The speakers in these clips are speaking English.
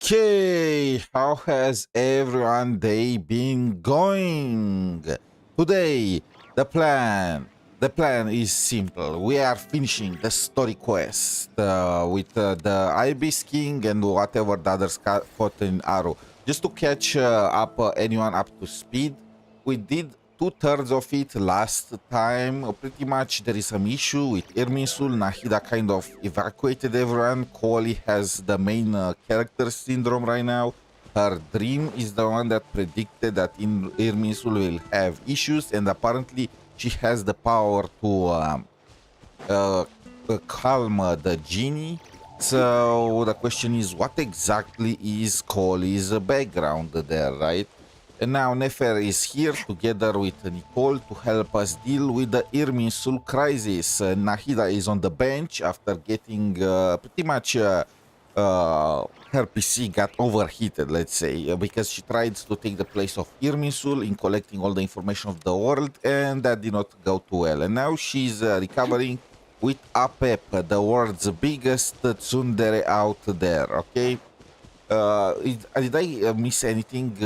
Okay, how has everyone day been going? Today, the plan is simple. We are finishing the story quest with the Ibis King and whatever the others caught in Arrow. Just to catch up anyone up to speed, we did two-thirds of it last time. Pretty much there is some issue with Irminsul. Nahida kind of evacuated everyone. Koli has the main character syndrome right now. Her dream is the one that predicted that Irminsul will have issues, and apparently she has the power to calm the genie. So the question is, what exactly is Koli's background there, right? And now Nefer is here together with Nicole to help us deal with the Irminsul crisis. Nahida is on the bench after getting pretty much her PC got overheated, let's say, because she tried to take the place of Irminsul in collecting all the information of the world, and that did not go too well. And now she's recovering with Apep, the world's biggest tsundere out there, okay? Did I miss anything?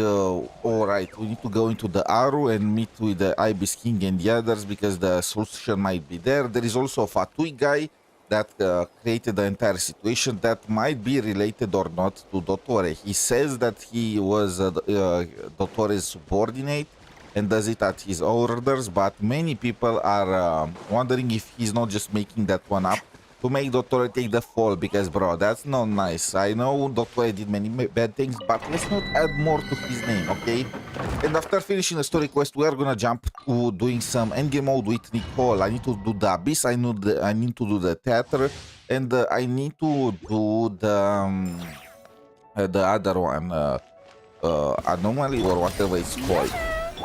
Alright, we need to go into the Aru and meet with the Ibis King and the others because the solution might be there. There is also a Fatui guy that created the entire situation that might be related or not to Dottore. He says that he was Dottore's subordinate and does it at his orders, but many people are wondering if he's not just making that one up to make Dottore take the fall, because bro, that's not nice. I know Dottore did many bad things, but let's not add more to his name, okay? And after finishing the story quest, we are gonna jump to doing some endgame mode with Nicole. I need to do the Abyss, I need to do the theater, and I need to do the other one, anomaly or whatever it's called.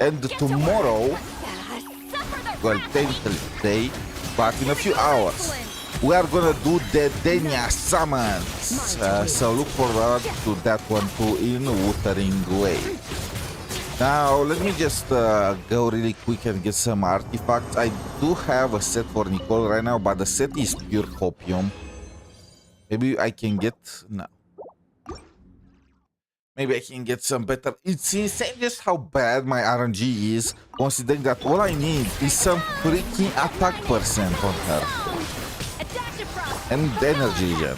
And tomorrow, well, technically today, but in a few hours, we are gonna do the Denya summons, so look forward to that one too in Wuthering Way. Now let me just go really quick and get some artifacts. I do have a set for Nicole right now, but the set is pure copium. Maybe I can get... no. Maybe I can get some better... It's insane just how bad my RNG is, considering that all I need is some freaking attack percent on her. And energy regen.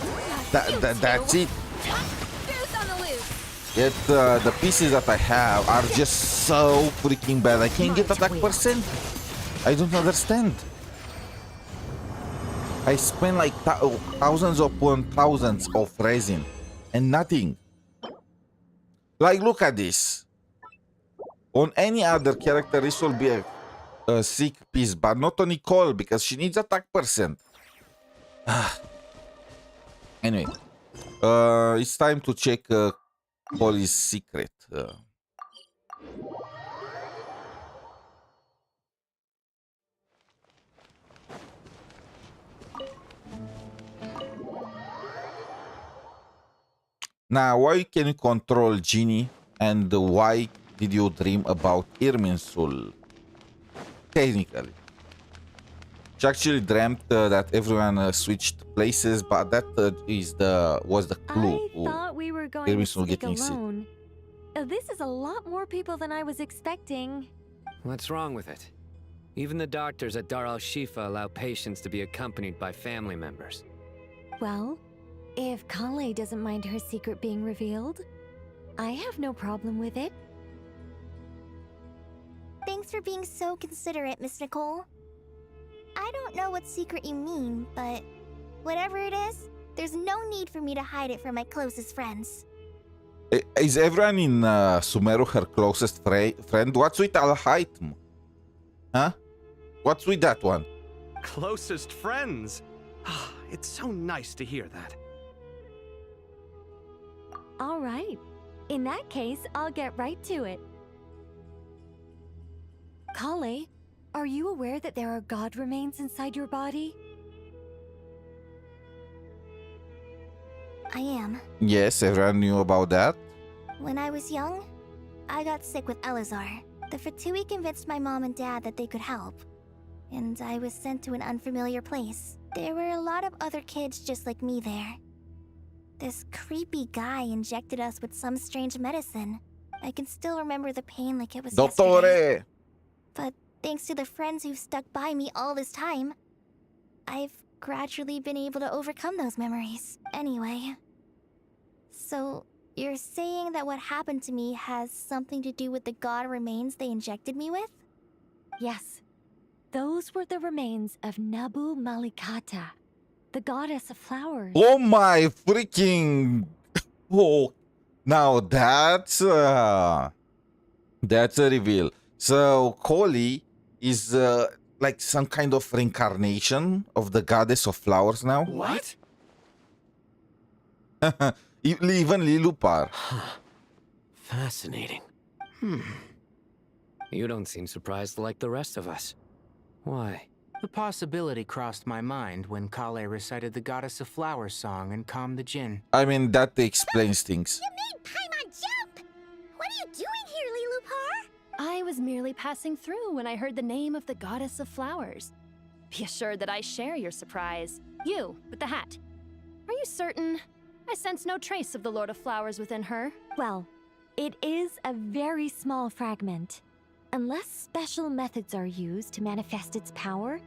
That's it. Yet the pieces that I have are just so freaking bad. I can't get attack percent. I don't understand. I spend like thousands upon thousands of resin and nothing. Like, look at this. On any other character, this will be a sick piece, but not on Nicole because she needs attack percent. Anyway, it's time to check Koli's secret. Now, why can you control Genie, and why did you dream about Irminsul? Technically. She actually dreamt that everyone switched places, but that was the clue. I thought we were going to stick alone. This is a lot more people than I was expecting. What's wrong with it? Even the doctors at Dar al-Shifa allow patients to be accompanied by family members. Well, if Kale doesn't mind her secret being revealed, I have no problem with it. Thanks for being so considerate, Miss Nicole. I don't know what secret you mean, but whatever it is, there's no need for me to hide it from my closest friends. Is everyone in Sumeru her closest friend? What's with Al-Haitm? Huh? What's with that one? Closest friends? It's so nice to hear that. All right. In that case, I'll get right to it. Kale, are you aware that there are god remains inside your body? I am. Yes, everyone knew about that. When I was young, I got sick with Elazar. The Fatui convinced my mom and dad that they could help. and I was sent to an unfamiliar place. There were a lot of other kids just like me there. This creepy guy injected us with some strange medicine. I can still remember the pain like it was yesterday. Dottore! But thanks to the friends who've stuck by me all this time, I've gradually been able to overcome those memories. Anyway, so you're saying that what happened to me has something to do with the god remains they injected me with? Yes. Those were the remains of Nabu Malikata, the goddess of flowers. Oh my freaking... Oh, now that's a reveal. So Koli is like some kind of reincarnation of the goddess of flowers now. What? Even Lilupar. Fascinating. You don't seem surprised like the rest of us. Why? The possibility crossed my mind when Kale recited the Goddess of Flowers song and calmed the Jinn. I mean, that explains things. You made Paimon jump! What are you doing here, Lilupar? I was merely passing through when I heard the name of the Goddess of Flowers. Be assured that I share your surprise. You, with the hat. Are you certain? I sense no trace of the Lord of Flowers within her. Well, it is a very small fragment. Unless special methods are used to manifest its power,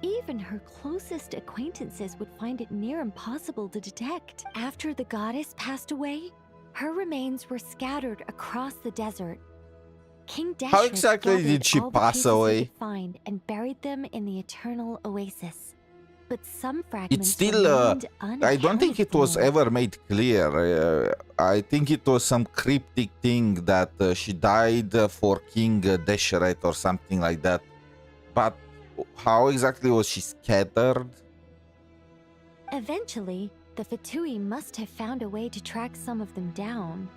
even her closest acquaintances would find it near impossible to detect. After the goddess passed away, her remains were scattered across the desert. King Deshret How exactly gathered did she all the pass pieces he away? could find and buried them in the eternal oasis. But some fragments It's still, remained I don't think it was unaccounted for. ever made clear. I think it was some cryptic thing that she died for King Deshret or something like that. But how exactly was she scattered? Eventually, the Fatui must have found a way to track some of them down.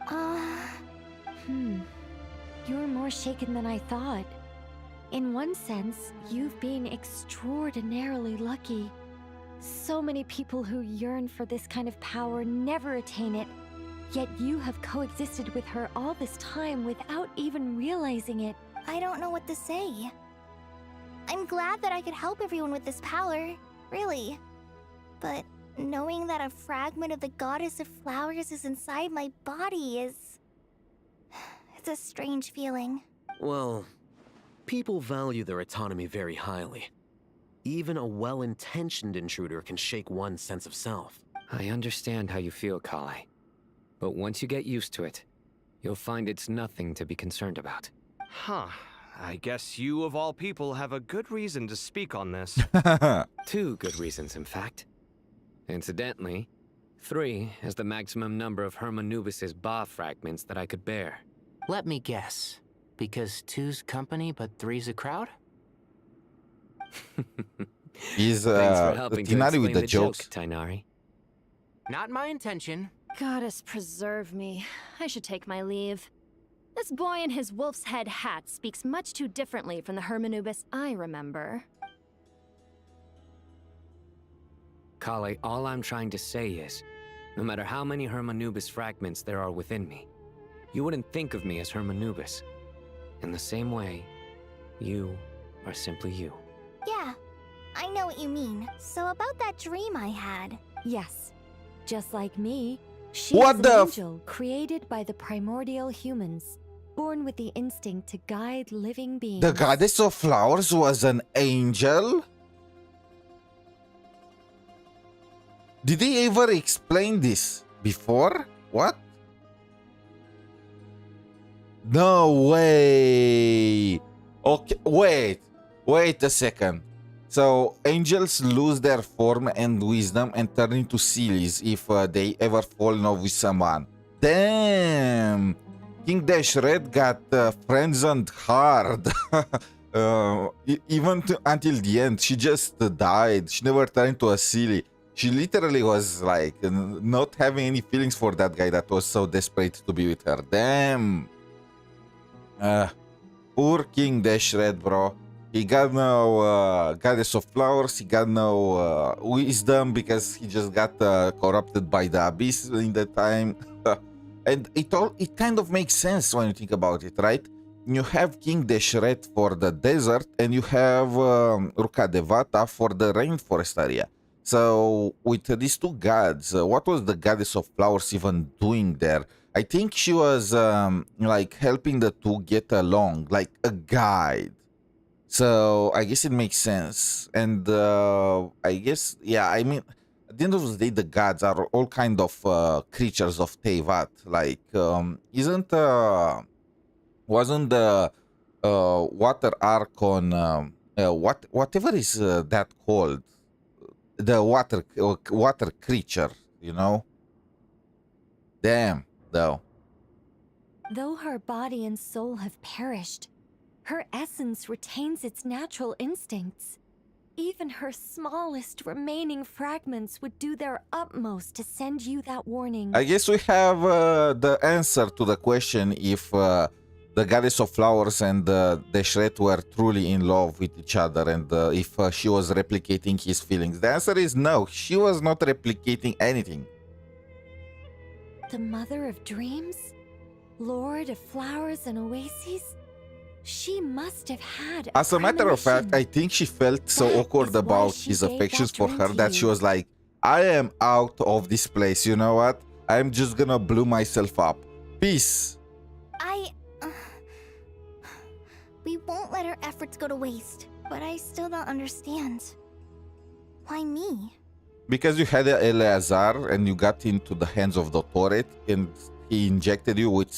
You're more shaken than I thought. In one sense, you've been extraordinarily lucky. So many people who yearn for this kind of power never attain it, yet you have coexisted with her all this time without even realizing it. I don't know what to say. I'm glad that I could help everyone with this power, really. But knowing that a fragment of the Goddess of Flowers is inside my body is... It's a strange feeling. Well, people value their autonomy very highly. Even a well-intentioned intruder can shake one's sense of self. I understand how you feel, Kale. But once you get used to it, you'll find it's nothing to be concerned about. Huh. I guess you, of all people, have a good reason to speak on this. 2 good reasons, in fact. Incidentally, 3 is the maximum number of Hermanubis' Ba fragments that I could bear. Let me guess. Because 2's company but 3's a crowd? He's Thanks for helping to Tinari explain with the the jokes. joke, Tainari. Not my intention. Goddess preserve me. I should take my leave. This boy in his wolf's head hat speaks much too differently from the Hermanubis I remember. Kale, all I'm trying to say is, no matter how many Hermanubis fragments there are within me, you wouldn't think of me as Hermanubis. In the same way, you are simply you. Yeah, I know what you mean. So about that dream I had. Yes, just like me, she What is the an f- angel created by the primordial humans, born with the instinct to guide living beings. The goddess of flowers was an angel? Did they ever explain this before? What? No way. Okay, wait a second. So angels lose their form and wisdom and turn into sillies if they ever fall in love with someone. Damn. King Deshret got friend-zoned hard. Until the end, she just died. She never turned into a silly. She literally was like not having any feelings for that guy that was so desperate to be with her. Damn. Poor King Deshret, bro. He got no goddess of flowers. He got no wisdom because he just got corrupted by the Ibis in that time. And it kind of makes sense when you think about it, right? you have King Deshret for the desert, and you have Rukadevata for the rainforest area. So with these two gods, what was the goddess of flowers even doing there? I think she was like helping the two get along, like a guide. So I guess it makes sense. And I guess, yeah, I mean, at the end of the day, the gods are all kind of creatures of Teyvat. Like, wasn't the water archon, whatever is that called? The water creature, you know? Damn, though. Though her body and soul have perished, her essence retains its natural instincts. Even her smallest remaining fragments would do their utmost to send you that warning. I guess we have the answer to the question if the goddess of flowers and Deshret were truly in love with each other, and if she was replicating his feelings. The answer is no, she was not replicating anything. The mother of dreams? Lord of flowers and oases? She must have had As a matter of fact, I premonition. think she felt so That awkward is why about she his gave affections that for dream her to that she you. was like, I am out of this place, you know what? I'm just gonna blow myself up. Peace. We won't let our efforts go to waste, but I still don't understand. Why me? Because you had Eleazar and you got into the hands of Dottore, and he injected you with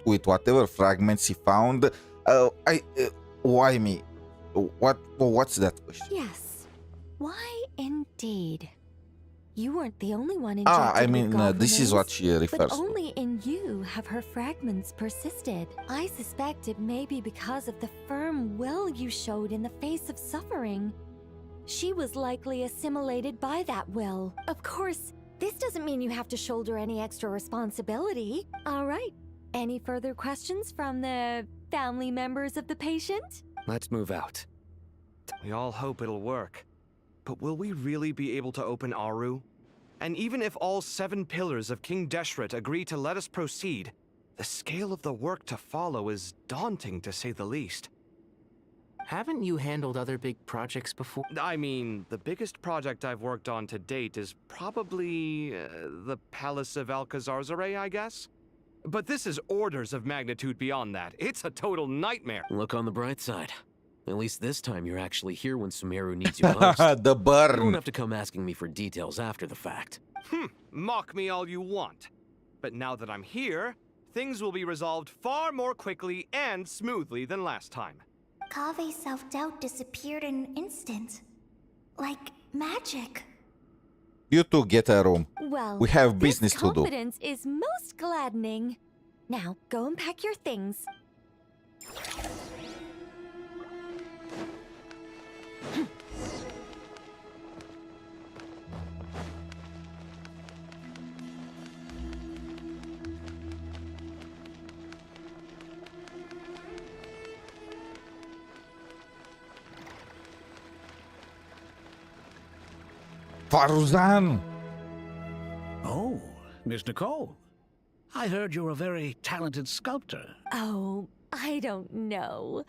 with whatever fragments he found. Why me? What's that question? Yes. Why indeed? You weren't the only one injected I mean, with this is what godliness, she refers but to. only in you have her fragments persisted. I suspect it may be because of the firm will you showed in the face of suffering. She was likely assimilated by that will. Of course, this doesn't mean you have to shoulder any extra responsibility. All right. Any further questions from the family members of the patient? Let's move out. We all hope it'll work. But will we really be able to open Aru? And even if all 7 pillars of King Deshret agree to let us proceed, the scale of the work to follow is daunting to say the least. Haven't you handled other big projects before? I mean, the biggest project I've worked on to date is probably the Palace of Alcazarzaray, I guess? But this is orders of magnitude beyond that. It's a total nightmare. Look on the bright side. At least this time you're actually here when Sumeru needs you most. The You don't burn. have to come asking me for details after the fact. Mock me all you want. But now that I'm here, things will be resolved far more quickly and smoothly than last time. Kave's self-doubt disappeared in an instant. Like magic. You two get a room. Well, We have business this to do. confidence is most gladdening. Now, go and pack your things. Farzan! Oh, Miss Nicole. I heard you're a very talented sculptor. Oh, I don't know.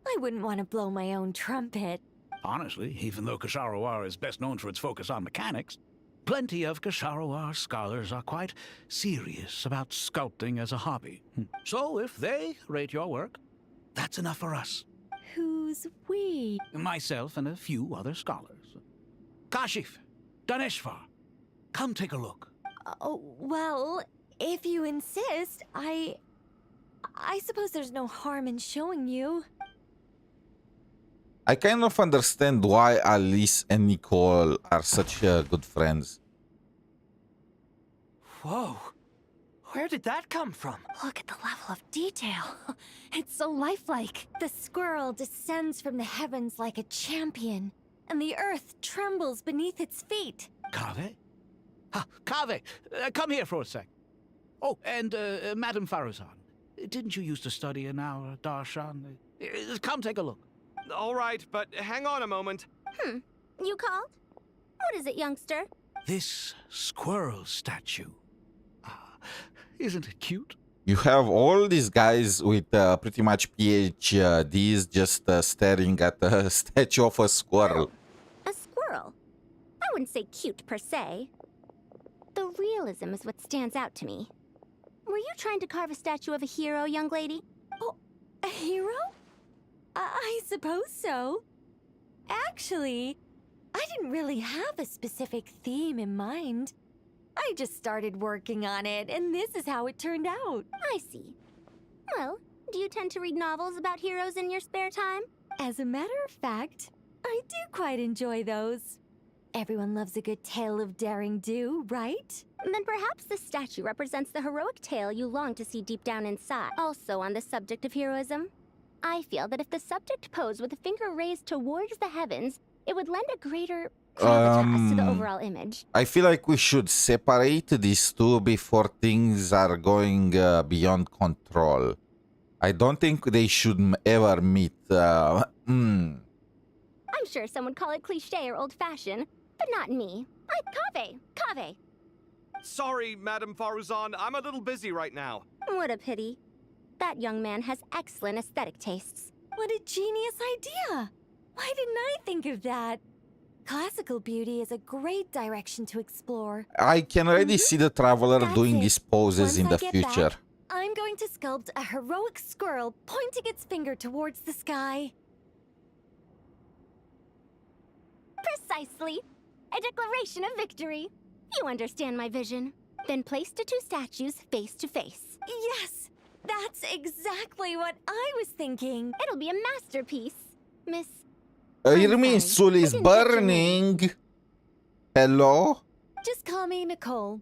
I wouldn't want to blow my own trumpet. Honestly, even though Kasharawar is best known for its focus on mechanics, plenty of Kasharawar scholars are quite serious about sculpting as a hobby. So if they rate your work, that's enough for us. Who's we? Myself and a few other scholars. Kashif, Daneshvar, come take a look. Oh, well, if you insist, I suppose there's no harm in showing you. I kind of understand why Alice and Nicole are such good friends. Whoa. Where did that come from? Look at the level of detail. It's so lifelike. The squirrel descends from the heavens like a champion, and the earth trembles beneath its feet. Kave? Kave, come here for a sec. Oh, and Madam Farazan, didn't you used to study in our darshan? Come take a look. All right, but hang on a moment. You called? What is it, youngster? This squirrel statue. Isn't it cute? You have all these guys with pretty much PhDs just staring at the statue of a squirrel. A squirrel? I wouldn't say cute per se. The realism is what stands out to me. Were you trying to carve a statue of a hero, young lady? Oh, a hero? I suppose so. Actually, I didn't really have a specific theme in mind. I just started working on it, and this is how it turned out. I see. Well, do you tend to read novels about heroes in your spare time? As a matter of fact, I do quite enjoy those. Everyone loves a good tale of daring do, right? Then perhaps this statue represents the heroic tale you long to see deep down inside. Also on the subject of heroism, I feel that if the subject posed with a finger raised towards the heavens, it would lend a greater gravitas to the overall image. I feel like we should separate these two before things are going beyond control. I don't think they should ever meet. I'm sure some would call it cliché or old-fashioned, but not me. Cave. Sorry, Madame Faruzan, I'm a little busy right now. What a pity. That young man has excellent aesthetic tastes. What a genius idea! Why didn't I think of that? Classical beauty is a great direction to explore. I can already see the traveler That's doing it. these poses Once in I the get future. back, I'm going to sculpt a heroic squirrel pointing its finger towards the sky. Precisely. A declaration of victory. You understand my vision. Then place the two statues face to face. Yes! That's exactly what I was thinking. It'll be a masterpiece, Miss... You mean Sul I is didn't get your name. burning? Hello? Just call me Nicole.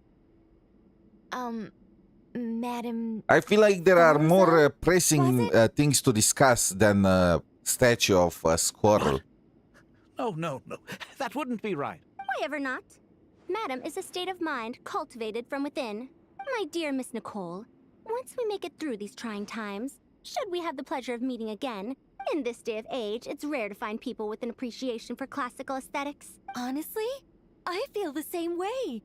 Madam... I feel like there are more Was pressing things to discuss than a statue of a squirrel. No. That wouldn't be right. Why ever not? Madam is a state of mind cultivated from within. My dear Miss Nicole, once we make it through these trying times, should we have the pleasure of meeting again, in this day of age, it's rare to find people with an appreciation for classical aesthetics. Honestly, I feel the same way.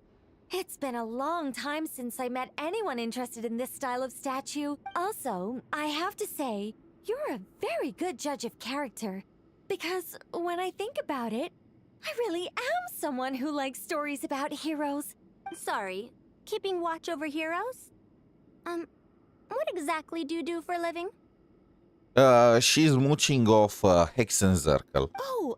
It's been a long time since I met anyone interested in this style of statue. Also, I have to say, you're a very good judge of character. Because when I think about it, I really am someone who likes stories about heroes. Sorry, keeping watch over heroes? What exactly do you do for a living? She's mooching off Hexenzirkel. Oh,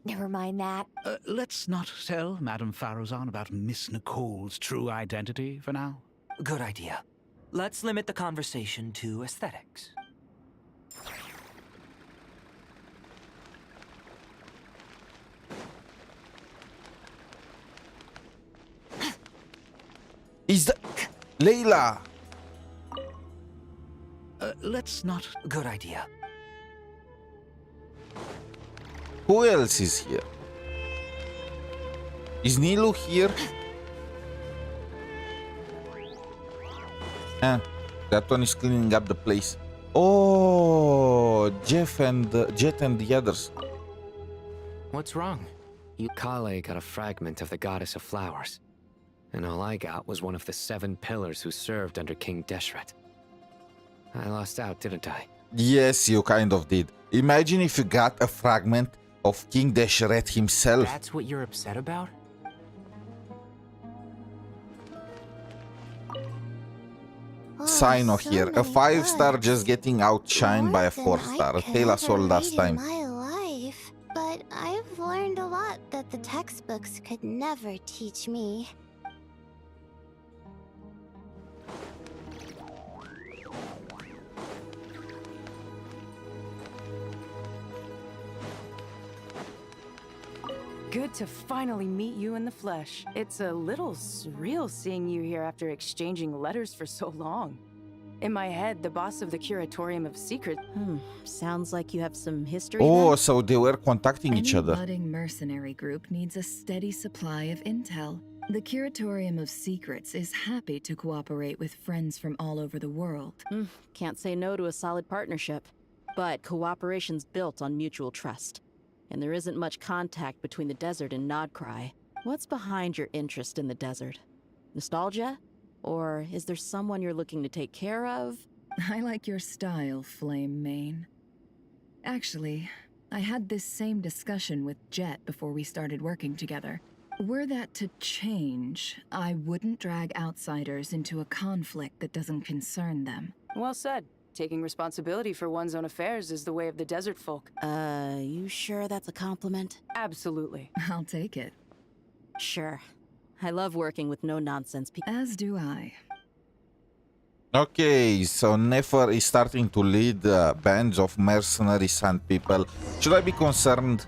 never mind that. Let's not tell Madame Faruzan about Miss Nicole's true identity for now. Good idea. Let's limit the conversation to aesthetics. Is that Layla? Let's not... Good idea. Who else is here? Is Nilu here? That one is cleaning up the place. Oh, Jet and the others. What's wrong? Kale got a fragment of the goddess of flowers. And all I got was one of the 7 pillars who served under King Deshret. I lost out, didn't I? Yes, you kind of did. Imagine if you got a fragment of King Deshret himself. That's what you're upset about? Sino here. A 5-star just getting outshined by a 4-star. Tell us all last time. My life, but I've learned a lot that the textbooks could never teach me. Good to finally meet you in the flesh. It's a little surreal seeing you here after exchanging letters for so long. In my head, the boss of the Curatorium of Secrets... Sounds like you have some history Oh, then? so they were contacting each other. Any budding mercenary group needs a steady supply of intel. The Curatorium of Secrets is happy to cooperate with friends from all over the world. Can't say no to a solid partnership. But cooperation's built on mutual trust. And there isn't much contact between the desert and Nodcry. What's behind your interest in the desert? Nostalgia? Or is there someone you're looking to take care of? I like your style, Flame Mane. Actually, I had this same discussion with Jet before we started working together. Were that to change, I wouldn't drag outsiders into a conflict that doesn't concern them. Well said. Taking responsibility for one's own affairs is the way of the desert folk. You sure that's a compliment? Absolutely. I'll take it. Sure. I love working with no-nonsense people. As do I. Okay, so Nefer is starting to lead bands of mercenary sand people. Should I be concerned?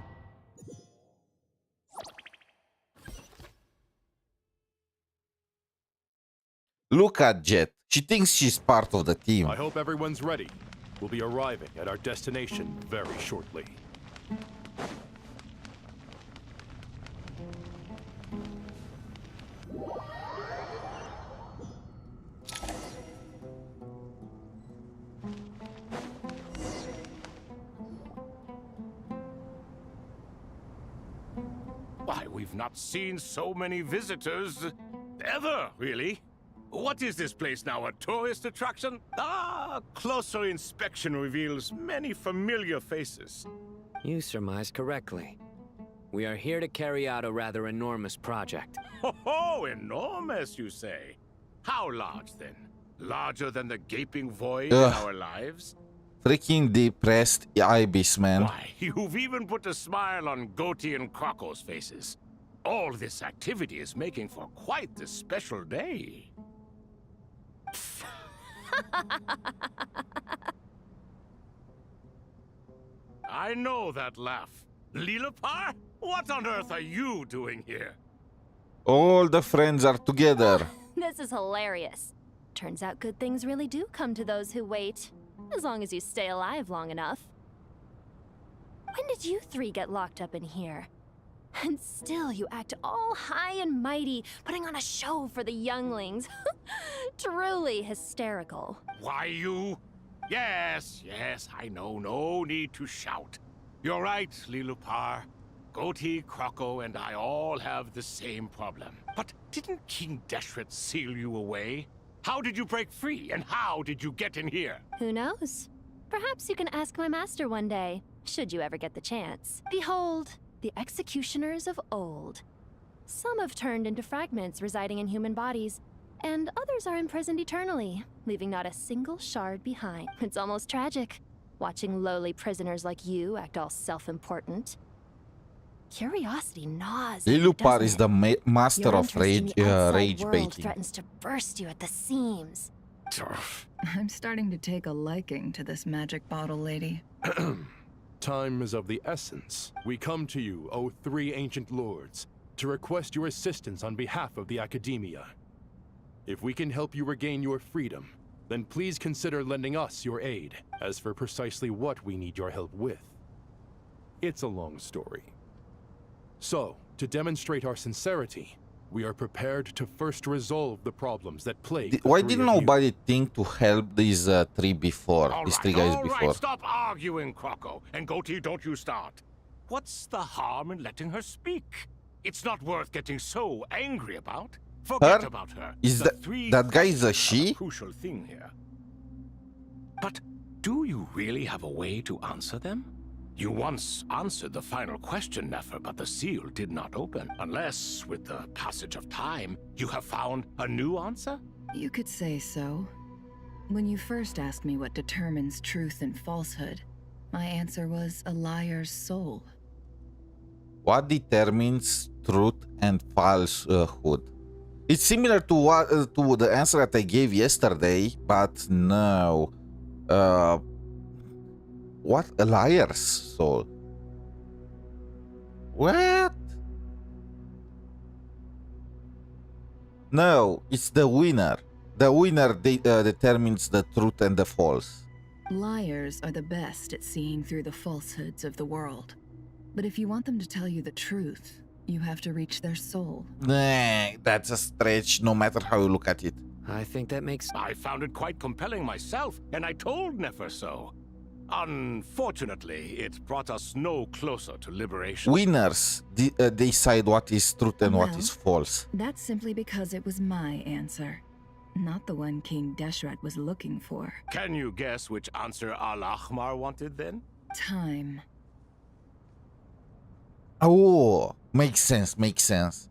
Look at Jet. She thinks she's part of the team. I hope everyone's ready. We'll be arriving at our destination very shortly. Why, we've not seen so many visitors ever, really. What is this place now, a tourist attraction? Ah, closer inspection reveals many familiar faces. You surmise correctly. We are here to carry out a rather enormous project. Ho, enormous, you say? How large, then? Larger than the gaping void in our lives? Freaking depressed Ibis, man. Why, you've even put a smile on Goatee and Croco's faces. All this activity is making for quite the special day. I know that laugh. Lilipar? What on earth are you doing here? All the friends are together. This is hilarious. Turns out good things really do come to those who wait. As long as you stay alive long enough. When did you three get locked up in here? And still you act all high and mighty, putting on a show for the younglings. Truly hysterical. Why, you? Yes, I know. No need to shout. You're right, Lilipar. Goatee, Croco, and I all have the same problem. But didn't King Deshret seal you away? How did you break free, and how did you get in here? Who knows? Perhaps you can ask my master one day, should you ever get the chance. Behold, the executioners of old. Some have turned into fragments residing in human bodies, and others are imprisoned eternally, leaving not a single shard behind. It's almost tragic, watching lowly prisoners like you act all self-important. Curiosity gnaws you, Lilipar doesn't is it? the master Your of interest in the outside rage world baiting. threatens to burst you at the seams. I'm starting to take a liking to this magic bottle lady. Time is of the essence. We come to you, O three ancient lords, to request your assistance on behalf of the Academia. If we can help you regain your freedom, then please consider lending us your aid. As for precisely what we need your help with, it's a long story. So, to demonstrate our sincerity, we are prepared to first resolve the problems that plague the Why three didn't of you. nobody think to help these three before? All These right, three guys all before. right, stop arguing, Croco. And Goatee, don't you start. What's the harm in letting her speak? It's not worth getting so angry about. Forget Her? about her. Is The that three that guy is a questions are she? the crucial thing here. But do you really have a way to answer them? You once answered the final question, Nefer, but the seal did not open. Unless, with the passage of time, you have found a new answer? You could say so. When you first asked me what determines truth and falsehood, my answer was a liar's soul. What determines truth and falsehood? It's similar to what to the answer that I gave yesterday, but no. What? A liar's soul? What? No, it's the winner. The winner determines the truth and the false. Liars are the best at seeing through the falsehoods of the world. But if you want them to tell you the truth, you have to reach their soul. Nah, that's a stretch no matter how you look at it. I think that makes... I found it quite compelling myself, and I told Nefer so. Unfortunately, it brought us no closer to liberation. Winners decide what is truth and what Well, is false. That's simply because it was my answer. Not the one King Deshret was looking for. Can you guess which answer Al-Ahmar wanted then? Time. Oh, makes sense, makes sense.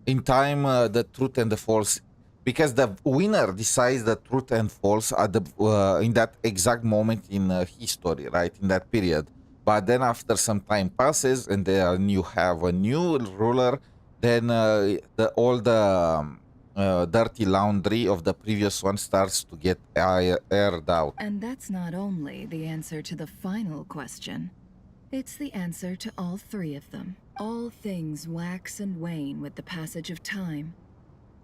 In time, the truth and the false, because the winner decides the truth and false at the in that exact moment in history, right? In that period. But then after some time passes and then you have a new ruler, then all the dirty laundry of the previous one starts to get aired out. And that's not only the answer to the final question. It's the answer to all three of them. All things wax and wane with the passage of time.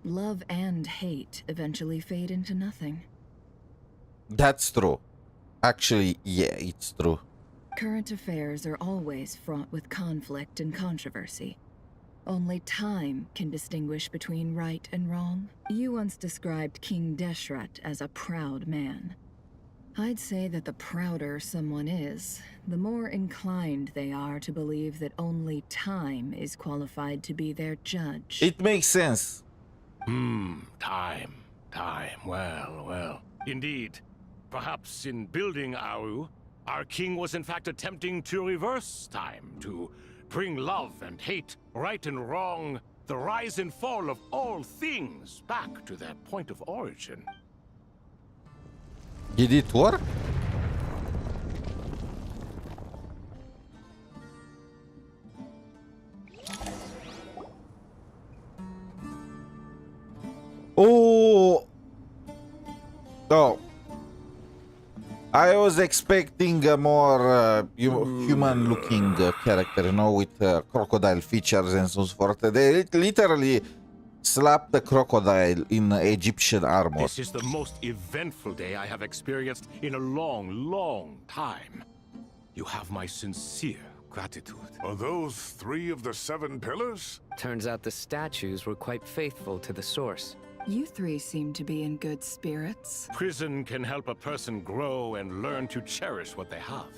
Love and hate eventually fade into nothing. That's true. Actually, yeah, it's true. Current affairs are always fraught with conflict and controversy. Only time can distinguish between right and wrong. You once described King Deshret as a proud man. I'd say that the prouder someone is, the more inclined they are to believe that only time is qualified to be their judge. It makes sense. Time. Well. Indeed. Perhaps in building Aru, our king was in fact attempting to reverse time, to bring love and hate, right and wrong, the rise and fall of all things back to their point of origin. Did it work? Oh, I was expecting a more human-looking character, you know, with crocodile features and so forth. They literally slapped the crocodile in Egyptian armor. This is the most eventful day I have experienced in a long time. You have my sincere gratitude. Are those 3 of the 7 pillars? Turns out the statues were quite faithful to the source. You three seem to be in good spirits. Prison can help a person grow and learn to cherish what they have.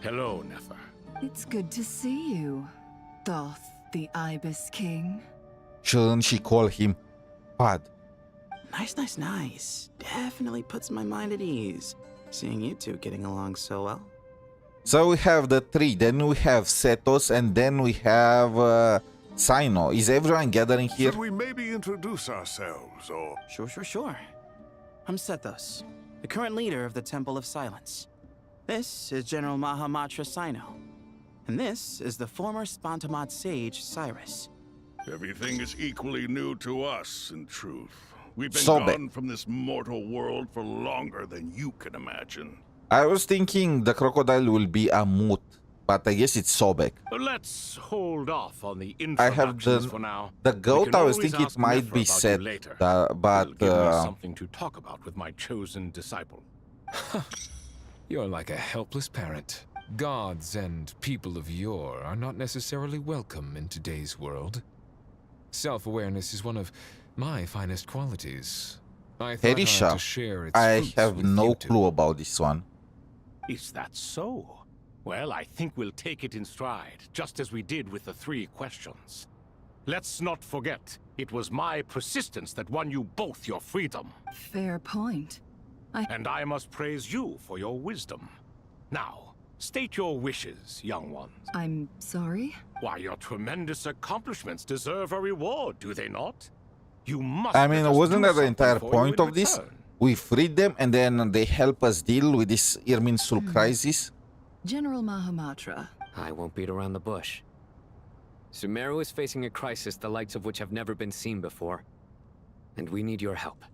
Hello, Nefer. It's good to see you, Thoth, the Ibis King. Shouldn't she call him Pod? Nice. Definitely puts my mind at ease, seeing you two getting along so well. So we have the 3, then we have Setos, and then we have Sino. Is everyone gathering here? Should we maybe introduce ourselves, or...? Sure. I'm Sethos, the current leader of the Temple of Silence. This is General Mahamatra Sino. And this is the former Spantamad sage, Cyrus. Everything is equally new to us, in truth. We've been Sobe. gone from this mortal world for longer than you can imagine. I was thinking the crocodile will be a moot, but I guess it's Sobek. Let's hold off on the I have introductions for now. the We goat. can I was always thinking it ask might Nefer be about you set, later. but It'll give me something to talk about with my chosen disciple. You're like a helpless parent. Gods and people of yore are not necessarily welcome in today's world. Self-awareness is one of my finest qualities. I thought I had Herisha, to share its I fruits have with no you two. clue about this one. Is that so? Well, I think we'll take it in stride, just as we did with the 3 questions. Let's not forget, it was my persistence that won you both your freedom. Fair point. And I must praise you for your wisdom. Now, state your wishes, young ones. I'm sorry? Why, your tremendous accomplishments deserve a reward, do they not? You must. I mean, let us wasn't do that the entire something for you point in of this? return. We freed them and then they help us deal with this Irminsul crisis. General Mahamatra. I won't beat around the bush. Sumeru is facing a crisis the likes of which have never been seen before. And we need your help.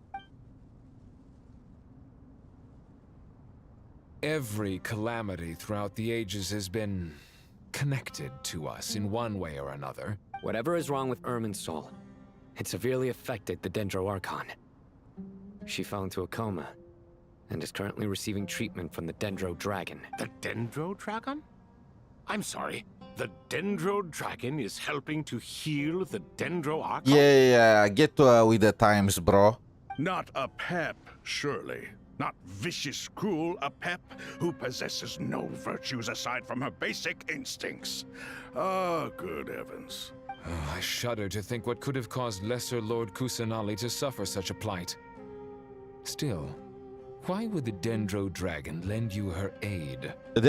Every calamity throughout the ages has been connected to us in one way or another. Whatever is wrong with Irminsul, it severely affected the Dendro Archon. She fell into a coma and is currently receiving treatment from the Dendro Dragon. The Dendro Dragon? I'm sorry. The Dendro Dragon is helping to heal the Dendro Archon? Yeah, get with the times, bro. Not a pep, surely. Not vicious, cruel, a pep who possesses no virtues aside from her basic instincts. Ah, good heavens. Oh, I shudder to think what could have caused Lesser Lord Kusanali to suffer such a plight. Still, why would the Dendro Dragon lend you her aid? It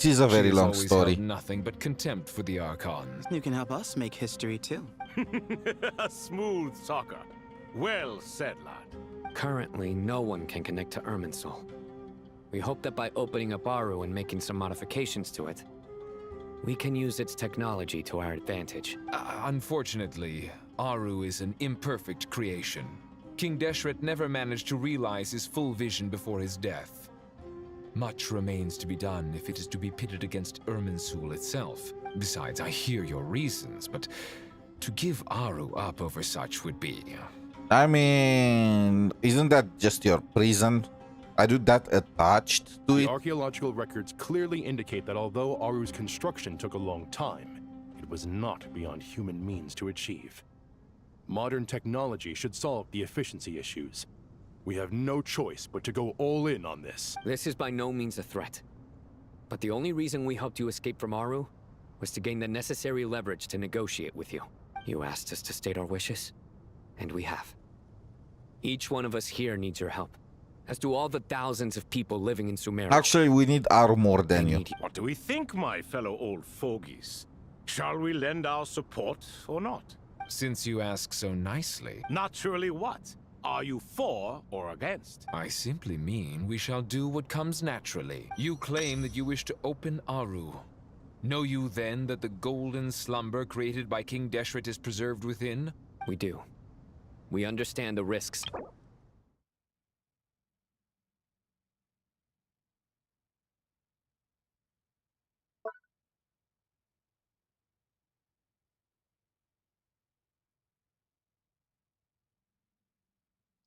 is a very long She has always story. held nothing but contempt for the Archons. You can help us make history too. A smooth talker. Well said, lad. Currently, no one can connect to Irminsul. We hope that by opening up Aru and making some modifications to it, we can use its technology to our advantage. Unfortunately, Aru is an imperfect creation. King Deshret never managed to realize his full vision before his death. Much remains to be done if it is to be pitted against Irminsul itself. Besides, I hear your reasons, but to give Aru up over such would be... I mean, isn't that just your prison? I do that attached to The it. archaeological records clearly indicate that although Aru's construction took a long time, it was not beyond human means to achieve. Modern technology should solve the efficiency issues. We have no choice but to go all in on this. This is by no means a threat. But the only reason we helped you escape from Aru was to gain the necessary leverage to negotiate with you. You asked us to state our wishes, and we have. Each one of us here needs your help, as do all the thousands of people living in Sumeru. Actually, we need Aru more than you. What do we think, my fellow old fogies? Shall we lend our support or not? Since you ask so nicely... Naturally what? Are you for or against? I simply mean we shall do what comes naturally. You claim that you wish to open Aru. Know you then that the golden slumber created by King Deshret is preserved within? We do. We understand the risks.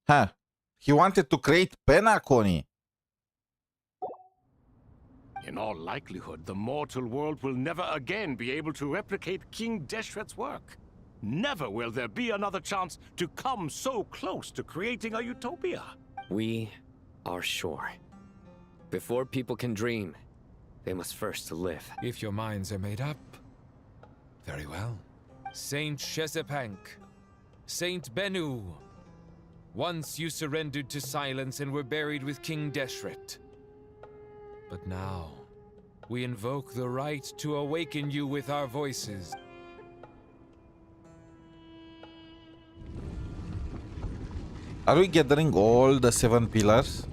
Huh. He wanted to create Penacony. In all likelihood, the mortal world will never again be able to replicate King Deshret's work. Never will there be another chance to come so close to creating a utopia. We are sure. Before people can dream, they must first live. If your minds are made up, very well. Saint Shezepank, Saint Bennu. Once you surrendered to silence and were buried with King Deshret. But now, we invoke the right to awaken you with our voices. Are we gathering all the 7 pillars?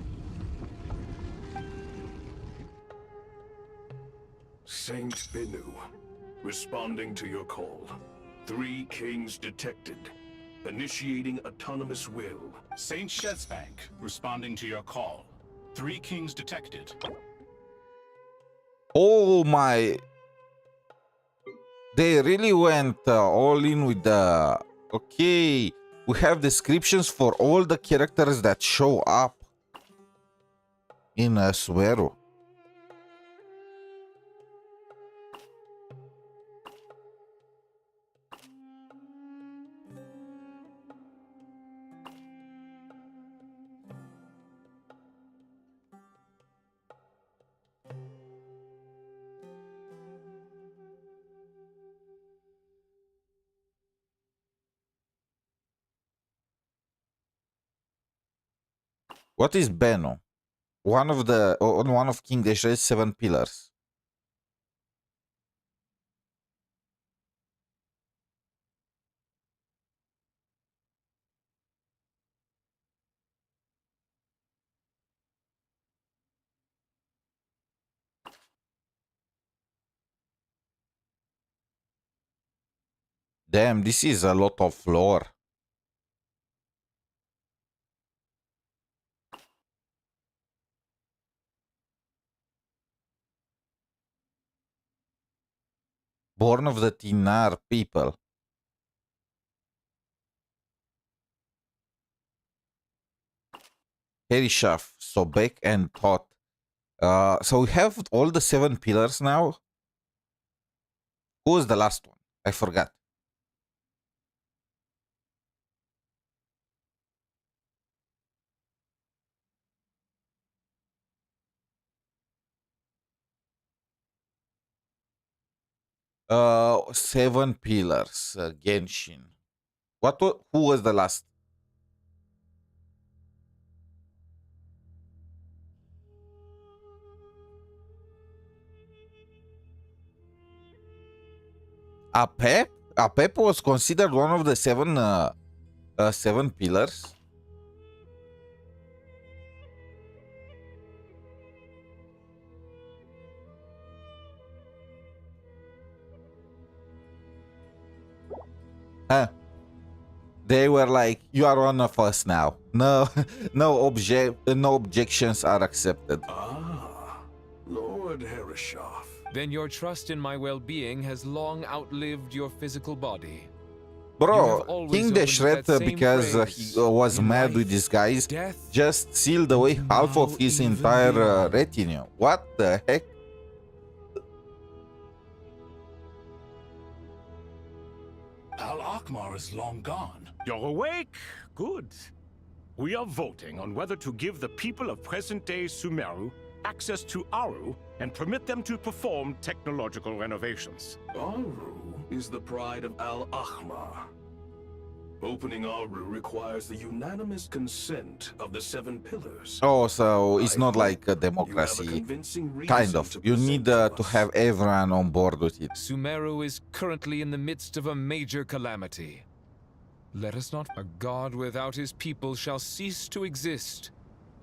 Saint Bennu, responding to your call. 3 kings detected. Initiating autonomous will. Saint Shezbank, responding to your call. 3 kings detected. Oh my... They really went all in with the... Okay, we have descriptions for all the characters that show up in Sumeru. What is Bennu? One of King Deshret's 7 pillars. Damn, this is a lot of lore. Born of the Tinar people. Perishaf, Sobek, and Thoth. So we have all the 7 pillars now. Who was the last one? I forgot. Seven Pillars, Genshin. Who was the last? Apep? Apep was considered one of the seven pillars. Huh. They were like, you are one of us now. No, no objections are accepted. Ah, Lord Herreshoff. Then your trust in my well-being has long outlived your physical body. Bro, King Deshret, because he was mad with these guys, just sealed away half of his entire retinue. What the heck? Al-Akmar is long gone. You're awake? Good. We are voting on whether to give the people of present-day Sumeru access to Aru and permit them to perform technological renovations. Aru is the pride of Al-Akmar. Opening Aru requires the unanimous consent of the seven pillars. Oh, so it's not like a democracy. Kind of. You need to have everyone on board with it. Sumeru is currently in the midst of a major calamity. Let us not. A god without his people shall cease to exist,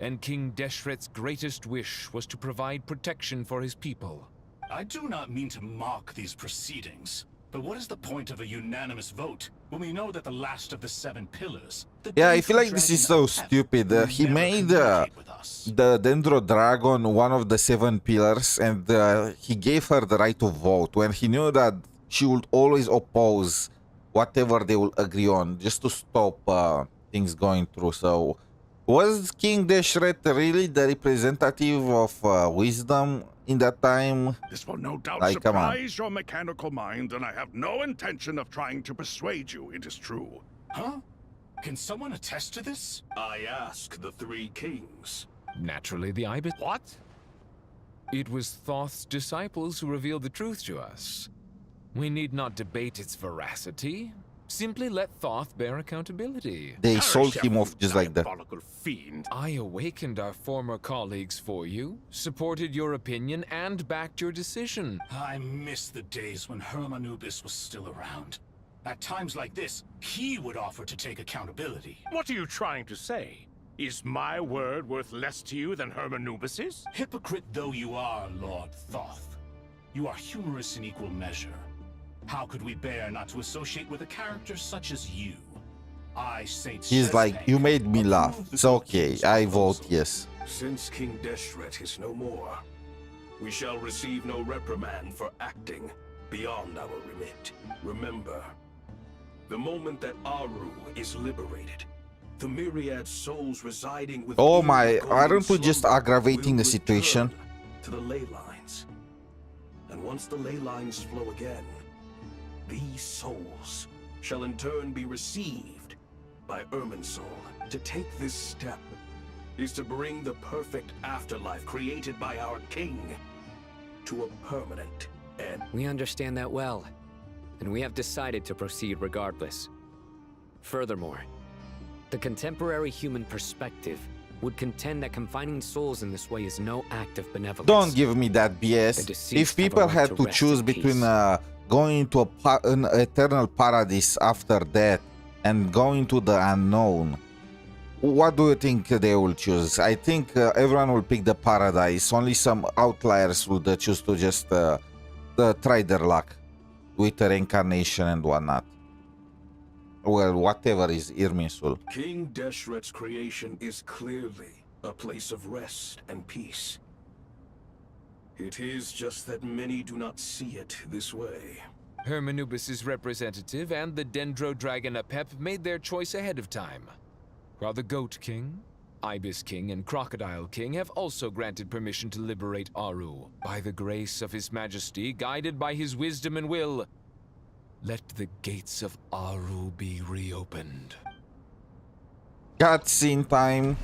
and King Deshret's greatest wish was to provide protection for his people. I do not mean to mock these proceedings, but what is the point of a unanimous vote when we know that the last of the seven pillars... Yeah, I feel like this is so stupid. He made the Dendro Dragon one of the seven pillars, and he gave her the right to vote when he knew that she would always oppose whatever they will agree on, just to stop things going through. So, was King Deshret really the representative of wisdom in that time? This will no doubt like, surprise your mechanical mind, and I have no intention of trying to persuade you it is true. Huh? Can someone attest to this? I ask the three kings. Naturally, the Ibis. What? It was Thoth's disciples who revealed the truth to us. We need not debate its veracity. Simply let Thoth bear accountability. They sold him off just like that. Fiend. I awakened our former colleagues for you, supported your opinion, and backed your decision. I miss the days when Hermanubis was still around. At times like this, he would offer to take accountability. What are you trying to say? Is my word worth less to you than Hermanubis's? Hypocrite though you are, Lord Thoth, you are humorous in equal measure. How could we bear not to associate with a character such as you? He's like, you made me laugh. It's okay, I vote yes. Since King Deshret is no more, we shall receive no reprimand for acting beyond our remit. Remember, the moment that Aru is liberated, the myriad souls residing within Oh my, the aren't we golden just slumber aggravating will the situation? return to the ley lines. And once the ley lines flow again, these souls shall in turn be received by Irminsul. To take this step is to bring the perfect afterlife created by our king to a permanent end. We understand that well, and we have decided to proceed regardless. Furthermore, the contemporary human perspective would contend that confining souls in this way is no act of benevolence. Don't give me that BS. If people had to choose between going to an eternal paradise after death and going to the unknown, what do you think they will choose? I think everyone will pick the paradise. Only some outliers would choose to just try their luck with the reincarnation and whatnot. Well, whatever is Irminsul. King Deshret's creation is clearly a place of rest and peace. It is just that many do not see it this way. Hermanubis' representative and the Dendro Dragon Apep made their choice ahead of time, while the Goat King, Ibis King, and Crocodile King have also granted permission to liberate Aru. By the grace of His Majesty, guided by his wisdom and will, let the gates of Aru be reopened. Cutscene time.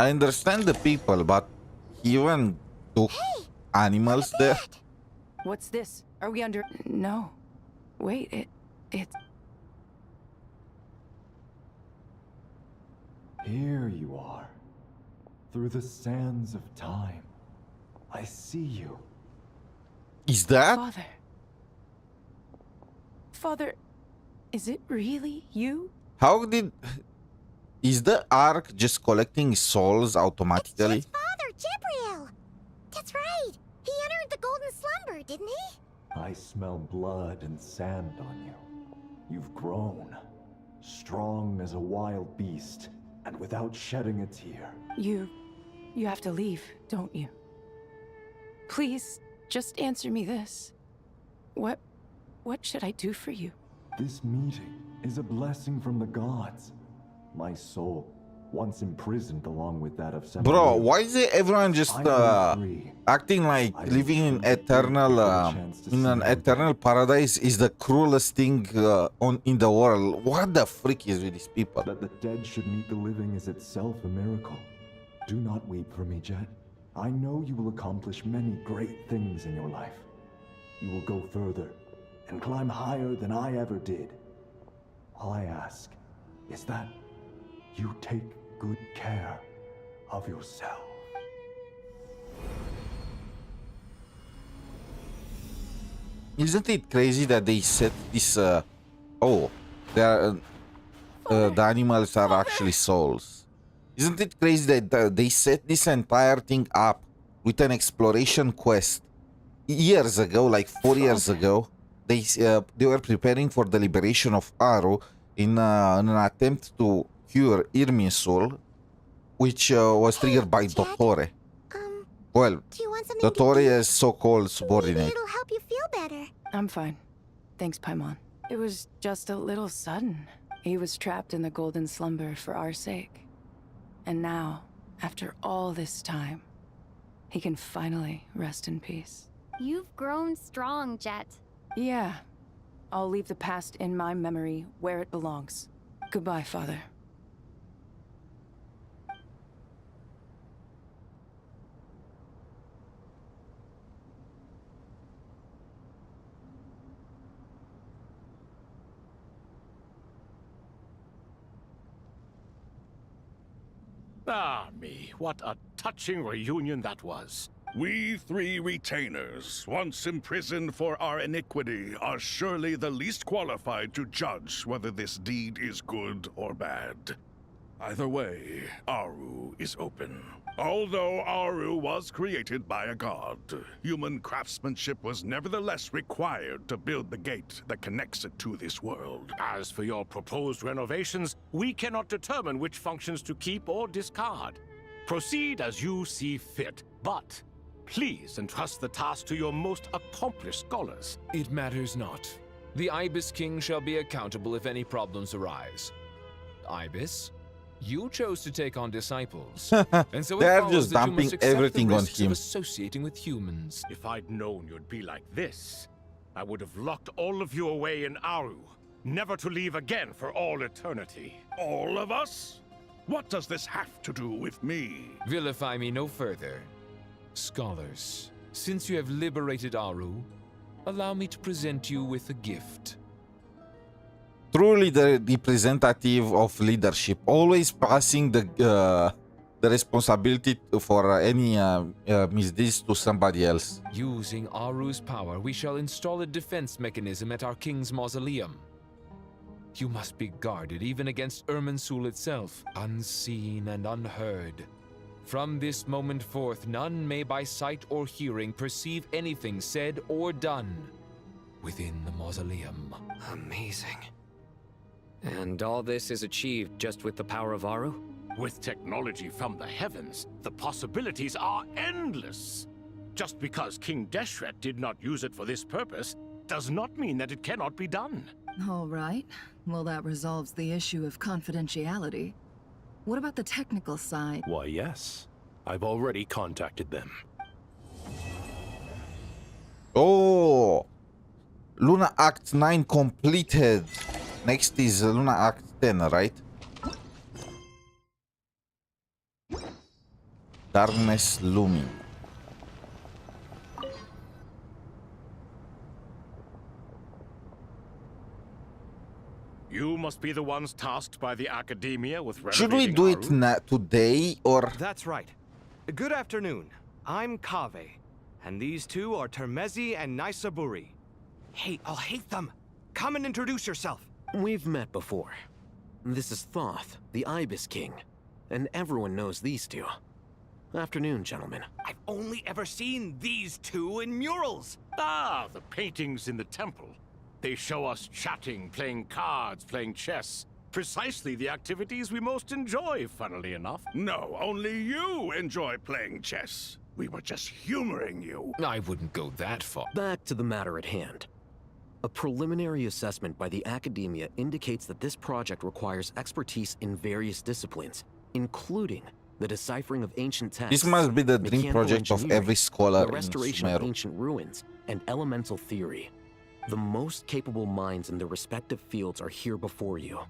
I understand the people, but he even took animals there. What's this? Are we under... No. Wait, it... Here you are. Through the sands of time. I see you. Is that? Father. Father, is it really you? How did... Is the Ark just collecting souls automatically? It's Father, Jibril! That's right! He entered the golden slumber, didn't he? I smell blood and sand on you. You've grown. Strong as a wild beast, and without shedding a tear. You have to leave, don't you? Please, just answer me this. What should I do for you? This meeting is a blessing from the gods. My soul, once imprisoned along with that of seven. Bro, why is everyone just acting like living in eternal in an eternal paradise is the cruelest thing in the world? What the freak is with these people? That the dead should meet the living is itself a miracle. Do not weep for me, Jet. I know you will accomplish many great things in your life. You will go further and climb higher than I ever did. All I ask is that you take good care of yourself. Isn't it crazy that they set this? Oh, the animals are actually souls. Isn't it crazy that they set this entire thing up with an exploration quest years ago, like 4 years ago? They were preparing for the liberation of Aru in an attempt to cure Irminsul, which was triggered by Dottore. Well, Dottore is so-called subordinate. It'll help you feel better. I'm fine. Thanks, Paimon. It was just a little sudden. He was trapped in the golden slumber for our sake. And now, after all this time, he can finally rest in peace. You've grown strong, Jet. Yeah. I'll leave the past in my memory where it belongs. Goodbye, Father. Ah, me, what a touching reunion that was. We three retainers, once imprisoned for our iniquity, are surely the least qualified to judge whether this deed is good or bad. Either way, Aru is open. Although Aru was created by a god, human craftsmanship was nevertheless required to build the gate that connects it to this world. As for your proposed renovations, we cannot determine which functions to keep or discard. Proceed as you see fit, but please entrust the task to your most accomplished scholars. It matters not. The Ibis King shall be accountable if any problems arise. Ibis, you chose to take on disciples, and so they're it just follows that you dumping must accept everything the on risks him. of associating with humans. If I'd known you'd be like this, I would have locked all of you away in Aru, never to leave again for all eternity. All of us? What does this have to do with me? Vilify me no further. Scholars, since you have liberated Aru, allow me to present you with a gift. Truly the representative of leadership, always passing the responsibility for any misdeeds to somebody else. Using Aru's power, we shall install a defense mechanism at our king's mausoleum. You must be guarded even against Irminsul itself, unseen and unheard. From this moment forth, none may by sight or hearing perceive anything said or done within the mausoleum. Amazing. And all this is achieved just with the power of Aru? With technology from the heavens, the possibilities are endless. Just because King Deshret did not use it for this purpose does not mean that it cannot be done. All right. Well, that resolves the issue of confidentiality. What about the technical side? Why, yes. I've already contacted them. Oh! Luna Act 9 completed. Next is Luna Act 10, right? Darkness looming. You must be the ones tasked by the Academia with renovating Should we do it today or? That's right. Good afternoon. I'm Kaveh, and these two are Termezi and Naisaburi. Hey, I'll hate them. Come and introduce yourself. We've met before. This is Thoth, the Ibis King, and everyone knows these two. Afternoon, gentlemen. I've only ever seen these two in murals. Ah, the paintings in the temple. They show us chatting, playing cards, playing chess. Precisely the activities we most enjoy, funnily enough. No, only you enjoy playing chess. We were just humoring you. I wouldn't go that far. Back to the matter at hand. A preliminary assessment by the Academia indicates that this project requires expertise in various disciplines, including the deciphering of ancient texts. This must be the dream mechanical project of engineering, every scholar the in restoration of Sumeru. ancient ruins, and elemental theory. The most capable minds in their respective fields are here before you.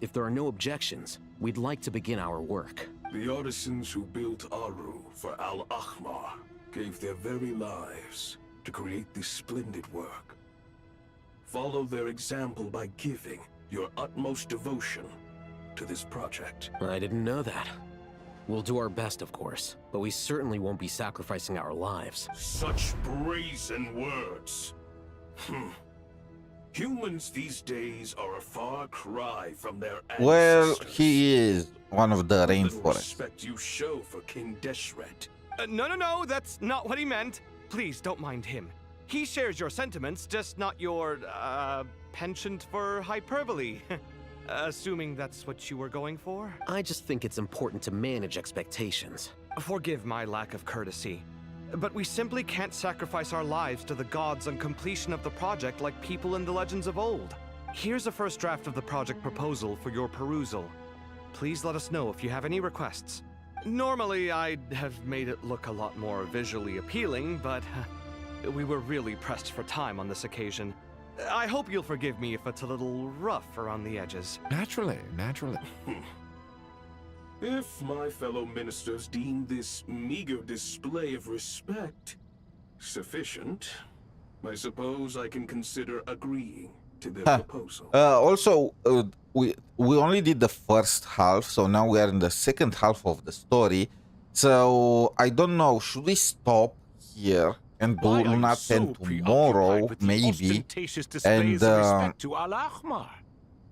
If there are no objections, we'd like to begin our work. The artisans who built Aru for Al-Ahmar gave their very lives to create this splendid work. Follow their example by giving your utmost devotion to this project. I didn't know that. We'll do our best, of course, but we certainly won't be sacrificing our lives. Such brazen words. Humans these days are a far cry from their ancestors. Well, he is one of the Little rainforests. respect you show for King Deshret. No, that's not what he meant. Please don't mind him. He shares your sentiments, just not your, penchant for hyperbole. Assuming that's what you were going for? I just think it's important to manage expectations. Forgive my lack of courtesy, but we simply can't sacrifice our lives to the gods on completion of the project like people in the legends of old. Here's a first draft of the project proposal for your perusal. Please let us know if you have any requests. Normally, I'd have made it look a lot more visually appealing, but we were really pressed for time on this occasion. I hope you'll forgive me if it's a little rough around the edges. Naturally. If my fellow ministers deem this meager display of respect sufficient, I suppose I can consider agreeing to their proposal. Also, we only did the first half, so now we are in the second half of the story. So I don't know, should we stop here and do Luna 10 tomorrow, maybe? And Respect to Al-Ahmar.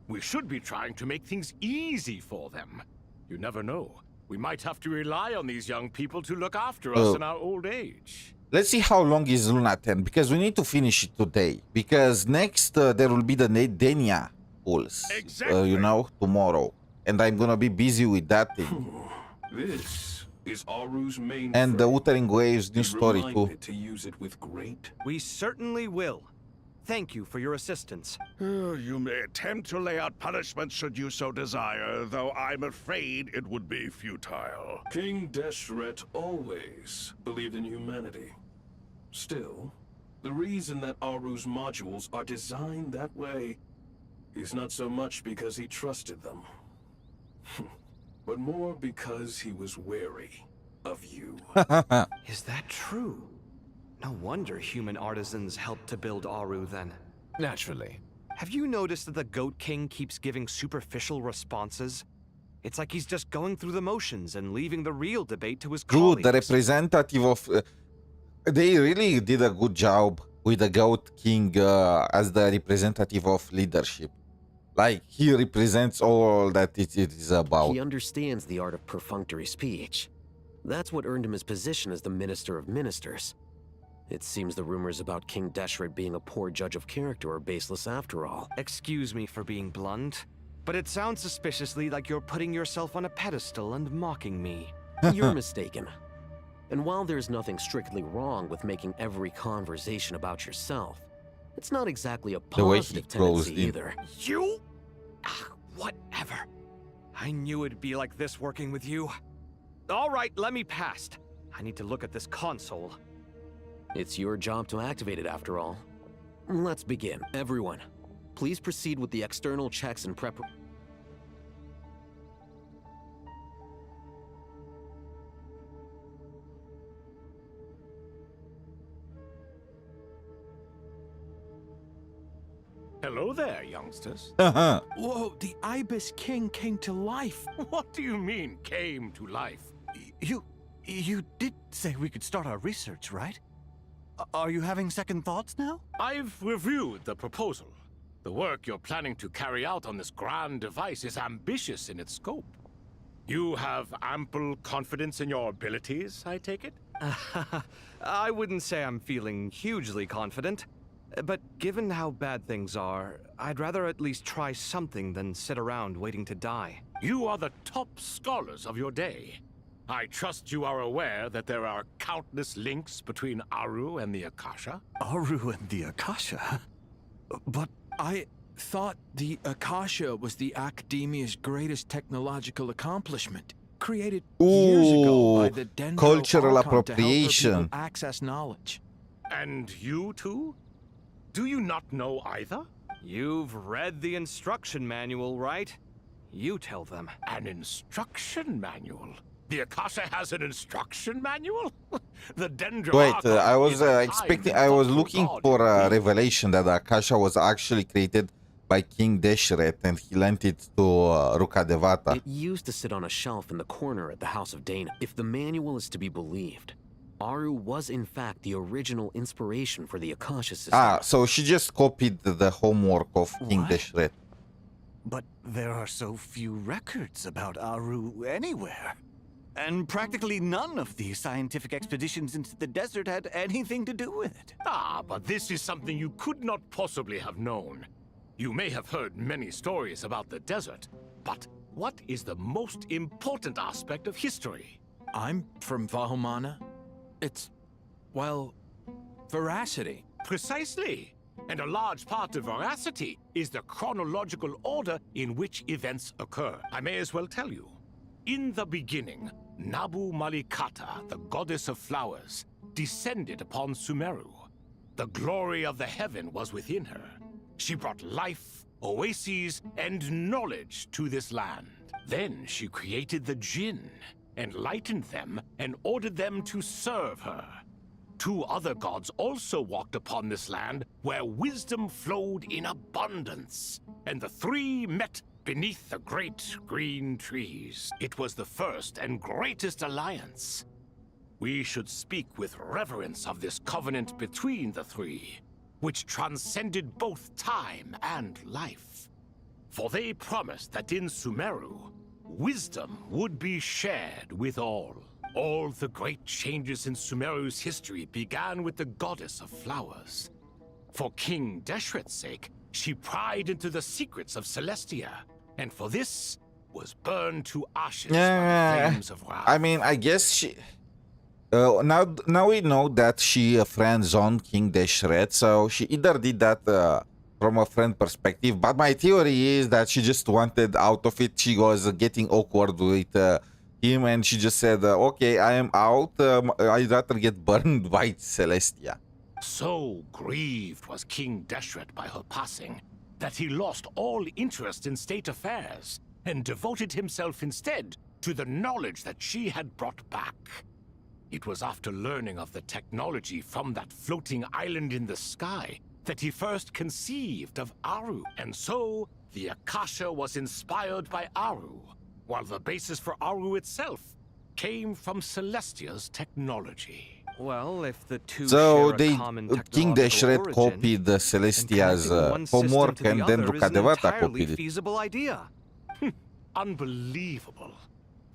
We should be trying to make things easy for them. You never know. We might have to rely on these young people to look after us in our old age. let's see how long is Luna 10, because we need to finish it today. Because next there will be the Denia pulls, you know, tomorrow. And I'm gonna be busy with that thing. This is Aru's main And the Wuthering Waves new Be story too. reminded to use it with great. We certainly will. Thank you for your assistance. You may attempt to lay out punishment should you so desire, though I'm afraid it would be futile. King Deshret always believed in humanity. Still, the reason that Aru's modules are designed that way is not so much because he trusted them, but more because he was wary of you. Is that true? No wonder human artisans helped to build Aru then. Naturally. Have you noticed that the Goat King keeps giving superficial responses? It's like he's just going through the motions and leaving the real debate to his colleagues. Dude, the representative of... they really did a good job with the Goat King as the representative of leadership. Like, he represents all that it is about. He understands the art of perfunctory speech. That's what earned him his position as the Minister of Ministers. It seems the rumors about King Deshret being a poor judge of character are baseless after all. Excuse me for being blunt, but it sounds suspiciously like you're putting yourself on a pedestal and mocking me. You're mistaken. And while there's nothing strictly wrong with making every conversation about yourself, it's not exactly a positive tendency either. You? Whatever. I knew it'd be like this working with you. All right, let me past. I need to look at this console. It's your job to activate it after all. Let's begin. Everyone, please proceed with the external checks and prep. Hello there, youngsters. Whoa, the Ibis King came to life. What do you mean, came to life? You did say we could start our research, right? Are you having second thoughts now? I've reviewed the proposal. The work you're planning to carry out on this grand device is ambitious in its scope. You have ample confidence in your abilities, I take it? I wouldn't say I'm feeling hugely confident. But given how bad things are, I'd rather at least try something than sit around waiting to die. You are the top scholars of your day. I trust you are aware that there are countless links between Aru and the Akasha? Aru and the Akasha? But I thought the Akasha was the Academia's greatest technological accomplishment, created years ago by the Dendro cultural Archon to help her appropriation. people access knowledge. And you too? Do you not know either? You've read the instruction manual, right? You tell them. An instruction manual? The Akasha has an instruction manual? The Dendro Wait, Archon I was is a expecting, time I was thoughtful looking god. for a revelation that the Akasha was actually created by King Deshret and he lent it to Rukkhadevata. It used to sit on a shelf in the corner at the House of Dana. If the manual is to be believed, Aru was in fact the original inspiration for the Akasha system. Ah, so she just copied the homework of King What? Deshret. But there are so few records about Aru anywhere. And practically none of the scientific expeditions into the desert had anything to do with it. Ah, but this is something you could not possibly have known. You may have heard many stories about the desert, but what is the most important aspect of history? I'm from Vahumana. It's, well, veracity. Precisely. And a large part of veracity is the chronological order in which events occur. I may as well tell you. In the beginning, Nabu Malikata, the goddess of flowers, descended upon Sumeru. The glory of the heaven was within her. She brought life, oases, and knowledge to this land. Then she created the Jinn, enlightened them, and ordered them to serve her. Two other gods also walked upon this land where wisdom flowed in abundance, and the three met beneath the great green trees. It was the first and greatest alliance. We should speak with reverence of this covenant between the three, which transcended both time and life. For they promised that in Sumeru, wisdom would be shared with all. All the great changes in Sumeru's history began with the goddess of flowers. For King Deshret's sake, she pried into the secrets of Celestia, and for this was burned to ashes by the flames of wrath. I mean, I guess she... now we know that she friend-zoned King Deshret, so she either did that from a friend perspective, but my theory is that she just wanted out of it. She was getting awkward with him, and she just said, okay, I am out. I'd rather get burned by Celestia. So grieved was King Deshret by her passing that he lost all interest in state affairs and devoted himself instead to the knowledge that she had brought back. It was after learning of the technology from that floating island in the sky that he first conceived of Aru. And so, the Akasha was inspired by Aru, while the basis for Aru itself came from Celestia's technology. Well, if the two So share they, a common King technological Deshret origin, copied the Celestia's connecting one system homework, to the and then other is an Rukkhadevata entirely copied it. feasible idea. Unbelievable.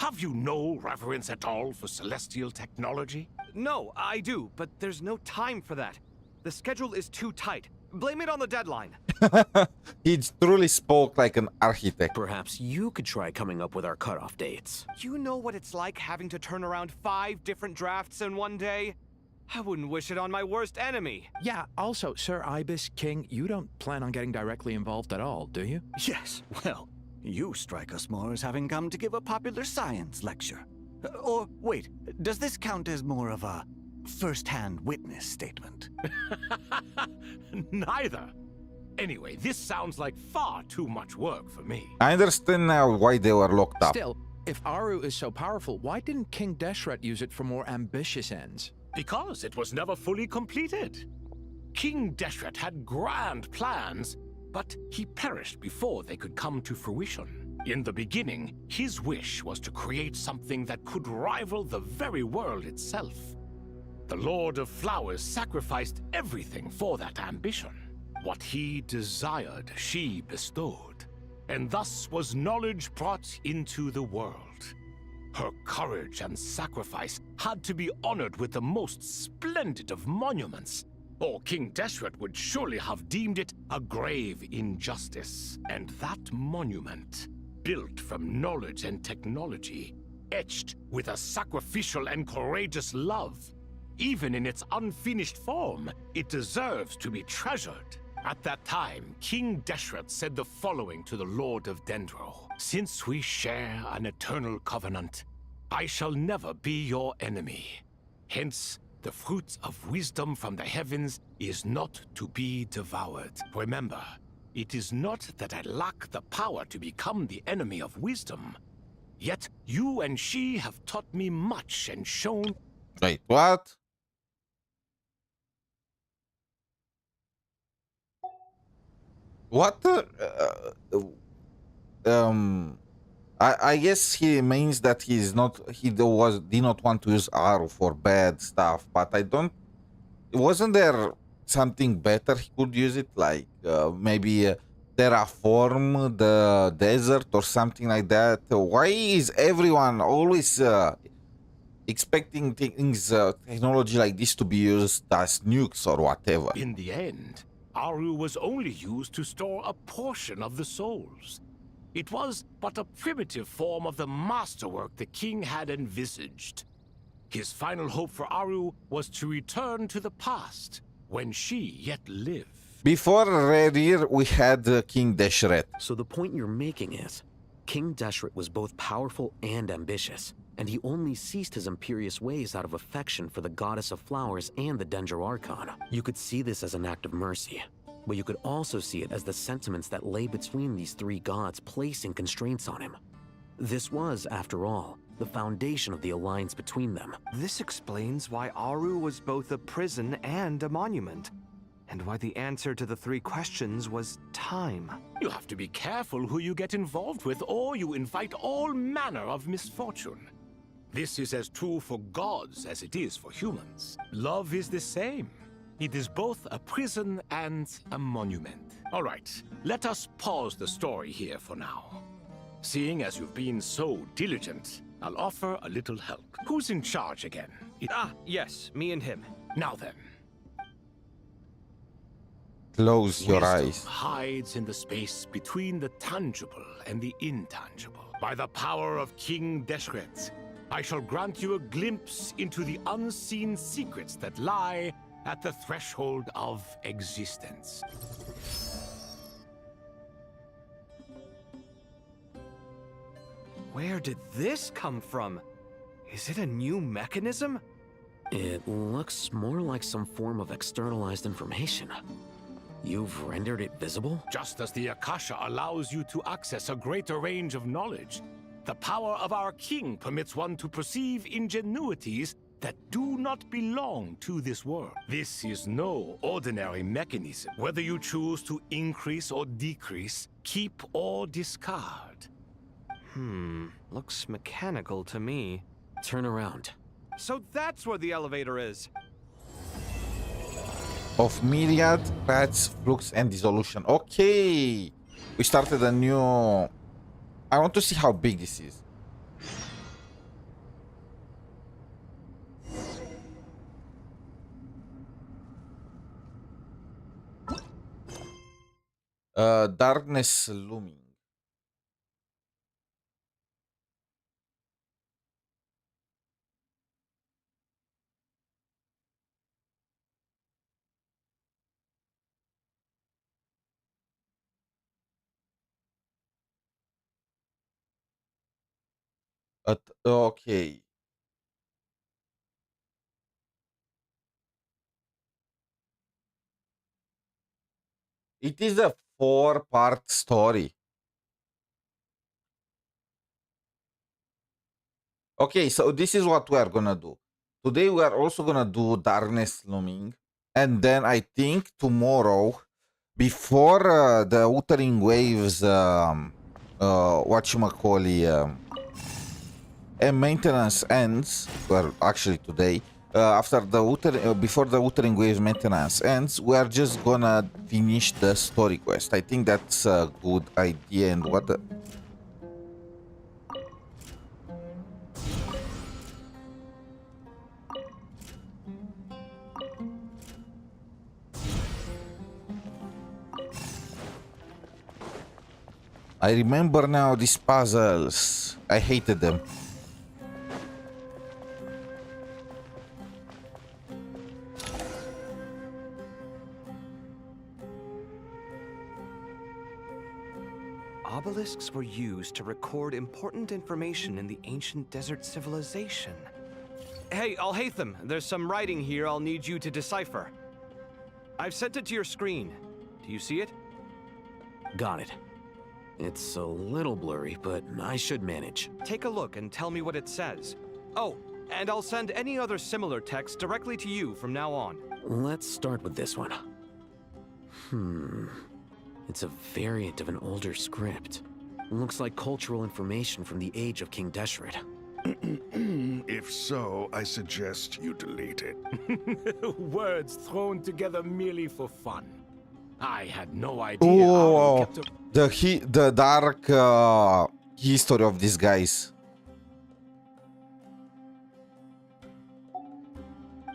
Have you no reverence at all for celestial technology? No, I do, but there's no time for that. The schedule is too tight. Blame it on the deadline. He truly spoke like an architect. Perhaps you could try coming up with our cutoff dates. You know what it's like having to turn around 5 different drafts in one day? I wouldn't wish it on my worst enemy. Yeah, also, Sir Ibis, King, you don't plan on getting directly involved at all, do you? Yes, well, you strike us more as having come to give a popular science lecture. Or, wait, does this count as more of a first-hand witness statement? Neither. Anyway, this sounds like far too much work for me. I understand now why they were locked up. Still, if Aru is so powerful, why didn't King Deshret use it for more ambitious ends? Because it was never fully completed. King Deshret had grand plans, but he perished before they could come to fruition. In the beginning, his wish was to create something that could rival the very world itself. The Lord of Flowers sacrificed everything for that ambition. What he desired, she bestowed, and thus was knowledge brought into the world. Her courage and sacrifice had to be honored with the most splendid of monuments, or King Deshret would surely have deemed it a grave injustice. And that monument, built from knowledge and technology, etched with a sacrificial and courageous love, even in its unfinished form, it deserves to be treasured. At that time, King Deshret said the following to the Lord of Dendro. Since we share an eternal covenant, I shall never be your enemy. Hence, the fruit of wisdom from the heavens is not to be devoured. Remember, it is not that I lack the power to become the enemy of wisdom. Yet you and she have taught me much and shown... Wait, what? What the... I guess he means that he did not want to use Aru for bad stuff, but I don't... Wasn't there something better he could use it, like maybe terraform the desert or something like that? Why is everyone always expecting things, technology like this to be used as nukes or whatever? In the end, Aru was only used to store a portion of the souls. It was but a primitive form of the masterwork the king had envisaged. His final hope for Aru was to return to the past, when she yet lived. Before Rerir, we had King Deshret. So the point you're making is, King Deshret was both powerful and ambitious, and he only ceased his imperious ways out of affection for the Goddess of Flowers and the Dendro Archon. You could see this as an act of mercy, but you could also see it as the sentiments that lay between these three gods placing constraints on him. This was, after all, the foundation of the alliance between them. This explains why Aru was both a prison and a monument, and why the answer to the three questions was time. You have to be careful who you get involved with, or you invite all manner of misfortune. This is as true for gods as it is for humans. Love is the same. It is both a prison and a monument. All right, let us pause the story here for now. Seeing as you've been so diligent, I'll offer a little help. Who's in charge again? Yes, me and him. Now then. Close your Wisdom eyes. hides in the space between the tangible and the intangible. By the power of King Deshret, I shall grant you a glimpse into the unseen secrets that lie at the threshold of existence. Where did this come from? Is it a new mechanism? It looks more like some form of externalized information. You've rendered it visible? Just as the Akasha allows you to access a greater range of knowledge, the power of our king permits one to perceive ingenuities that do not belong to this world. This is no ordinary mechanism. Whether you choose to increase or decrease, keep or discard. Looks mechanical to me. Turn around. So that's where the elevator is. Of myriad, rats, flux, and dissolution. Okay, we started a new... I want to see how big this is. Darkness looming. Okay. It is a 4-part story. Okay, so this is what we are gonna do. Today we are also gonna do Darkness Looming. And then I think tomorrow, before the Wuthering Waves, whatchamacallit, and maintenance ends, well, actually today, after the before the Wuthering Waves maintenance ends, we are just gonna finish the story quest. I think that's a good idea. And what the... I remember now these puzzles. I hated them. Obelisks were used to record important information in the ancient desert civilization. Hey, Alhaitham, there's some writing here I'll need you to decipher. I've sent it to your screen. Do you see it? Got it. It's a little blurry, but I should manage. Take a look and tell me what it says. Oh, and I'll send any other similar text directly to you from now on. Let's start with this one. It's a variant of an older script. Looks like cultural information from the age of King Deshret. If so, I suggest you delete it. Words thrown together merely for fun. I had no idea how Oh, you kept the dark history of these guys.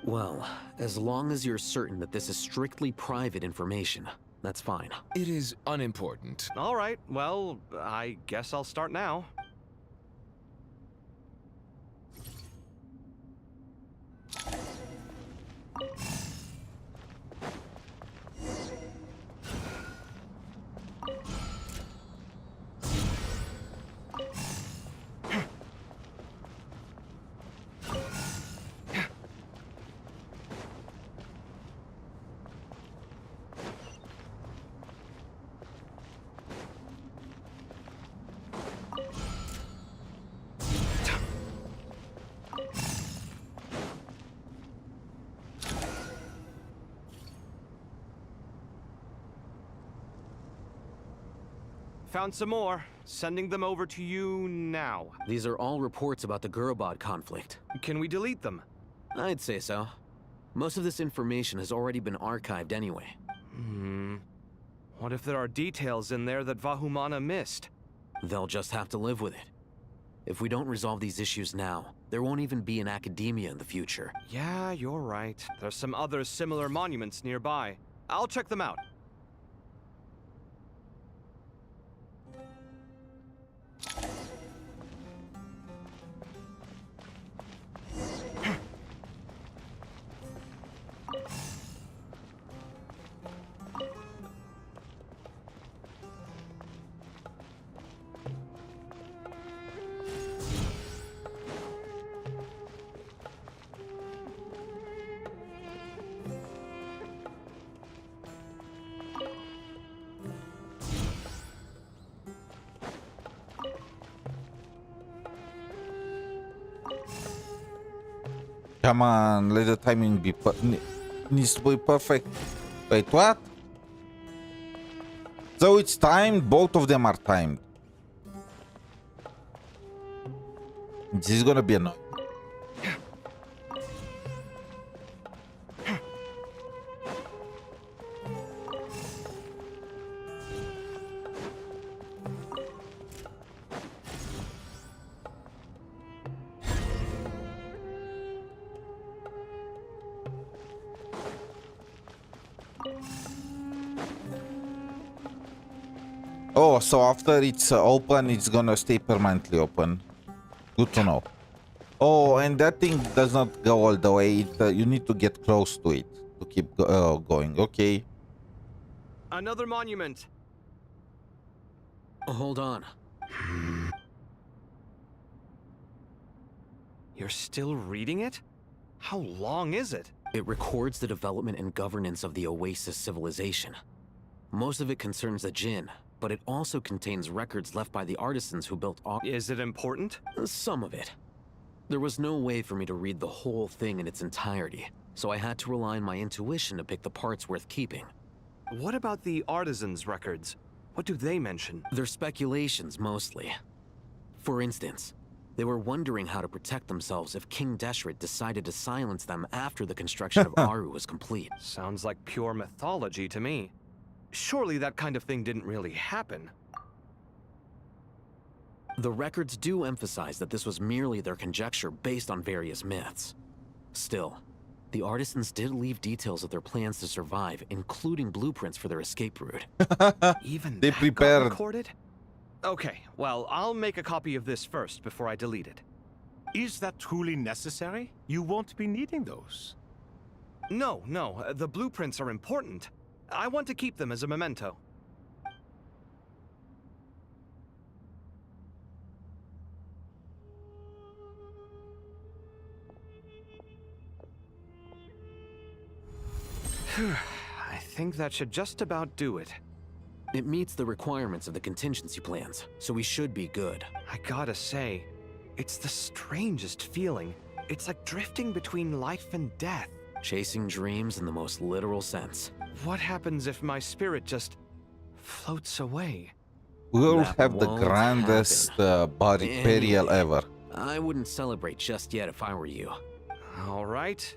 Well, as long as you're certain that this is strictly private information, that's fine. It is unimportant. All right, well, I guess I'll start now. Found some more. Sending them over to you now. These are all reports about the Gurubad conflict. Can we delete them? I'd say so. Most of this information has already been archived anyway. What if there are details in there that Vahumana missed? They'll just have to live with it. If we don't resolve these issues now, there won't even be an academia in the future. Yeah, you're right. There's some other similar monuments nearby. I'll check them out. Come on, let the timing be needs to be perfect. Wait, what? So it's timed. Both of them are timed. This is gonna be annoying. Oh, so after it's open, it's gonna stay permanently open. Good to know. Oh, and that thing does not go all the way. You need to get close to it to keep going. Okay. Another monument. Hold on. You're still reading it? How long is it? It records the development and governance of the Oasis civilization. Most of it concerns the Jinn, but it also contains records left by the artisans who built all— Is it important? Some of it. There was no way for me to read the whole thing in its entirety, so I had to rely on my intuition to pick the parts worth keeping. What about the artisans' records? What do they mention? They're speculations, mostly. For instance, they were wondering how to protect themselves if King Deshret decided to silence them after the construction of Aru was complete. Sounds like pure mythology to me. Surely that kind of thing didn't really happen. The records do emphasize that this was merely their conjecture based on various myths. Still, the artisans did leave details of their plans to survive, including blueprints for their escape route. Even They that prepared. got recorded? Okay, well, I'll make a copy of this first before I delete it. Is that truly necessary? You won't be needing those. No, the blueprints are important. I want to keep them as a memento. I think that should just about do it. It meets the requirements of the contingency plans, so we should be good. I gotta say, it's the strangest feeling. It's like drifting between life and death. Chasing dreams in the most literal sense. What happens if my spirit just floats away? We'll That have the won't grandest burial ever. I wouldn't celebrate just yet if I were you. All right.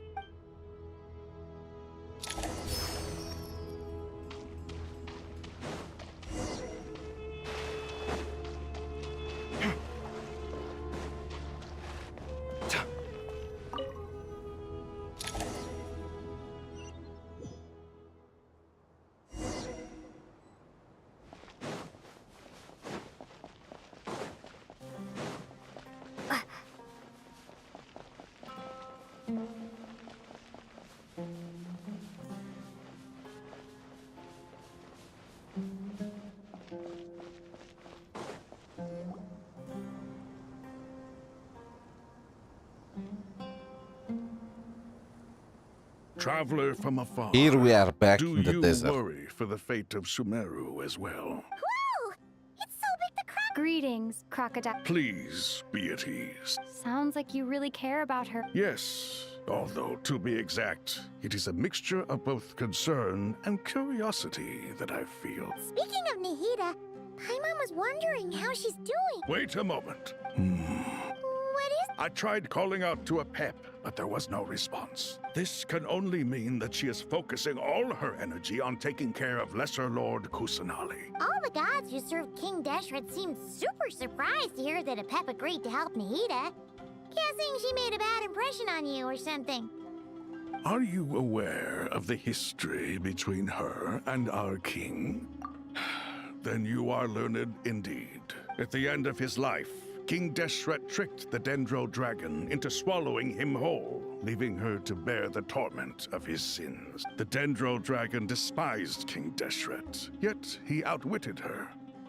Traveler from afar. Here we are back Do in the you desert. worry for the fate of Sumeru as well? Whoa! It's so big the Greetings, Crocodile. Please be at ease. Sounds like you really care about her. Yes, although to be exact, it is a mixture of both concern and curiosity that I feel. Speaking of Nahida, Paimon was wondering how she's doing. Wait a moment. What is... I tried calling out to Apep, but there was no response. This can only mean that she is focusing all her energy on taking care of Lesser Lord Kusanali. All the gods who served King Deshret seemed super surprised to hear that Apep agreed to help Nahida. Guessing she made a bad impression on you or something. Are you aware of the history between her and our king? Then you are learned indeed. At the end of his life, King Deshret tricked the Dendro Dragon into swallowing him whole, leaving her to bear the torment of his sins. The Dendro Dragon despised King Deshret, yet he outwitted her.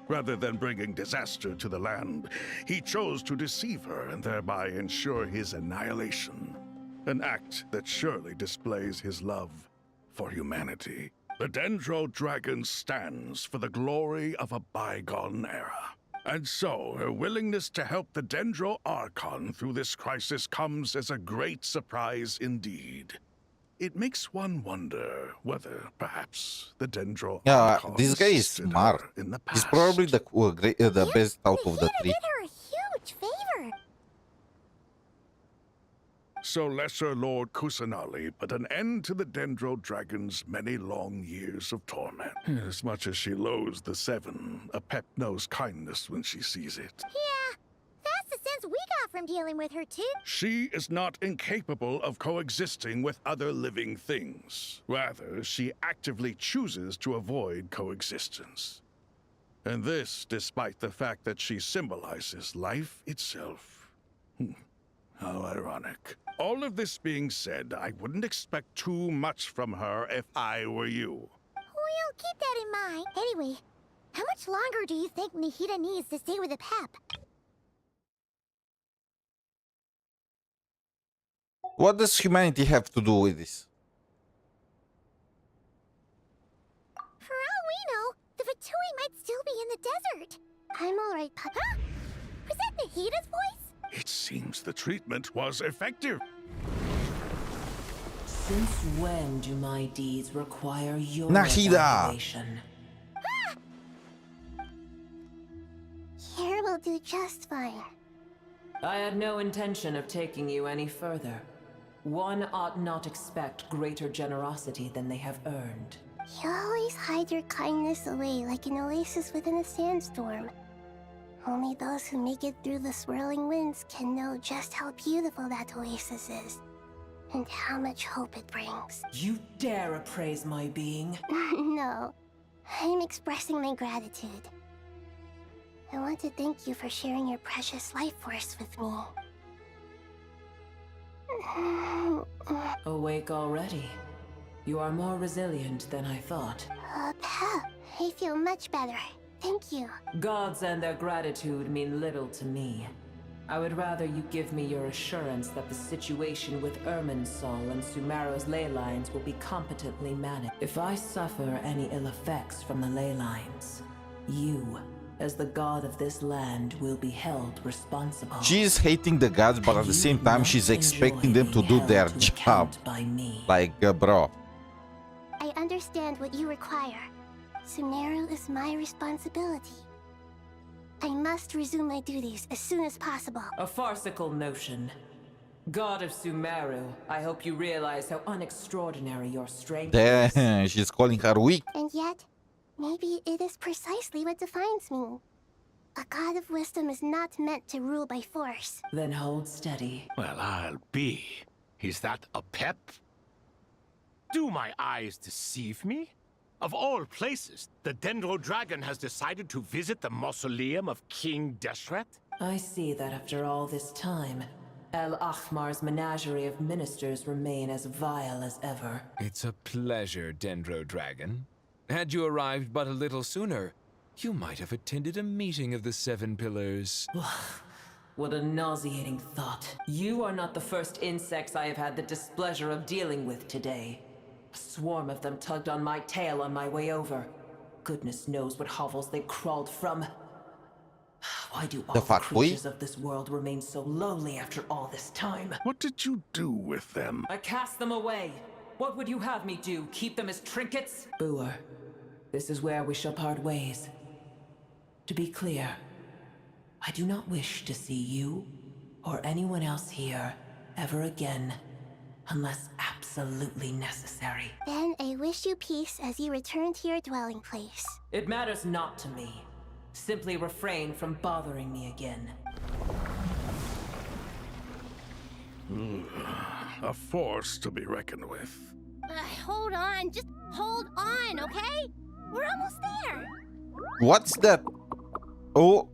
Rather than bringing disaster to the land, he chose to deceive her and thereby ensure his annihilation. An act that surely displays his love for humanity. The Dendro Dragon stands for the glory of a bygone era. And so, her willingness to help the Dendro Archon through this crisis comes as a great surprise indeed. It makes one wonder whether, perhaps, the Dendro Archon this guy is assisted smart. her in the He's past. probably the best out of the three. Did her a huge favor. So Lesser Lord Kusanali put an end to the Dendro Dragon's many long years of torment. As much as she loathes the Seven, Apep knows kindness when she sees it. Yeah, that's the sense we got from dealing with her too. She is not incapable of coexisting with other living things. Rather, she actively chooses to avoid coexistence. And this despite the fact that she symbolizes life itself. How ironic. All of this being said, I wouldn't expect too much from her if I were you. We'll keep that in mind. Anyway, how much longer do you think Nahida needs to stay with Apep? What does humanity have to do with this? For all we know, the Fatui might still be in the desert. I'm alright, Papa. Huh? Was that Nahida's voice? It seems the treatment was effective. Since when do my deeds require your Nahida. evaluation? Here will do just fine. I had no intention of taking you any further. One ought not expect greater generosity than they have earned. You always hide your kindness away like an oasis within a sandstorm. Only those who make it through the swirling winds can know just how beautiful that oasis is, and how much hope it brings. You dare appraise my being? No, I'm expressing my gratitude. I want to thank you for sharing your precious life force with me. Awake already? You are more resilient than I thought. Pep, I feel much better. Thank you. Gods and their gratitude mean little to me. I would rather you give me your assurance that the situation with Irminsul and Sumeru's ley lines will be competently managed. If I suffer any ill effects from the ley lines, you, as the god of this land, will be held responsible. She's hating the gods, but at the same time, she's expecting them to do their job. Like, bro. I understand what you require. Sumeru is my responsibility. I must resume my duties as soon as possible. A farcical notion. God of Sumeru, I hope you realize how unextraordinary your strength is. Damn, she's calling her weak. And yet, maybe it is precisely what defines me. A god of wisdom is not meant to rule by force. Then hold steady. Well, I'll be. Is that a pep? Do my eyes deceive me? Of all places, the Dendro Dragon has decided to visit the mausoleum of King Deshret? I see that after all this time, El Ahmar's menagerie of ministers remain as vile as ever. It's a pleasure, Dendro Dragon. Had you arrived but a little sooner, you might have attended a meeting of the Seven Pillars. What a nauseating thought. You are not the first insects I have had the displeasure of dealing with today. A swarm of them tugged on my tail on my way over. Goodness knows what hovels they crawled from. Why do all the creatures of this world remain so lowly after all this time? What did you do with them? I cast them away. What would you have me do? Keep them as trinkets? Booer, this is where we shall part ways. To be clear, I do not wish to see you or anyone else here ever again, unless absolutely necessary. Then I wish you peace as you return to your dwelling place. It matters not to me. Simply refrain from bothering me again. A force to be reckoned with. Hold on, just hold on, okay? We're almost there. What's that? Oh.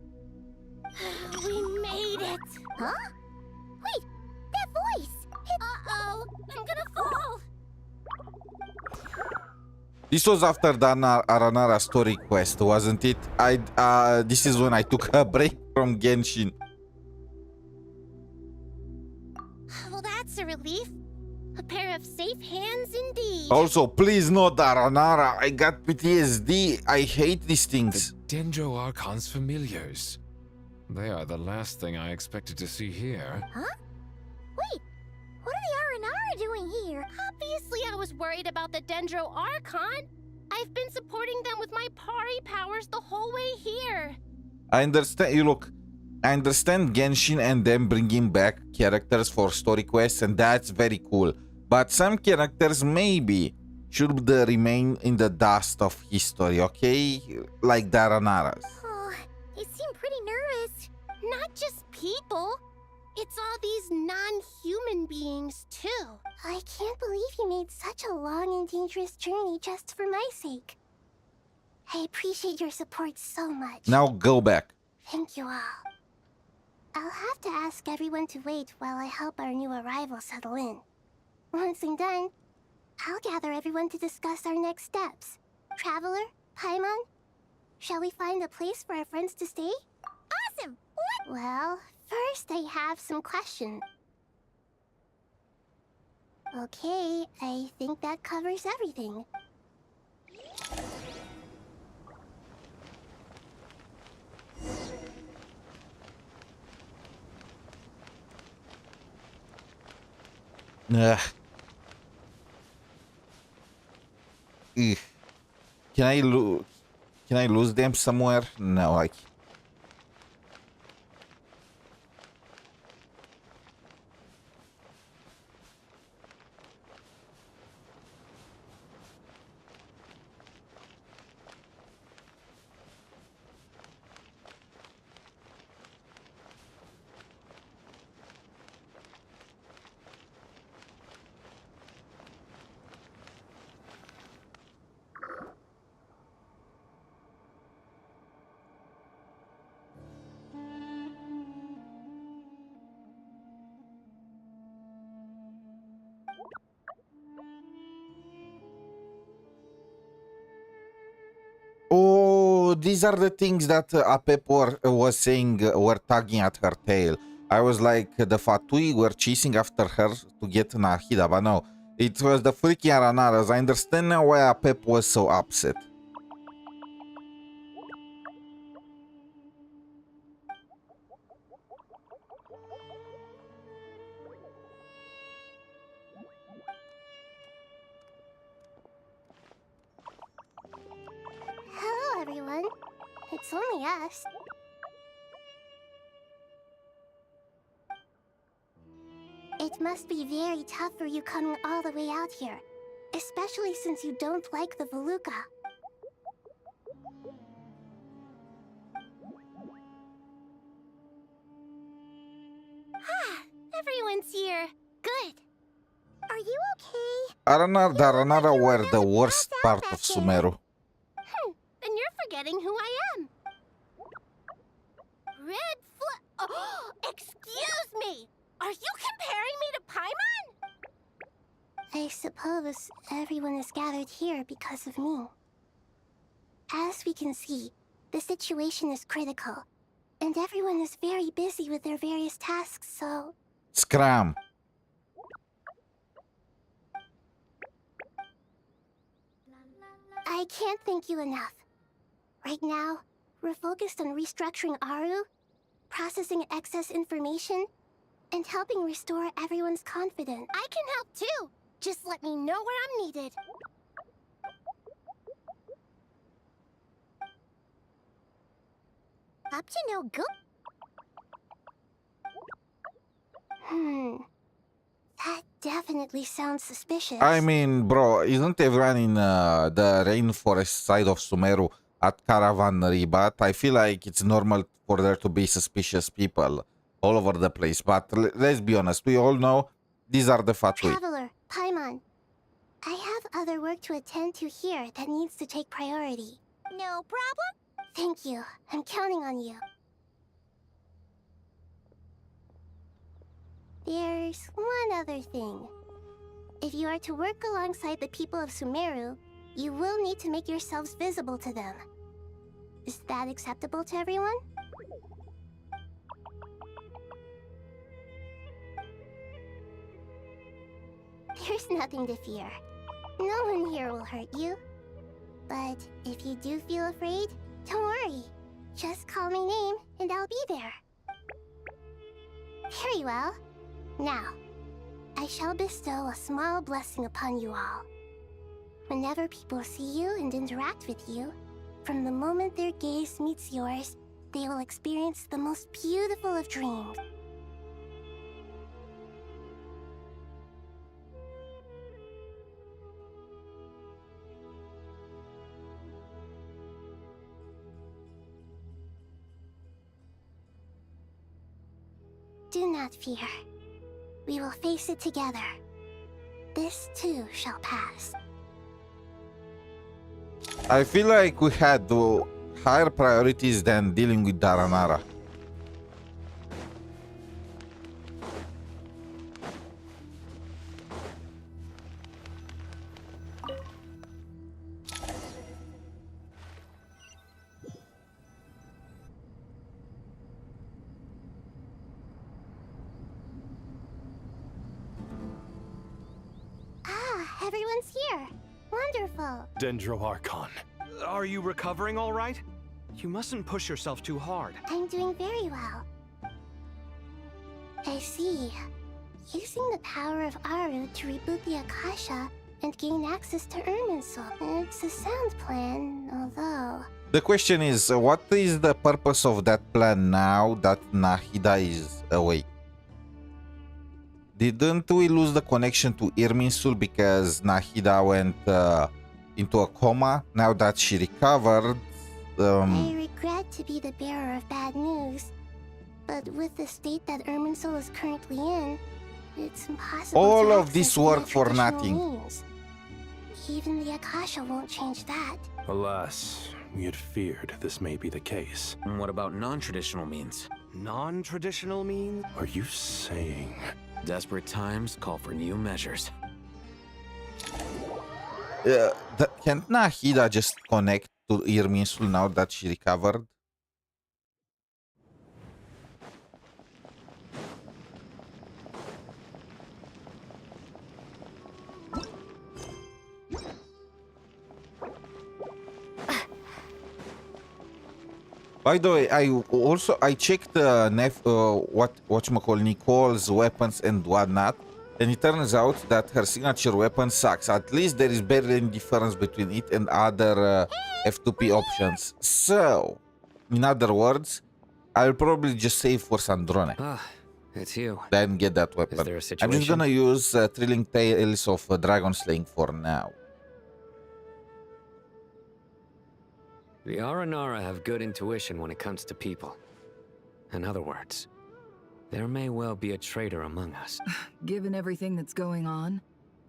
We made it. Huh? Wait, that voice. Uh-oh, I'm gonna fall. This was after the Aranara story quest, wasn't it? This is when I took a break from Genshin. Well, that's a relief. A pair of safe hands indeed. Also, please not Aranara. I got PTSD. I hate these things. The Dendro Archon's familiars. They are the last thing I expected to see here. Huh? Wait, what are the Aranara doing here? Obviously, I was worried about the Dendro Archon. I've been supporting them with my Pari powers the whole way here. I understand. You look. I understand Genshin and them bringing back characters for story quests, and that's very cool. But some characters maybe should remain in the dust of history, okay? Like the Aranaras. Oh, they seem pretty nervous. Not just people. It's all these non-human beings, too. I can't believe you made such a long and dangerous journey just for my sake. I appreciate your support so much. Now go back. Thank you all. I'll have to ask everyone to wait while I help our new arrival settle in. Once I'm done, I'll gather everyone to discuss our next steps. Traveler, Paimon, shall we find a place for our friends to stay? Awesome! What? Well, first I have some questions. Okay, I think that covers everything. Ugh. Can I lose them somewhere? No, like. Oh, these are the things that Apep was saying were tugging at her tail. I was like, the Fatui were chasing after her to get Nahida, but no. It was the freaking Aranaras. I understand now why Apep was so upset. Hello, everyone. It's only us. It must be very tough for you coming all the way out here, especially since you don't like the Veluca. Everyone's here. Good. Are you okay? Aranara were the worst part of Sumeru. Then you're forgetting who I am. Oh, excuse me! Are you comparing me to Paimon? I suppose everyone is gathered here because of me. As we can see, the situation is critical, and everyone is very busy with their various tasks, so... Scram. I can't thank you enough. Right now, we're focused on restructuring Aru, processing excess information, and helping restore everyone's confidence. I can help too! Just let me know where I'm needed. Up to no good? That definitely sounds suspicious. I mean, bro, isn't everyone in the rainforest side of Sumeru at Caravan Ribat? I feel like it's normal for there to be suspicious people all over the place. But let's be honest, we all know these are the Fatui. Traveler, Paimon. I have other work to attend to here that needs to take priority. No problem? Thank you. I'm counting on you. There's one other thing. If you are to work alongside the people of Sumeru, you will need to make yourselves visible to them. Is that acceptable to everyone? There's nothing to fear. No one here will hurt you. But if you do feel afraid, don't worry. Just call my name and I'll be there. Very well. Now, I shall bestow a small blessing upon you all. Whenever people see you and interact with you, from the moment their gaze meets yours, they will experience the most beautiful of dreams. Do not fear. We will face it together. This too shall pass. I feel like we had higher priorities than dealing with Daranara. Everyone's here. Wonderful. Dendro Archon. Are you recovering all right? You mustn't push yourself too hard. I'm doing very well. I see. Using the power of Aru to reboot the Akasha and gain access to Irminsul. It's a sound plan, although... The question is, what is the purpose of that plan now that Nahida is away? Didn't we lose the connection to Irminsul because Nahida went into a coma? Now that she recovered... I regret to be the bearer of bad news, but with the state that Irminsul is currently in, it's impossible all to of this access work via for traditional nothing. means. Even the Akasha won't change that. Alas, we had feared this may be the case. And what about non-traditional means? Non-traditional means? Are you saying... Desperate times call for new measures. Can't Nahida just connect to Irminsul now that she recovered? By the way, I checked Nicole's weapons and whatnot, and it turns out that her signature weapon sucks. At least there is barely any difference between it and other F2P options. So, in other words, I'll probably just save for Sandrone. It's you. Then get that weapon. Is there a situation? I'm just gonna use Thrilling Tales of Dragon Slaying for now. The Aranara have good intuition when it comes to people. In other words, there may well be a traitor among us. Given everything that's going on,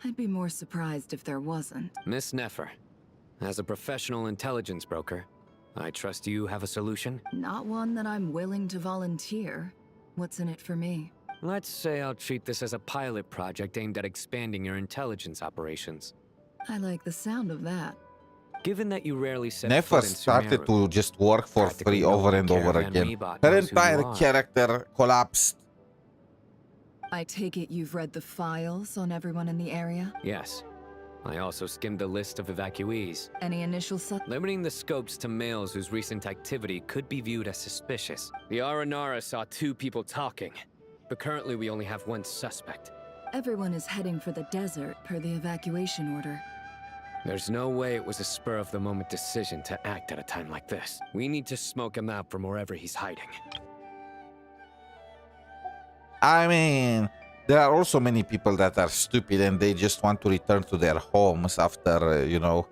I'd be more surprised if there wasn't. Miss Nefer, as a professional intelligence broker, I trust you have a solution? Not one that I'm willing to volunteer. What's in it for me? Let's say I'll treat this as a pilot project aimed at expanding your intelligence operations. I like the sound of that. Given that you rarely set Nefer foot in started Sumeru, to just work for free over and over again. Her entire character collapsed. I take it you've read the files on everyone in the area? Yes. I also skimmed the list of evacuees. Any initial limiting the scopes to males whose recent activity could be viewed as suspicious. The Aranara saw 2 people talking, but currently we only have 1 suspect. Everyone is heading for the desert per the evacuation order. There's no way it was a spur-of-the-moment decision to act at a time like this. We need to smoke him out from wherever he's hiding. I mean, there are also many people that are stupid and they just want to return to their homes after, you know.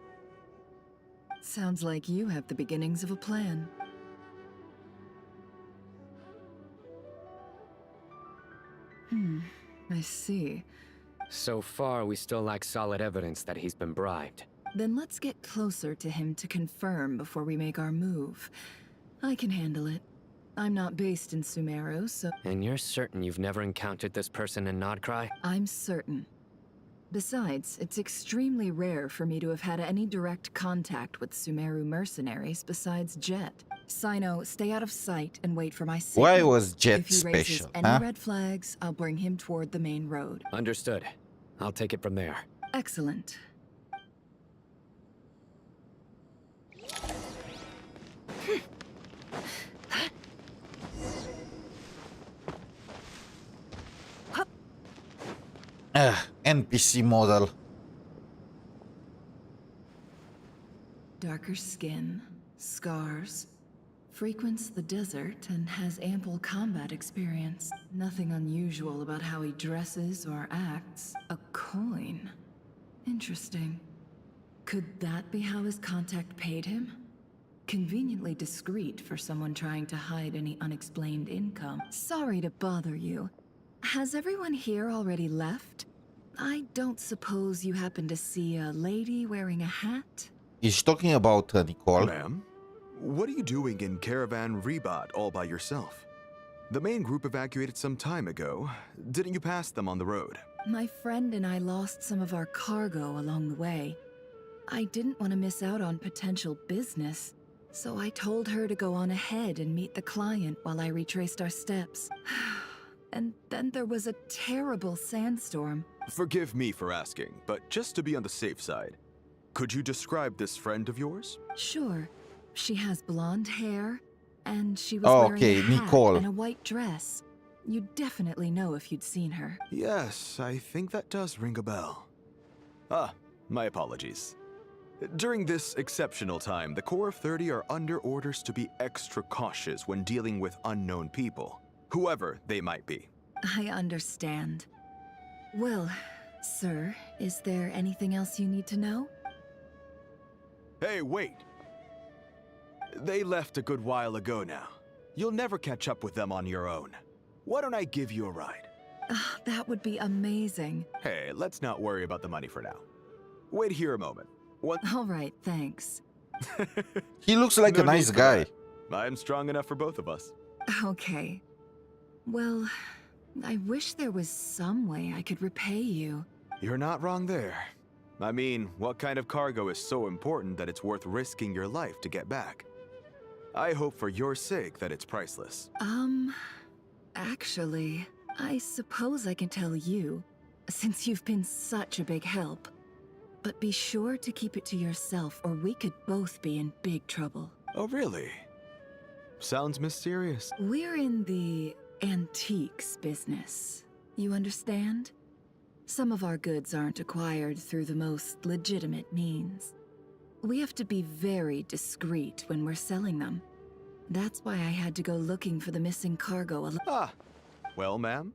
Sounds like you have the beginnings of a plan. I see. So far, we still lack solid evidence that he's been bribed. Then let's get closer to him to confirm before we make our move. I can handle it. I'm not based in Sumeru, so... And you're certain you've never encountered this person in Nodcry? I'm certain. Besides, it's extremely rare for me to have had any direct contact with Sumeru mercenaries besides Jet. Sino, stay out of sight and wait for my signal. Why was Jet if he special, raises any red flags, I'll bring him toward the main road. Understood. I'll take it from there. Excellent. NPC model. Darker skin, scars, frequents the desert and has ample combat experience. Nothing unusual about how he dresses or acts. A coin. Interesting. Could that be how his contact paid him? Conveniently discreet for someone trying to hide any unexplained income. Sorry to bother you. Has everyone here already left? I don't suppose you happen to see a lady wearing a hat? He's talking about Nicole. Ma'am, what are you doing in Caravan Rebat all by yourself? The main group evacuated some time ago. Didn't you pass them on the road? My friend and I lost some of our cargo along the way. I didn't want to miss out on potential business, so I told her to go on ahead and meet the client while I retraced our steps. And then there was a terrible sandstorm. Forgive me for asking, but just to be on the safe side, could you describe this friend of yours? Sure. She has blonde hair, and she was wearing a hat Nicole. and a white dress. You'd definitely know if you'd seen her. Yes, I think that does ring a bell. Ah, My apologies. During this exceptional time, the Corps of 30 are under orders to be extra cautious when dealing with unknown people, whoever they might be. I understand. Well, sir, is there anything else you need to know? Hey, wait! They left a good while ago now. You'll never catch up with them on your own. Why don't I give you a ride? That would be amazing. Hey, let's not worry about the money for now. Wait here a moment. All right, thanks. He looks like No a nice need for guy. that. I'm strong enough for both of us. Okay. Well, I wish there was some way I could repay you. You're not wrong there. I mean, what kind of cargo is so important that it's worth risking your life to get back? I hope for your sake that it's priceless. Actually, I suppose I can tell you, since you've been such a big help. But be sure to keep it to yourself, or we could both be in big trouble. Oh, really? Sounds mysterious. We're in the antiques business. You understand? Some of our goods aren't acquired through the most legitimate means. We have to be very discreet when we're selling them. That's why I had to go looking for the missing cargo. Well, ma'am,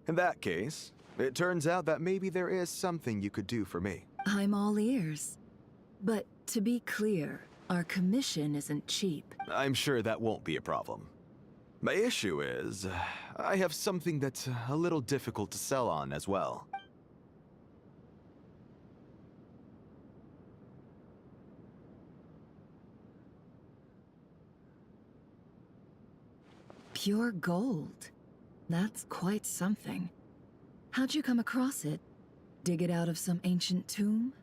in that case, it turns out that maybe there is something you could do for me. I'm all ears. But to be clear, our commission isn't cheap. I'm sure that won't be a problem. My issue is, I have something that's a little difficult to sell on as well. Pure gold. That's quite something. How'd you come across it? Dig it out of some ancient tomb?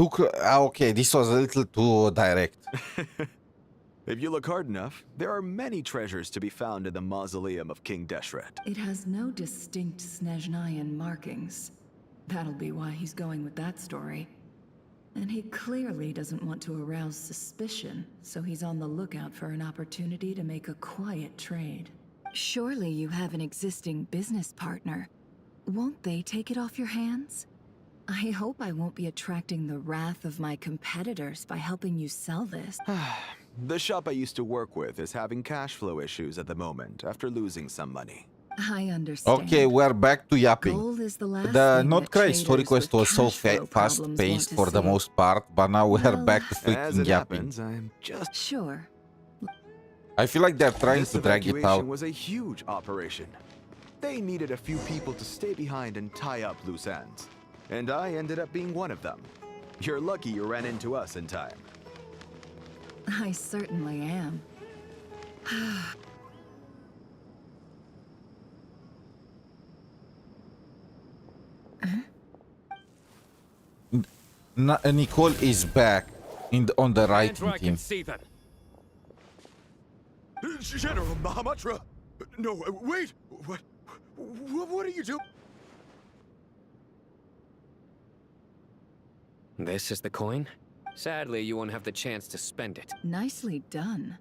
Okay, this was a little too direct. If you look hard enough, there are many treasures to be found in the mausoleum of King Deshret. It has no distinct Snezhnayan markings. That'll be why he's going with that story. And he clearly doesn't want to arouse suspicion, so he's on the lookout for an opportunity to make a quiet trade. Surely you have an existing business partner. Won't they take it off your hands? I hope I won't be attracting the wrath of my competitors by helping you sell this. The shop I used to work with is having cash flow issues at the moment after losing some money. I understand. Okay, we're back to yapping. Gold is the last The thing Not that Cry story traders quest with was so cash flow problems want fast-paced to for the see. most part, but now we're Well, back to As freaking it yapping. happens, I'm just... Sure. I feel like they're trying This to drag it evacuation out. was a huge operation. They needed a few people to stay behind and tie up loose ends. And I ended up being one of them. You're lucky you ran into us in time. I certainly am. Nicole is back on the writing team. General Mahamatra! No, wait! What are you doing? This is the coin? Sadly, you won't have the chance to spend it. Nicely done.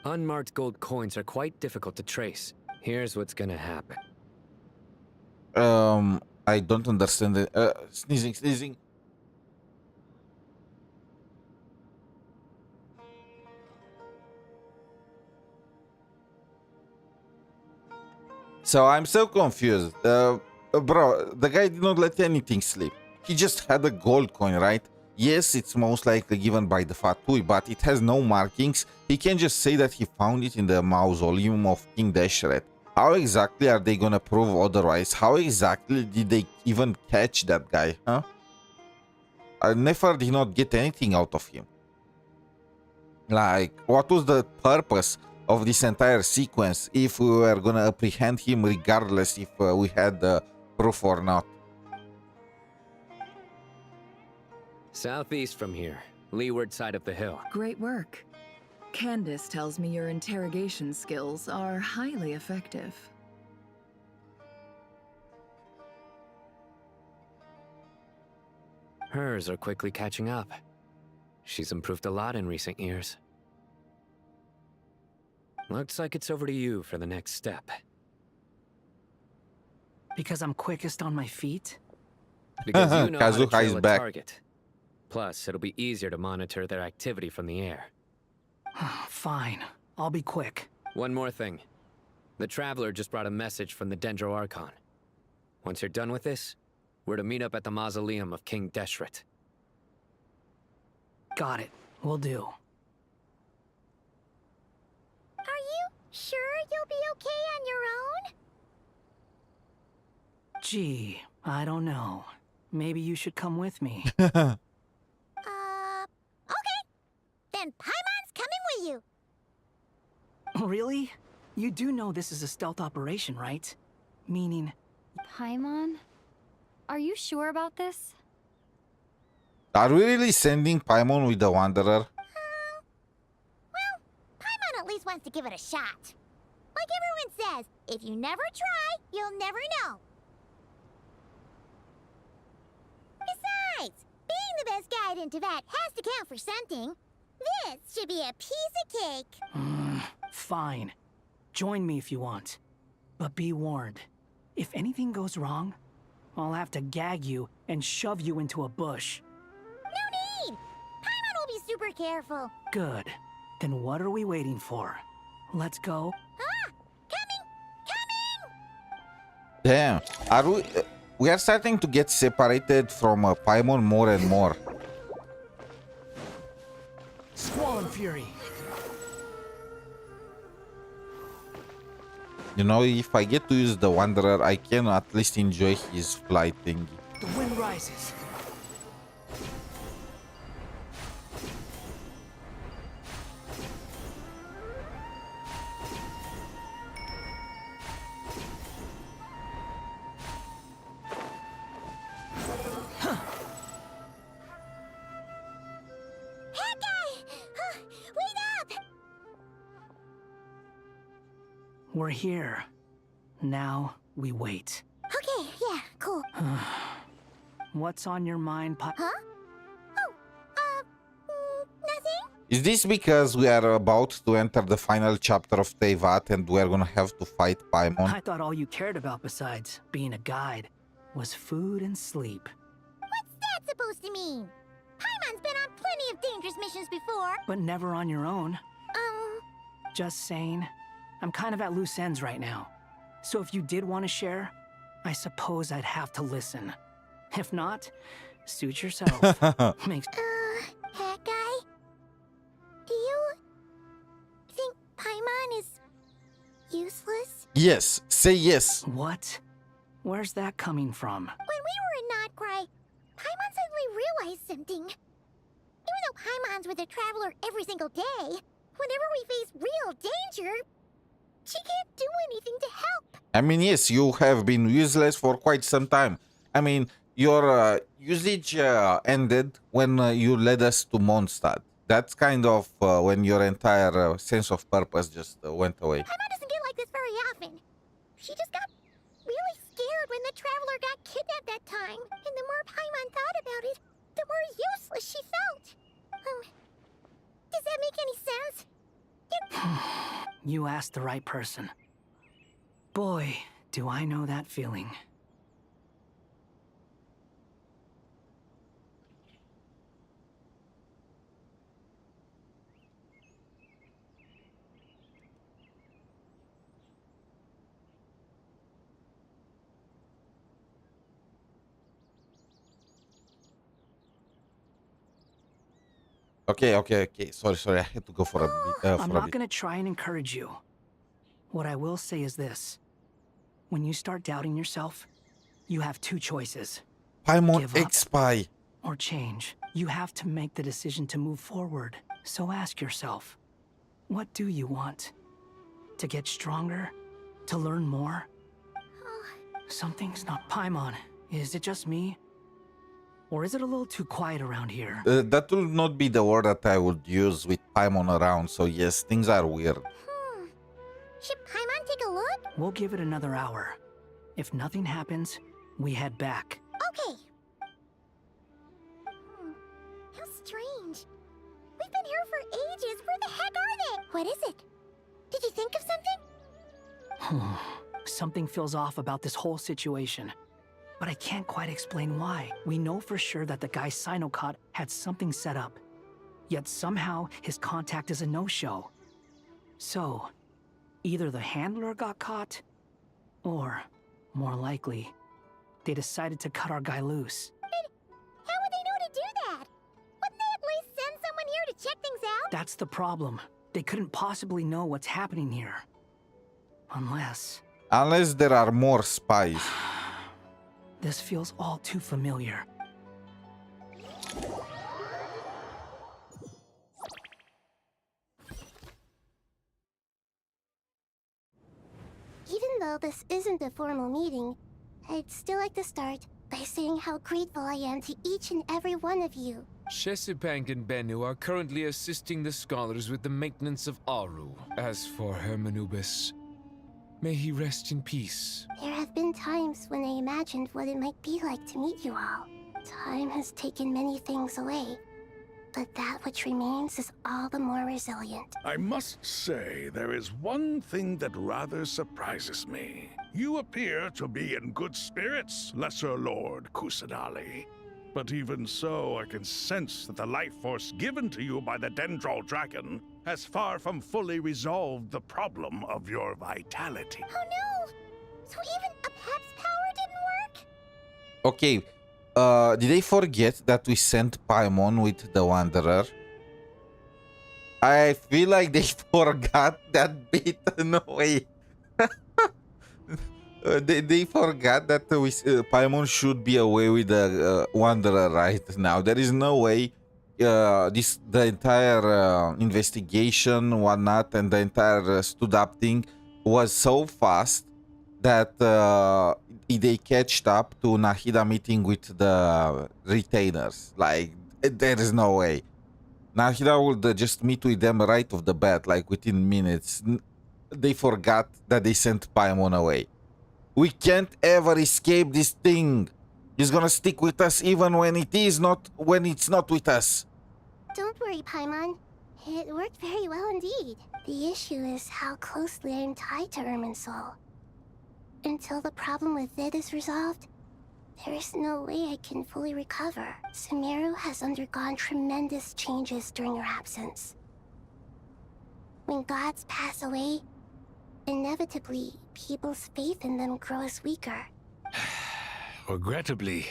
Unmarked gold coins are quite difficult to trace. Here's what's gonna happen. I don't understand it. Sneezing. So I'm so confused. Bro, the guy did not let anything slip. He just had a gold coin, right? Yes, it's most likely given by the Fatui, but it has no markings. He can just say that he found it in the mausoleum of King Deshret. How exactly are they gonna prove otherwise? How exactly did they even catch that guy, huh? Nefer did not get anything out of him. Like, what was the purpose of this entire sequence if we were gonna apprehend him regardless if we had the proof or not? Southeast from here, leeward side of the hill. Great work. Candace tells me your interrogation skills are highly effective. Hers are quickly catching up. She's improved a lot in recent years. Looks like it's over to you for the next step. Because I'm quickest on my feet? Because you know how to Kazuha is trail a back. target. Plus, it'll be easier to monitor their activity from the air. Fine. I'll be quick. One more thing. The Traveler just brought a message from the Dendro Archon. Once you're done with this, we're to meet up at the mausoleum of King Deshret. Got it. Will do. Are you sure you'll be okay on your own? Gee, I don't know. Maybe you should come with me. Okay. Then Paimon's coming with you. Really? You do know this is a stealth operation, right? Meaning... Paimon? Are you sure about this? Are we really sending Paimon with the Wanderer? Well, Paimon at least wants to give it a shot. Like everyone says, if you never try, you'll never know. Besides, being the best guide into that has to count for something. This should be a piece of cake. Fine. Join me if you want. But be warned. If anything goes wrong, I'll have to gag you and shove you into a bush. No need! Paimon will be super careful. Good. Then what are we waiting for? Let's go. Ah! Coming! Damn. Are we... we are starting to get separated from Paimon more and more. Squall Fury. You know, if I get to use the Wanderer, I can at least enjoy his flight thingy. The wind rises. We're here. Now we wait. Okay, yeah, cool. What's on your mind, Huh? Oh, nothing? Is this because we are about to enter the final chapter of Teyvat and we're gonna have to fight Paimon? I thought all you cared about besides being a guide was food and sleep. What's that supposed to mean? Paimon's been on plenty of dangerous missions before. But never on your own. Just saying. I'm kind of at loose ends right now. So if you did want to share, I suppose I'd have to listen. If not, suit yourself. Makes... Hat guy? Do you think Paimon is useless? Yes, say yes. What? Where's that coming from? When we were in Notcry, Paimon suddenly realized something. Even though Paimon's with the Traveler every single day, whenever we face real danger, she can't do anything to help. I mean, yes, you have been useless for quite some time. I mean, your usage ended when you led us to Mondstadt. That's kind of when your entire sense of purpose just went away. Paimon doesn't get like this very often. She just got really scared when the Traveler got kidnapped that time. And the more Paimon thought about it, the more useless she felt. Does that make any sense? You asked the right person. Boy, do I know that feeling. Okay. Sorry. I had to go for a bit. I'm not gonna try and encourage you. What I will say is this. When you start doubting yourself, you have two choices. Paimon X-Spy. Or change. You have to make the decision to move forward. So ask yourself, what do you want? To get stronger? To learn more? Something's not Paimon. Is it just me? Or is it a little too quiet around here? That will not be the word that I would use with Paimon around, so yes, things are weird. Should Paimon take a look? We'll give it another hour. If nothing happens, we head back. Okay. How strange. We've been here for ages. Where the heck are they? What is it? Did you think of something? Something feels off about this whole situation. but I can't quite explain why. We know for sure that the guy Sino caught had something set up. Yet somehow, his contact is a no-show. So, either the handler got caught, or, more likely, they decided to cut our guy loose. How would they know to do that? Wouldn't they at least send someone here to check things out? That's the problem. They couldn't possibly know what's happening here. Unless there are more spies. this feels all too familiar. Even though this isn't a formal meeting, I'd still like to start by saying how grateful I am to each and every one of you. Shesipank and Bennu are currently assisting the scholars with the maintenance of Aru. As for Hermanubis, may he rest in peace. There have been times when I imagined what it might be like to meet you all. Time has taken many things away, but that which remains is all the more resilient. I must say, there is one thing that rather surprises me. You appear to be in good spirits, Lesser Lord Kusanali. But even so, I can sense that the life force given to you by the Dendral Dragon has far from fully resolved the problem of your vitality. Oh no! So even a pet's power didn't work? Okay, did they forget that we sent Paimon with the Wanderer? I feel like they forgot that bit. No way. They forgot that Paimon should be away with the Wanderer right now. There is no way the entire investigation, whatnot, and the entire stood up thing was so fast that they catched up to Nahida meeting with the retainers. Like, there is no way. Nahida would just meet with them right off the bat, like within minutes. They forgot that they sent Paimon away. We can't ever escape this thing. It's gonna stick with us even when it's not with us. Don't worry, Paimon. It worked very well indeed. The issue is how closely I'm tied to Irminsul. Until the problem with it is resolved, there is no way I can fully recover. Sumeru has undergone tremendous changes during your absence. When gods pass away, inevitably, people's faith in them grows weaker. Regrettably,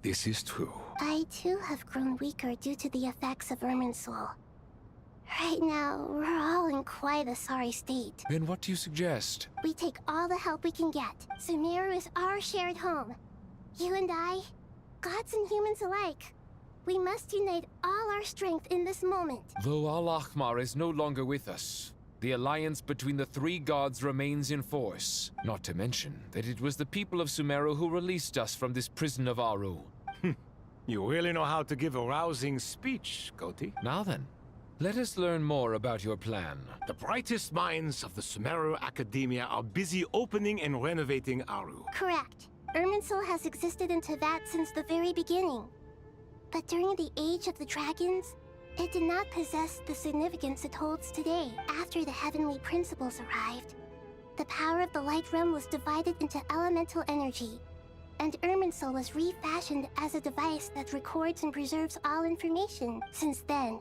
this is true. I too have grown weaker due to the effects of Irminsul. Right now, we're all in quite a sorry state. Then what do you suggest? We take all the help we can get. Sumeru is our shared home. You and I, gods and humans alike. We must unite all our strength in this moment. Though Al-Ahmar is no longer with us, the alliance between the three gods remains in force. Not to mention that it was the people of Sumeru who released us from this prison of Aru. You really know how to give a rousing speech, Goti. Now then, let us learn more about your plan. The brightest minds of the Sumeru Academia are busy opening and renovating Aru. Correct. Irminsul has existed in Teyvat since the very beginning. But during the Age of the Dragons, it did not possess the significance it holds today. After the heavenly principles arrived, the power of the Light Realm was divided into elemental energy, and Irminsul was refashioned as a device that records and preserves all information. Since then,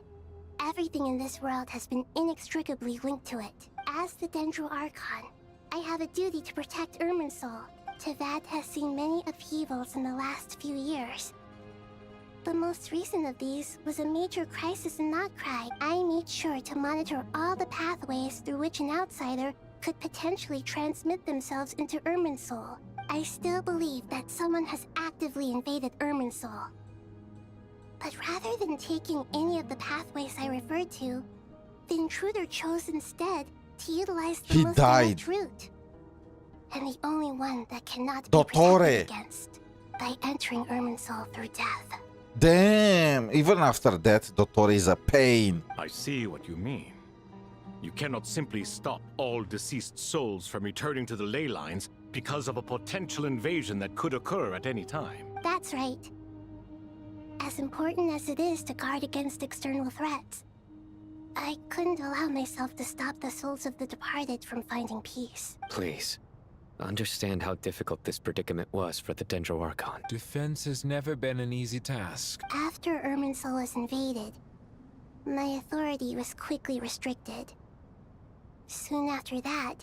everything in this world has been inextricably linked to it. As the Dendro Archon, I have a duty to protect Irminsul. Teyvat has seen many upheavals in the last few years. The most recent of these was a major crisis in Notcry. I made sure to monitor all the pathways through which an outsider could potentially transmit themselves into Irminsul. I still believe that someone has actively invaded Irminsul. But rather than taking any of the pathways I referred to, the intruder chose instead to utilize the most direct route. And the only one that cannot be protected against, by entering Irminsul through death. Damn, even after that, Dottore is a pain. I see what you mean. You cannot simply stop all deceased souls from returning to the ley lines because of a potential invasion that could occur at any time. That's right. As important as it is to guard against external threats, I couldn't allow myself to stop the souls of the departed from finding peace. Please, understand how difficult this predicament was for the Dendroarchon. Defense has never been an easy task. After Irminsul was invaded, my authority was quickly restricted. Soon after that,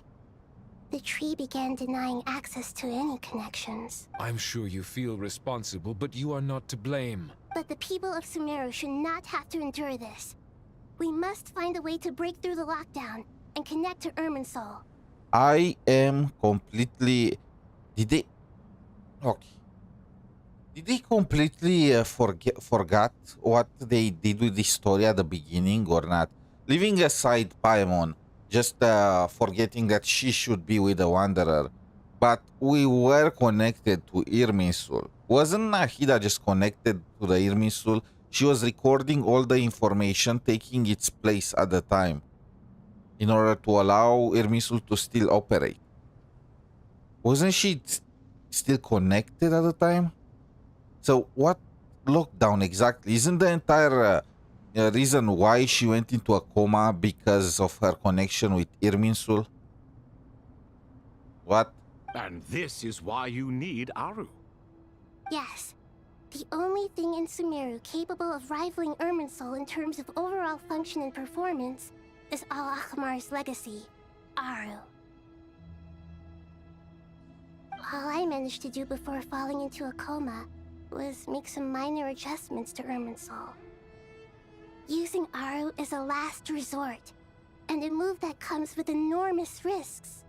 the tree began denying access to any connections. I'm sure you feel responsible, but you are not to blame. But the people of Sumeru should not have to endure this. We must find a way to break through the lockdown and connect to Irminsul. I am completely... Did they... Okay. Did they completely forgot what they did with the story at the beginning or not? Leaving aside Paimon, just forgetting that she should be with the Wanderer. But we were connected to Irminsul. Wasn't Nahida just connected to the Irminsul? She was recording all the information, taking its place at the time, in order to allow Irminsul to still operate. Wasn't she still connected at the time? So what lockdown exactly? Isn't the entire reason why she went into a coma because of her connection with Irminsul? What? And this is why you need Aru. Yes. The only thing in Sumeru capable of rivaling Irminsul in terms of overall function and performance is Al-Akhmar's legacy, Aru. All I managed to do before falling into a coma was make some minor adjustments to Irminsul. Using Aru is a last resort, and a move that comes with enormous risks.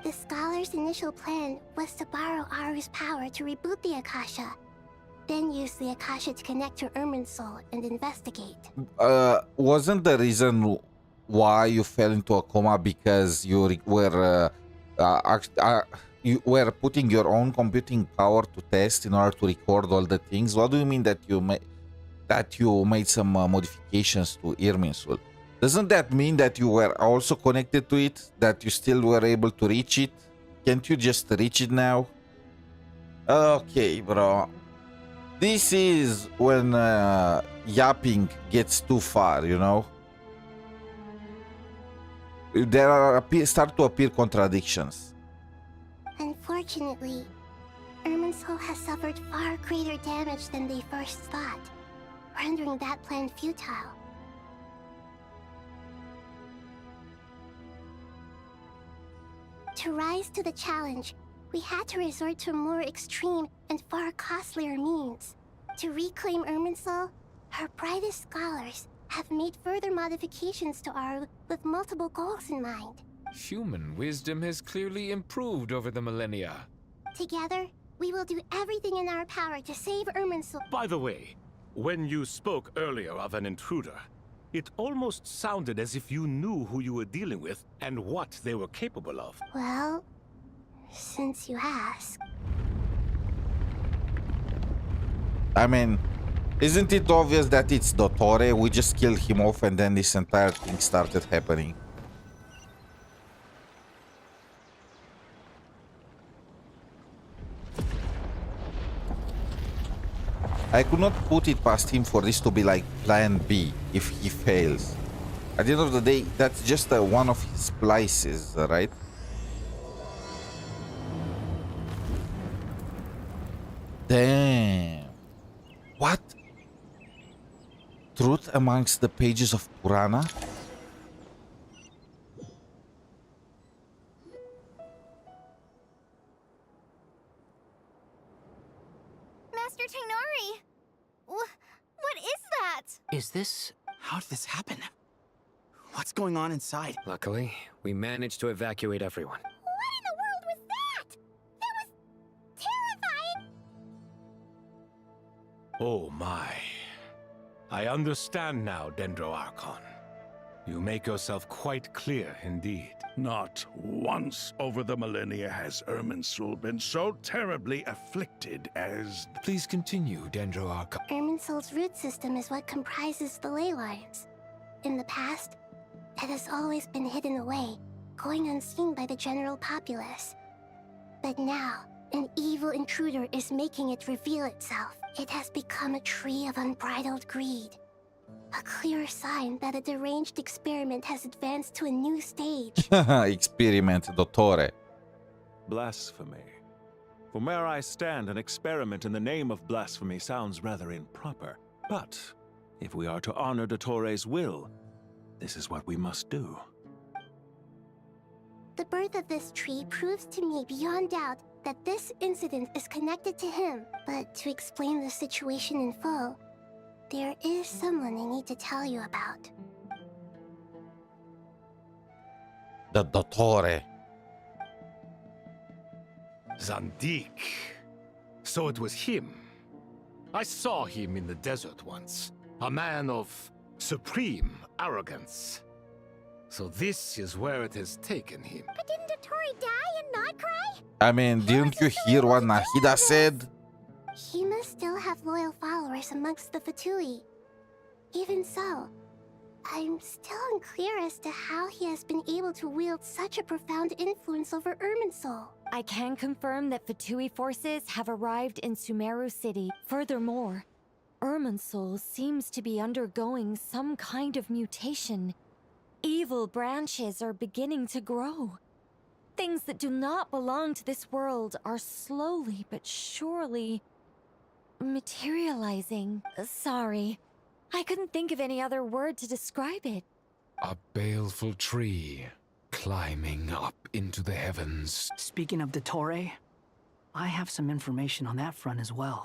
The Scholar's initial plan was to borrow Aru's power to reboot the Akasha, then use the Akasha to connect to Irminsul and investigate. Wasn't the reason why you fell into a coma because you were putting your own computing power to test in order to record all the things? What do you mean that you made some modifications to Irminsul? Doesn't that mean that you were also connected to it? That you still were able to reach it? Can't you just reach it now? Okay, bro. This is when yapping gets too far, you know? There start to appear contradictions. Unfortunately, Irminsul has suffered far greater damage than they first thought, rendering that plan futile. To rise to the challenge, we had to resort to more extreme and far costlier means. To reclaim Irminsul, her brightest scholars have made further modifications to Aru with multiple goals in mind. Human wisdom has clearly improved over the millennia. Together, we will do everything in our power to save Irminsul. By the way, when you spoke earlier of an intruder, it almost sounded as if you knew who you were dealing with and what they were capable of. Well, since you ask. I mean, isn't it obvious that it's Dottore? We just killed him off and then this entire thing started happening. I could not put it past him for this to be like plan B if he fails. At the end of the day, that's just one of his splices, right? Damn. What? Truth amongst the pages of Purana? Master Tainari! What is that? Is this... How did this happen? What's going on inside? Luckily, we managed to evacuate everyone. What in the world was that? That was terrifying! Oh my. I understand now, Dendroarchon. You make yourself quite clear indeed. Not once over the millennia has Irminsul been so terribly afflicted as... Please continue, Dendroarchon. Irminsul's root system is what comprises the ley lines. In the past, it has always been hidden away, going unseen by the general populace. But now, an evil intruder is making it reveal itself. It has become a tree of unbridled greed, A clear sign that a deranged experiment has advanced to a new stage. Experiment, Dottore. Blasphemy. From where I stand, an experiment in the name of blasphemy sounds rather improper. But if we are to honor Dottore's will, this is what we must do. The birth of this tree proves to me beyond doubt that this incident is connected to him. But to explain the situation in full, there is someone I need to tell you about. The Dottore. Zandik. So it was him. I saw him in the desert once. A man of supreme arrogance. So this is where it has taken him. But didn't Dottore die and not cry? I mean, didn't you hear what Nahida said? He must still have loyal followers amongst the Fatui. Even so, I'm still unclear as to how he has been able to wield such a profound influence over Irminsul. I can confirm that Fatui forces have arrived in Sumeru City. Furthermore, Irminsul seems to be undergoing some kind of mutation. Evil branches are beginning to grow. Things that do not belong to this world are slowly but surely materializing. Sorry, I couldn't think of any other word to describe it. A baleful tree climbing up into the heavens. Speaking of Dottore, I have some information on that front as well.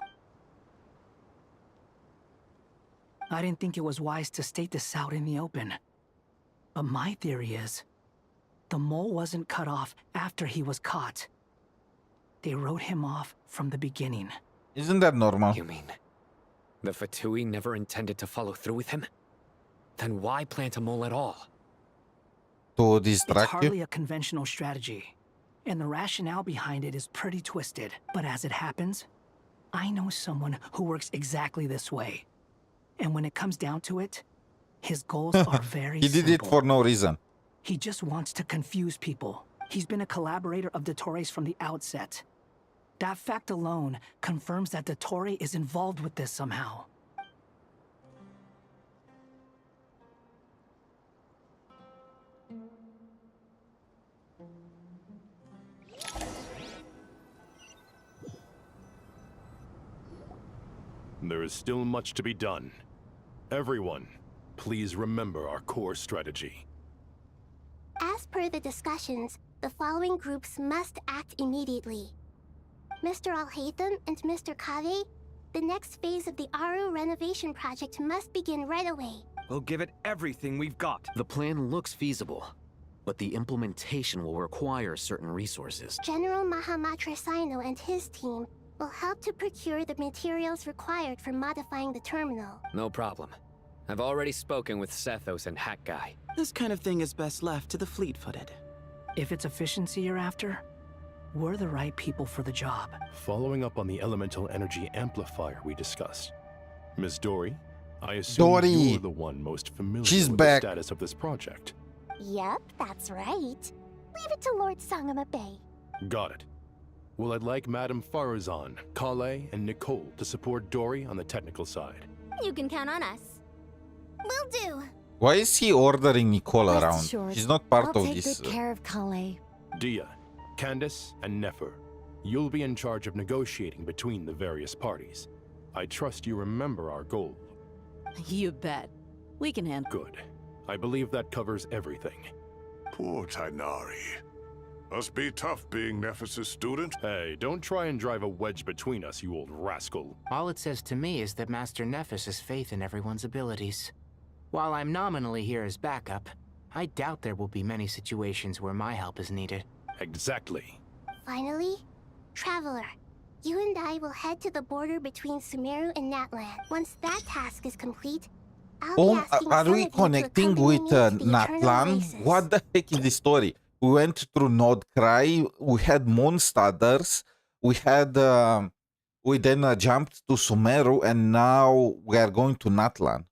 I didn't think it was wise to state this out in the open. But my theory is, the mole wasn't cut off after he was caught. They wrote him off from the beginning. Isn't that normal? You mean the Fatui never intended to follow through with him? Then why plant a mole at all? To It's distract hardly you? a conventional strategy, and the rationale behind it is pretty twisted. But as it happens, I know someone who works exactly this way. And when it comes down to it, his goals are very He did it simple. for no reason. He just wants to confuse people. He's been a collaborator of Dottore's from the outset. That fact alone confirms that Dottore is involved with this somehow. There is still much to be done. Everyone, please remember our core strategy. As per the discussions, the following groups must act immediately. Mr. Al-Haytham and Mr. Kave, the next phase of the Aru renovation project must begin right away. We'll give it everything we've got. The plan looks feasible, but the implementation will require certain resources. General Mahamatra Sino and his team will help to procure the materials required for modifying the terminal. No problem. I've already spoken with Sethos and Hack Guy. This kind of thing is best left to the fleet-footed. If it's efficiency you're after, we're the right people for the job. Following up on the elemental energy amplifier we discussed. Ms. Dory, I assume Dory. you're the one most familiar She's with back. the status of this project. Yep, that's right. Leave it to Lord Sangama Bay. Got it. Well, I'd like Madame Farazan, Kale, and Nicole to support Dory on the technical side. You can count on us. Will do. Why is he ordering Nicole Rest around? assured, She's not part I'll of take this. good care of Kale. Dia, Candace, and Nefer, you'll be in charge of negotiating between the various parties. I trust you remember our goal. You bet. We can handle. Good. I believe that covers everything. Poor Tainari. Must be tough being Nephis' student. Hey, don't try and drive a wedge between us, you old rascal. All it says to me is that Master Nephis has faith in everyone's abilities. While I'm nominally here as backup, I doubt there will be many situations where my help is needed. Exactly. Finally, Traveler, you and I will head to the border between Sumeru and Natlan. Once that task is complete, I'll be asking Are some we of you to connecting accompany with me to the Eternal Natlan? Races. What the heck is this story? We went through Nordcry, we had Moonstaders, we then jumped to Sumeru, and now we are going to Natlan.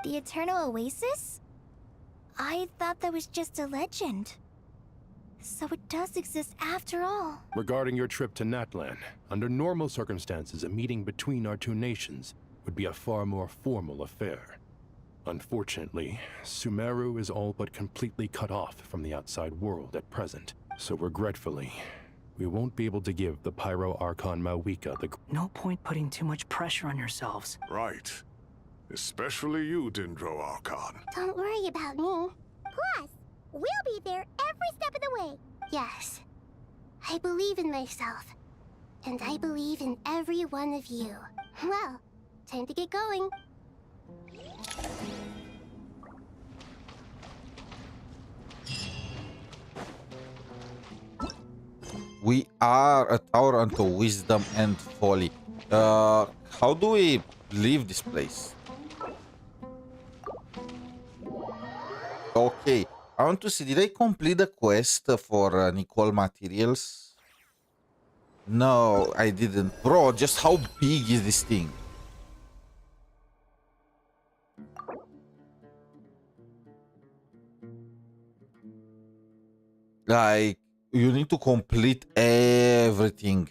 The Eternal Oasis? I thought that was just a legend. So it does exist after all. Regarding your trip to Natlan, under normal circumstances, a meeting between our two nations would be a far more formal affair. Unfortunately, Sumeru is all but completely cut off from the outside world at present. So regretfully, we won't be able to give the Pyro Archon Mawika the... No point putting too much pressure on yourselves. Right. Especially you, Dendro Archon. Don't worry about me. Plus, we'll be there every step of the way. Yes. I believe in myself. And I believe in every one of you. Well, time to get going. We are a tower unto wisdom and folly. How do we leave this place? Okay, I want to see, did I complete the quest for Nicole materials? No, I didn't. Bro, just how big is this thing? Like, you need to complete everything.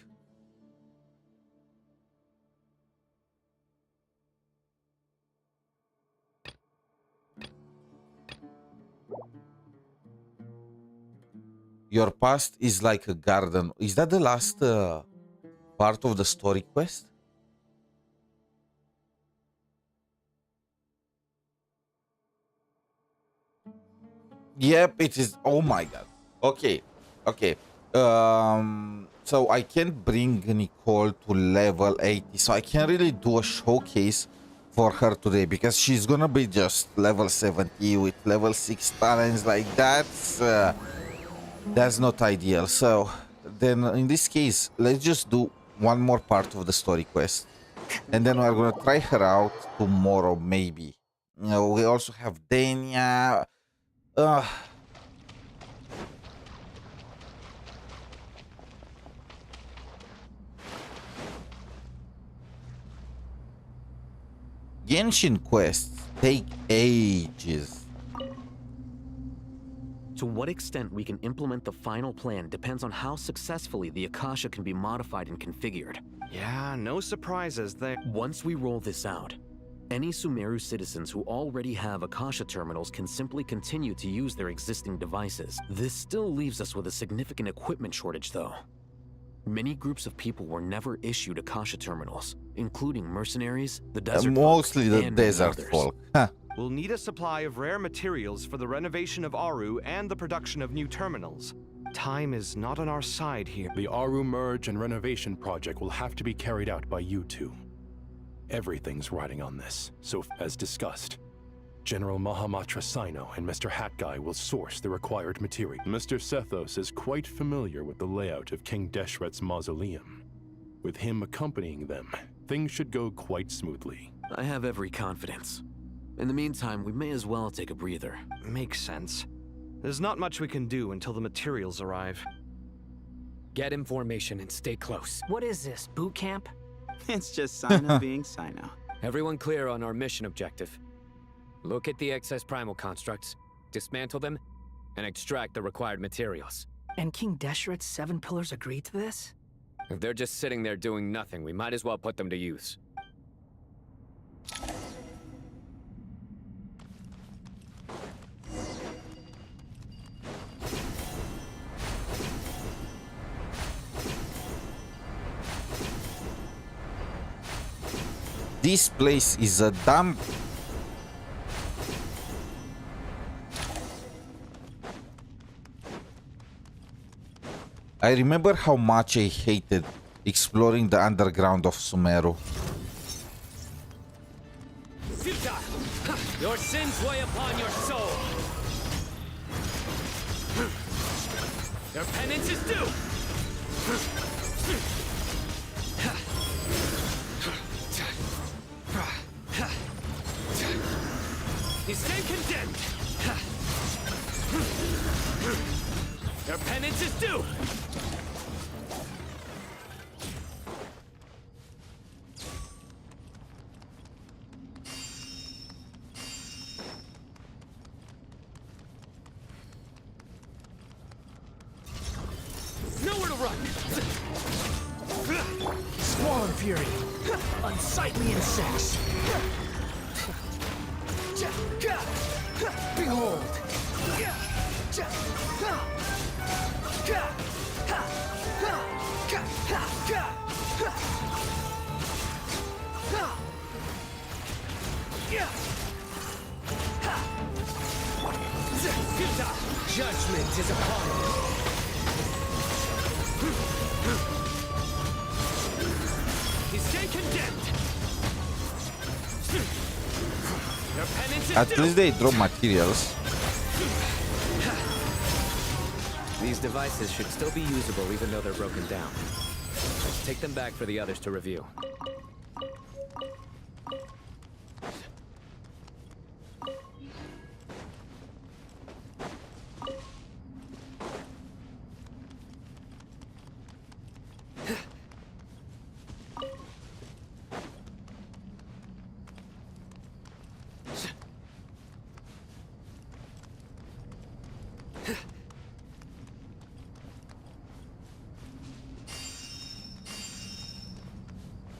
Your past is like a garden. Is that the last part of the story quest? Yep, it is. Oh my god. Okay, okay. So I can bring Nicole to level 80. So I can really do a showcase for her today because she's gonna be just level 70 with level 6 talents like that. That's not ideal. So then in this case, let's just do one more part of the story quest. And then we're gonna try her out tomorrow, maybe. You know, we also have Dania. Genshin quests take ages. To what extent we can implement the final plan depends on how successfully the Akasha can be modified and configured. Yeah, no surprises there. Once we roll this out, any Sumeru citizens who already have Akasha terminals can simply continue to use their existing devices. This still leaves us with a significant equipment shortage, though. Many groups of people were never issued Akasha terminals, including mercenaries, the desert mostly folk, the and desert others. folk. Huh. We'll need a supply of rare materials for the renovation of Aru and the production of new terminals. Time is not on our side here. The Aru merge and renovation project will have to be carried out by you two. Everything's riding on this, so as discussed, General Mahamatra Sino and Mr. Hat Guy will source the required material. Mr. Sethos is quite familiar with the layout of King Deshret's mausoleum. With him accompanying them, things should go quite smoothly. I have every confidence. In the meantime, we may as well take a breather. Makes sense. There's not much we can do until the materials arrive. Get information and stay close. What is this, boot camp? It's just Sino being Sino. Everyone clear on our mission objective. Look at the excess primal constructs, dismantle them, and extract the required materials. And King Deshret's 7 pillars agreed to this? If they're just sitting there doing nothing, we might as well put them to use. This place is a dump. I remember how much I hated exploring the underground of Sumeru. Futile! Your sins weigh upon your soul! Your penance is due! You stand condemned! Your penance is due! run! Squall fury! Unsightly insects! Behold! Judgment is upon you. You stay condemned. Your penance is At least they drop materials. These devices should still be usable even though they're broken down. Let's take them back for the others to review.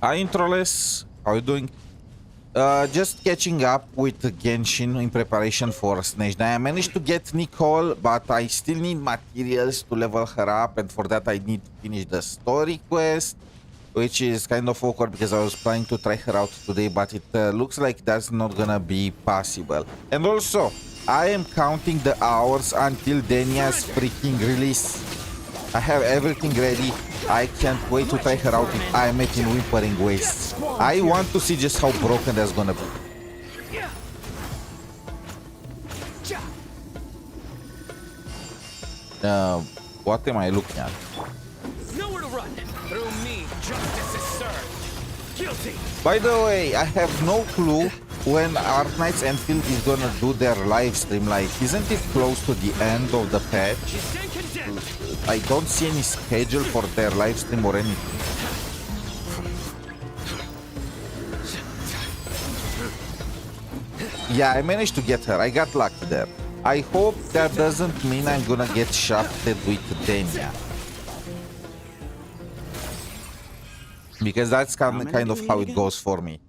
Hi Introles, how are you doing? Just catching up with Genshin in preparation for Snatch. I managed to get Nicole, but I still need materials to level her up, and for that I need to finish the story quest, which is kind of awkward because I was planning to try her out today, but it looks like that's not gonna be possible. And also, I am counting the hours until Denia's freaking release. I have everything ready. I can't wait to try her out if I met in Whimpering Wastes. I want to see just how broken that's gonna be. What am I looking at? nowhere to run. Through me, justice is served. Guilty. By the way, I have no clue when Arknights Enfield is gonna do their live stream. Like, isn't it close to the end of the patch? I don't see any schedule for their live stream or anything. Yeah, I managed to get her. I got lucky there. I hope that doesn't mean I'm gonna get shafted with Denia. Because that's kind of how it goes for me.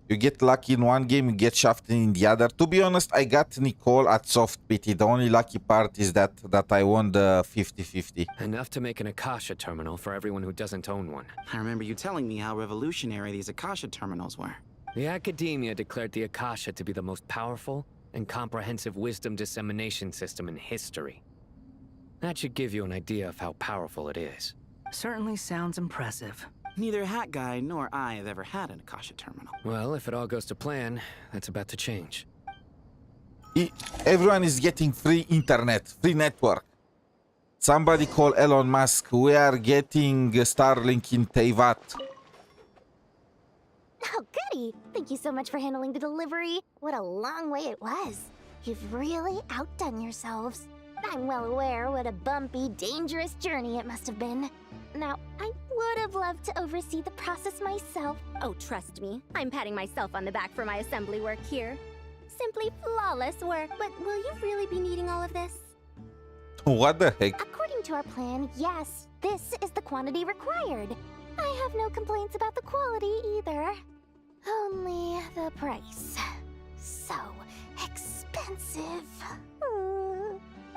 You get lucky in one game, you get shafted in the other. To be honest, I got Nicole at soft pity. The only lucky part is that I won the 50-50. Enough to make an Akasha terminal for everyone who doesn't own one. I remember you telling me how revolutionary these Akasha terminals were. The Academia declared the Akasha to be the most powerful and comprehensive wisdom dissemination system in history. That should give you an idea of how powerful it is. Certainly sounds impressive. Neither Hat Guy nor I have ever had an Akasha terminal. Well, if it all goes to plan, that's about to change. Everyone is getting free internet, free network. Somebody call Elon Musk. We are getting Starlink in Teyvat. Oh, goody! Thank you so much for handling the delivery. What a long way it was. You've really outdone yourselves. I'm well aware what a bumpy, dangerous journey it must have been. Now, I would have loved to oversee the process myself. Oh, trust me. I'm patting myself on the back for my assembly work here. Simply flawless work. But will you really be needing all of this? What the heck? According to our plan, yes, this is the quantity required. I have no complaints about the quality either. Only the price. So expensive.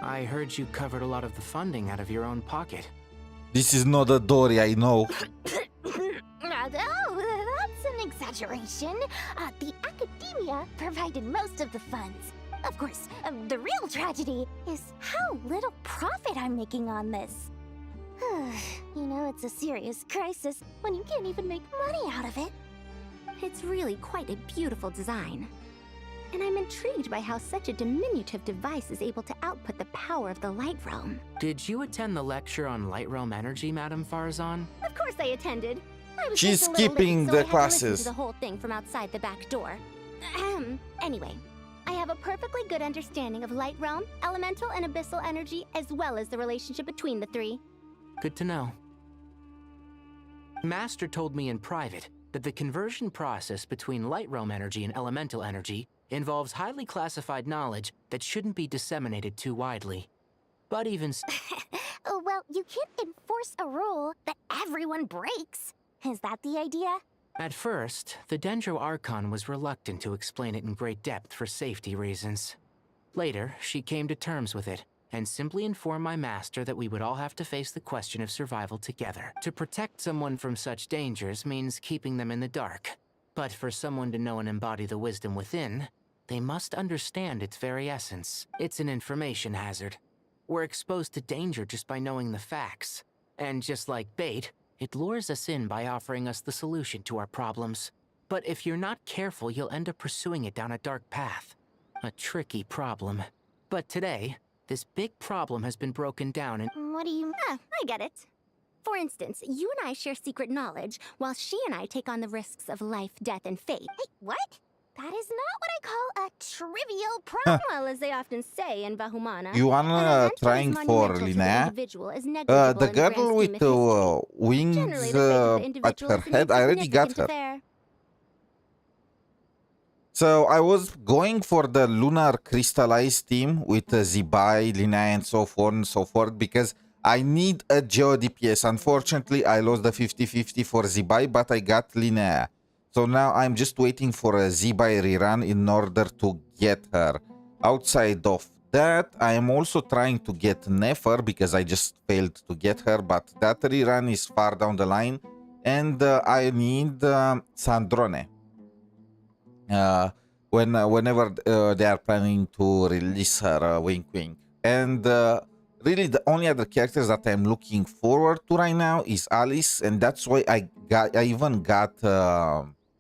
I heard you covered a lot of the funding out of your own pocket. This is not a Dory, I know. Oh, that's an exaggeration. The Academia provided most of the funds. Of course, the real tragedy is how little profit I'm making on this. You know, it's a serious crisis when you can't even make money out of it. It's really quite a beautiful design. And I'm intrigued by how such a diminutive device is able to output the power of the Light Realm. Did you attend the lecture on Light Realm energy, Madame Farzan? Of course I attended. I was She's just a little skipping late, the so I had to listen classes. to the whole thing from outside the back door. Anyway, I have a perfectly good understanding of Light Realm, elemental and abyssal energy, as well as the relationship between the three. Good to know. Master told me in private that the conversion process between Light Realm energy and elemental energy involves highly classified knowledge that shouldn't be disseminated too widely. But even Oh, Well, you can't enforce a rule that everyone breaks. Is that the idea? At first, the Dendro Archon was reluctant to explain it in great depth for safety reasons. Later, she came to terms with it, and simply informed my master that we would all have to face the question of survival together. To protect someone from such dangers means keeping them in the dark. But for someone to know and embody the wisdom within, they must understand its very essence. It's an information hazard. We're exposed to danger just by knowing the facts. And just like bait, it lures us in by offering us the solution to our problems. But if you're not careful, you'll end up pursuing it down a dark path. A tricky problem. But today, this big problem has been broken down and— What do you... I get it. For instance, you and I share secret knowledge, while she and I take on the risks of life, death, and fate. Hey, what? That is not what I call a trivial problem, as they often say in Bahumana. You wanna trying for Linnea? The girl with wings at her head, I already got her. So I was going for the lunar crystallized team with Zibai, Linnea, and so forth and so forth because I need a Geo DPS. Unfortunately, I lost the 50-50 for Zibai, but I got Linnea. So now I'm just waiting for a Zibai rerun in order to get her. Outside of that, I am also trying to get Nefer because I just failed to get her, but that rerun is far down the line. And I need Sandrone. Whenever they are planning to release her, wink wink. And really the only other characters that I'm looking forward to right now is Alice, and that's why I even got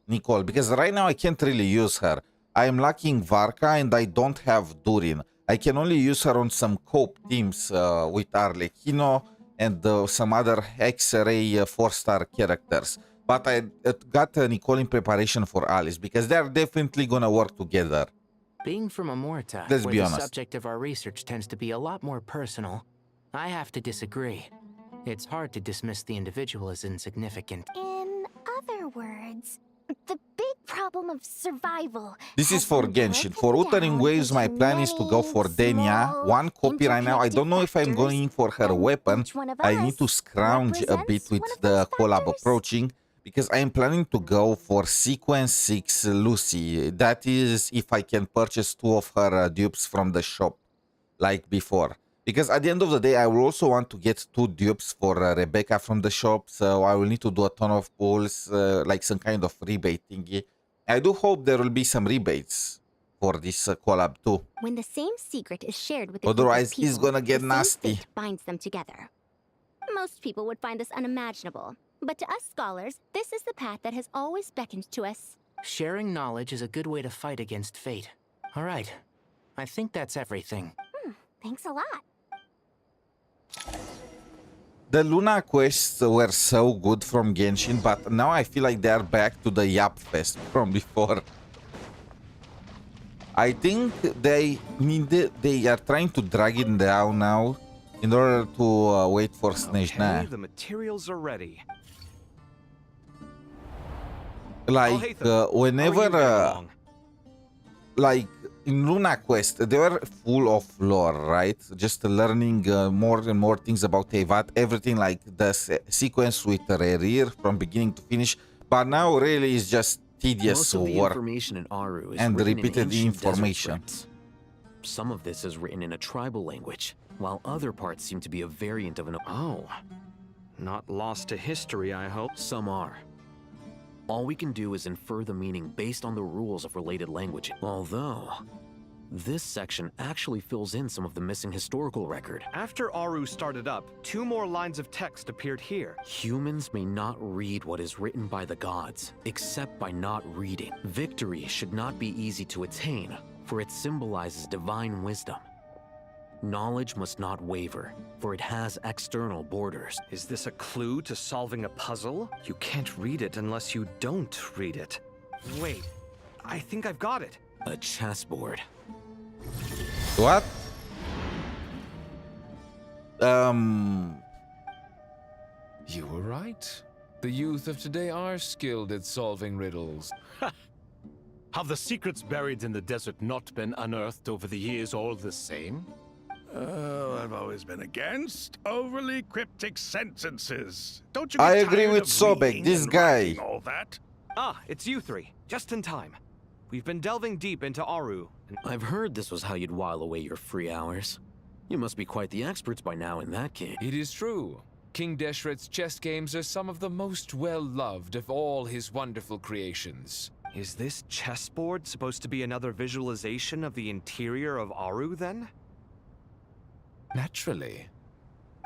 Nicole, because right now I can't really use her. I am lacking Varka and I don't have Durin. I can only use her on some cope teams with Arlecchino and some other X-Ray 4-star characters. But I got Nicole in preparation for Alice because they're definitely gonna work together. Being from Amorta, Let's where be the honest. subject of our research tends to be a lot more personal, I have to disagree. It's hard to dismiss the individual as insignificant. In other words, the big problem of survival. This is for Genshin. For Wuthering Waves, my plan is to go for Denia. One copy right now. I don't know if I'm going for her weapon. I need to scrounge a bit with the collab approaching, because I am planning to go for Sequence 6 Lucy. That is if I can purchase 2 of her dupes from the shop, like before. Because at the end of the day, I will also want to get 2 dupes for Rebecca from the shop, so I will need to do a ton of pulls, like some kind of rebate thingy. I do hope there will be some rebates for this collab too. When the same secret is shared with the Otherwise, group of it's people, gonna get the same nasty. fate binds them together. Most people would find this unimaginable, but to us scholars, this is the path that has always beckoned to us. Sharing knowledge is a good way to fight against fate. All right. I think that's everything. Thanks a lot. The Luna quests were so good from Genshin, but now I feel like they are back to the Yap Fest from before. I think they are trying to drag it down now in order to wait for Snezhna. Okay, the materials are ready. Like whenever like in Luna Quest, they were full of lore, right? Just learning more and more things about Teyvat, everything like the sequence with Rerir from beginning to finish. But now really it's just tedious Most of the work information in Aru is and written in repeated ancient desert information. scripts. Some of this is written in a tribal language, while other parts seem to be a variant of an— Oh. Not lost to history, I hope. Some are. All we can do is infer the meaning based on the rules of related languages. Although, this section actually fills in some of the missing historical record. After Aru started up, 2 more lines of text appeared here. Humans may not read what is written by the gods, except by not reading. Victory should not be easy to attain, for it symbolizes divine wisdom. Knowledge must not waver, for it has external borders. Is this a clue to solving a puzzle? You can't read it unless you don't read it. Wait, I think I've got it. A chessboard. What? You were right. The youth of today are skilled at solving riddles. Have the secrets buried in the desert not been unearthed over the years all the same? Oh, I've always been against overly cryptic sentences. Don't you I get agree tired with of Sobek, reading this and guy. writing all that? Ah, it's you three. Just in time. We've been delving deep into Aru. I've heard this was how you'd while away your free hours. You must be quite the experts by now in that game. It is true. King Deshret's chess games are some of the most well-loved of all his wonderful creations. Is this chessboard supposed to be another visualization of the interior of Aru, then? Naturally.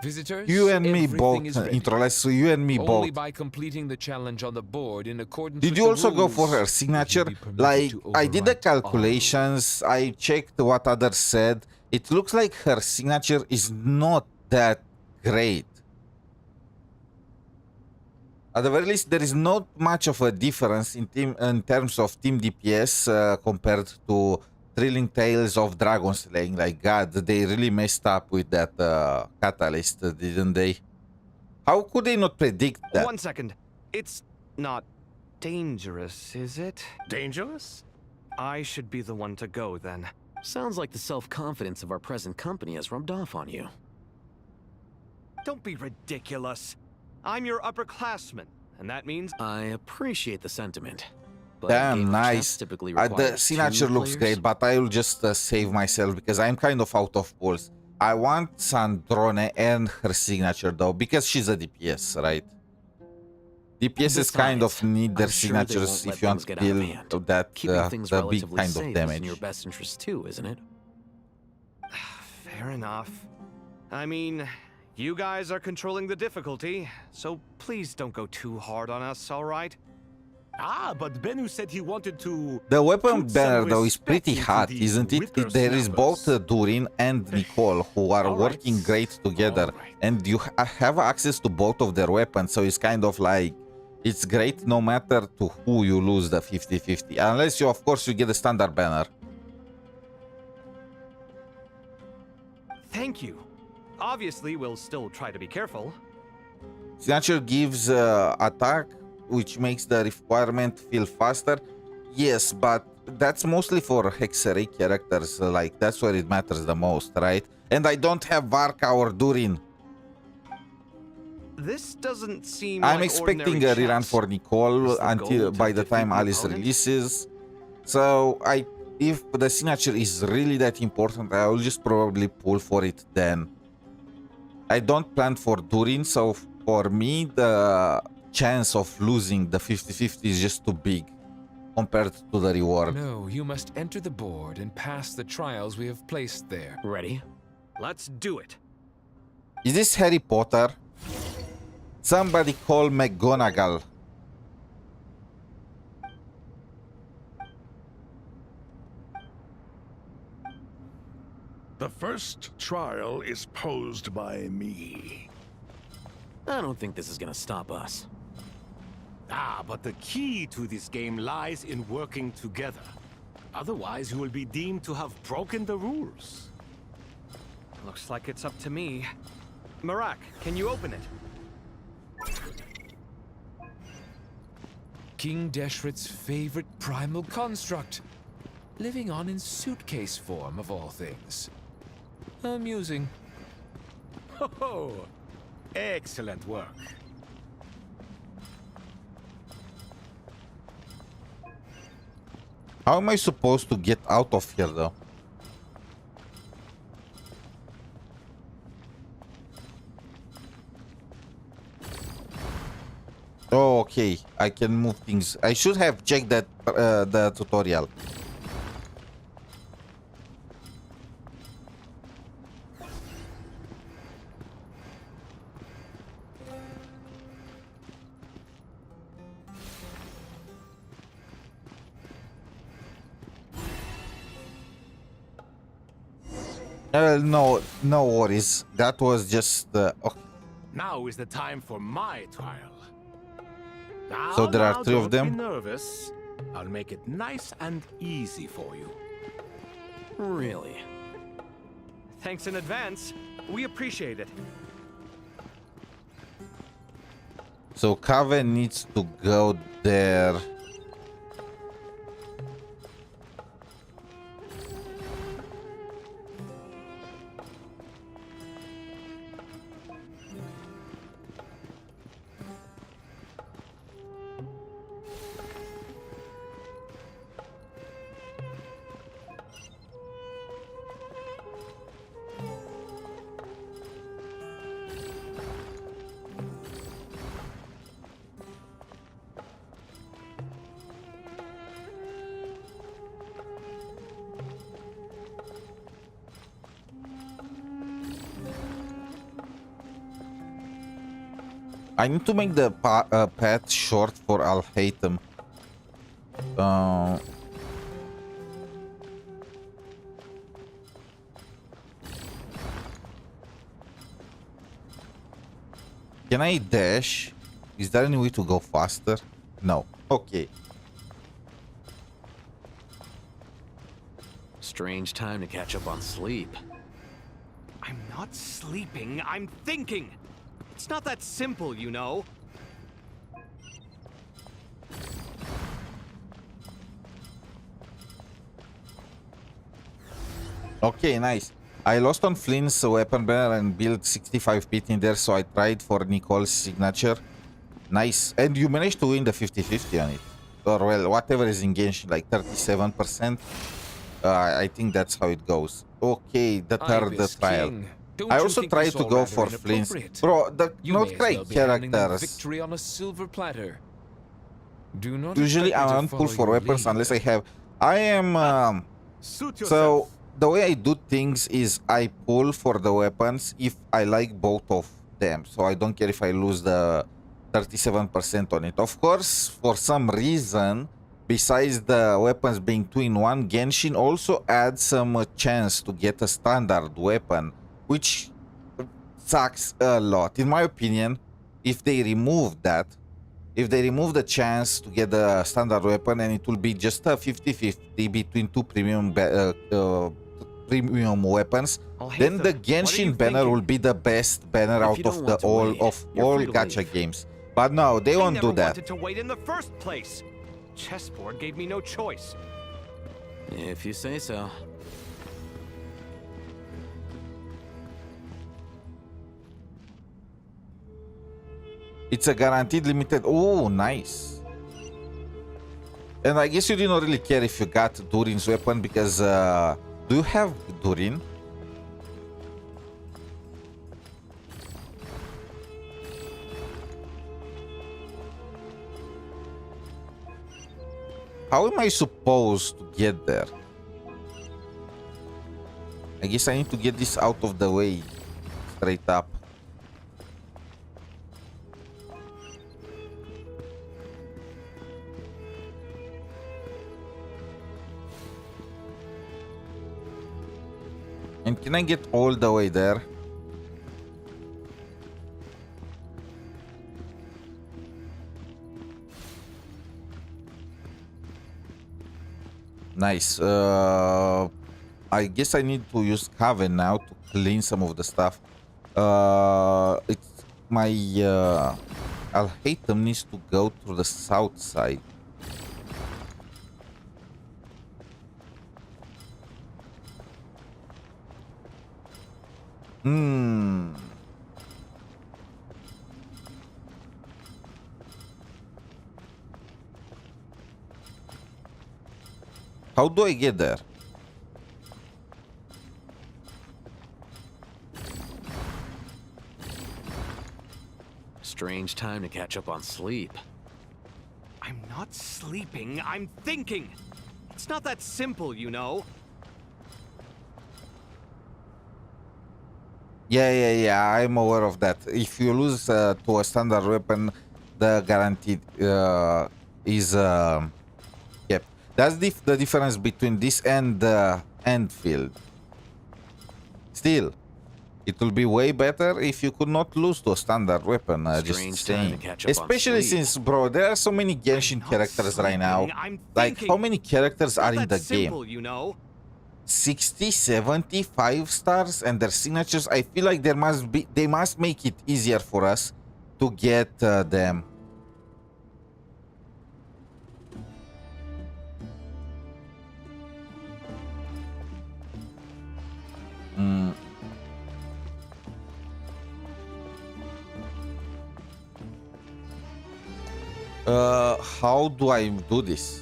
Visitors, You and me everything both, is ready. Introles, so you and me Only both. by completing the challenge on the board in accordance Did with you the also go for rules her will signature? you be permitted Like, to I did the overwrite calculations, I checked what others said. It looks like her signature is not that great. At the very least, there is not much of a difference in terms of team DPS compared to Thrilling Tales of Dragon Slaying. Like, God, they really messed up with that catalyst, didn't they? How could they not predict that? 1 second. It's not dangerous, is it? Dangerous? I should be the one to go, then. Sounds like the self-confidence of our present company has rubbed off on you. Don't be ridiculous. I'm your upperclassman, and that means... I appreciate the sentiment. But Damn, nice. Typically The requires signature two looks players. great, but I will just save myself because I'm kind of out of balls. I want Sandrone and her signature though, because she's a DPS, right? DPSs kind of need their I'm sure they signatures won't let if you want things to get out of deal hand. with that Keeping things the big relatively kind safe of is damage. in your best interest too, isn't it? Fair enough. I mean, you guys are controlling the difficulty, so please don't go too hard on us, all right? Ah, but Bennu said he wanted to... The weapon put banner some though is pretty respect into hot, the isn't it? There is both Durin and Nicole who are working great together, and you have access to both of their weapons, so it's kind of like it's great no matter to who you lose the 50-50, unless you, of course, you get the standard banner. Thank you. Obviously, we'll still try to be careful. Signature gives attack, which makes the requirement feel faster. Yes, but that's mostly for Hexeray characters, like that's where it matters the most, right? And I don't have Varka or Durin. This doesn't seem I'm like expecting ordinary a rerun chess. for Nicole Is the until goal to by the defeat time the Alice opponent? releases. So if the signature is really that important, I will just probably pull for it then. I don't plan for Durin, so for me the chance of losing the 50-50 is just too big compared to the reward. No, you must enter the board and pass the trials we have placed there. Ready? Let's do it. Is this Harry Potter? Somebody call McGonagall. The first trial is posed by me. I don't think this is gonna stop us. Ah, but the key to this game lies in working together. Otherwise, you will be deemed to have broken the rules. Looks like it's up to me. Marak, can you open it? King Deshret's favorite primal construct. Living on in suitcase form, of all things. Amusing. Ho-ho! Excellent work. How am I supposed to get out of here though? Oh, okay. I can move things. I should have checked that the tutorial. No worries. That was just okay. Now is the time for my trial. Now, So there are now, three of don't them? Be nervous. I'll make it nice and easy for you. Really? Thanks in advance. We appreciate it. So Kave needs to go there. I need to make the path short for I'll hate them. Can I dash? Is there any way to go faster? No. Okay. Strange time to catch up on sleep. I'm not sleeping, I'm thinking. It's not that simple, you know. Okay, nice. I lost on Flynn's weapon banner and built 65 pit in there, so I tried for Nicole's signature. Nice. And you managed to win the 50-50 on it. Or, well, whatever is engaged, like 37%. I think that's how it goes. Okay, the third Ibis trial. King, don't I you also think tried this to all go rather for Flynn's. inappropriate? Bro, the You not may as great well be handing them characters. victory on a silver platter. Do not Usually expect me I to don't pull follow for your weapons lead. unless I have. I am. So the way I do things is I pull for the weapons if I like both of them. So I don't care if I lose the 37% on it. Of course, for some reason, besides the weapons being 2-in-1, Genshin also adds some chance to get a standard weapon, which sucks a lot. In my opinion, if they remove that, if they remove the chance to get the standard weapon and it will be just a 50-50 between two premium weapons, then the Genshin banner will be the best banner out of the all gacha games. But no, they won't do that. I never wanted to wait in the first place. Chessboard gave me no choice. If you say so. It's a guaranteed limited. Oh, nice. And I guess you didn't really care if you got Durin's weapon because do you have Durin? How am I supposed to get there? I guess I need to get this out of the way. Straight up. And can I get all the way there? Nice. I guess I need to use Coven now to clean some of the stuff. It's my Alhaitham needs to go to the south side. How do I get there? Strange time to catch up on sleep. I'm not sleeping, I'm thinking. It's not that simple, you know. Yeah, I'm aware of that. If you lose to a standard weapon, the guaranteed is yep. That's the difference between this and the Endfield. Still, it will be way better if you could not lose to a standard weapon. Just saying. Especially since, bro, there are so many Genshin characters right now. Like, how many characters are in the game? You know? 60, 70, 5 stars and their signatures. I feel like they must make it easier for us to get them. How do I do this?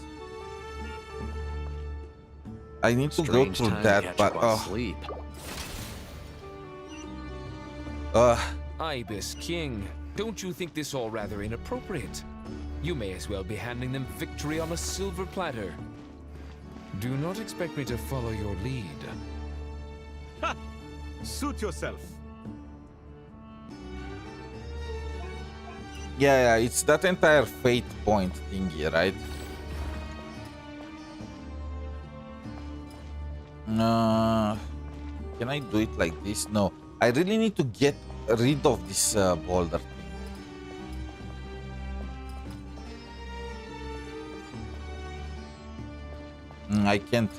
I need to go through that, but Ibis King, don't you think this all rather inappropriate? You may as well be handing them victory on a silver platter. Do not expect me to follow your lead. Ha! Suit yourself. Yeah, it's that entire fate point thingy, right? Can I do it like this? No. I really need to get rid of this boulder thing. I can't.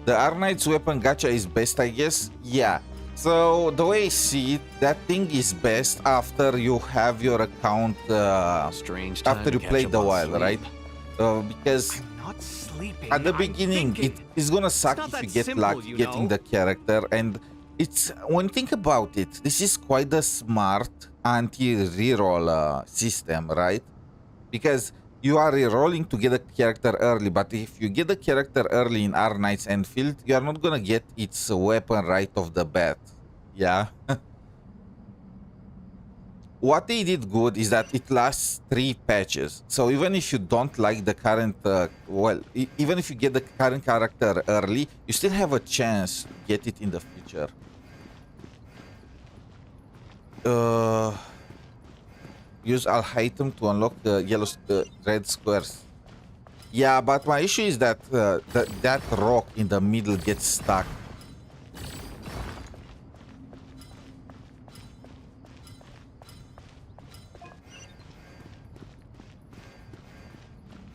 The R-Knight's weapon gacha is best, I guess? Yeah. So, the way I see it, that thing is best after you have your account, Strange time after to you catch play up the on wild, sleep. right? Because Not sleeping. at the I'm beginning, thinking. it's gonna suck not if that you get simple, lucky you getting know. the character. And it's, when you think about it, this is quite a smart anti-reroll system, right? Because you are rerolling to get a character early, but if you get a character early in R-Knight's Enfield, you are not gonna get its weapon right off the bat. Yeah. What they did good is that it lasts 3 patches. So even if you don't like the current, even if you get the current character early, you still have a chance to get it in the future. Use Alhaitham to unlock the red squares. Yeah, but my issue is that that rock in the middle gets stuck.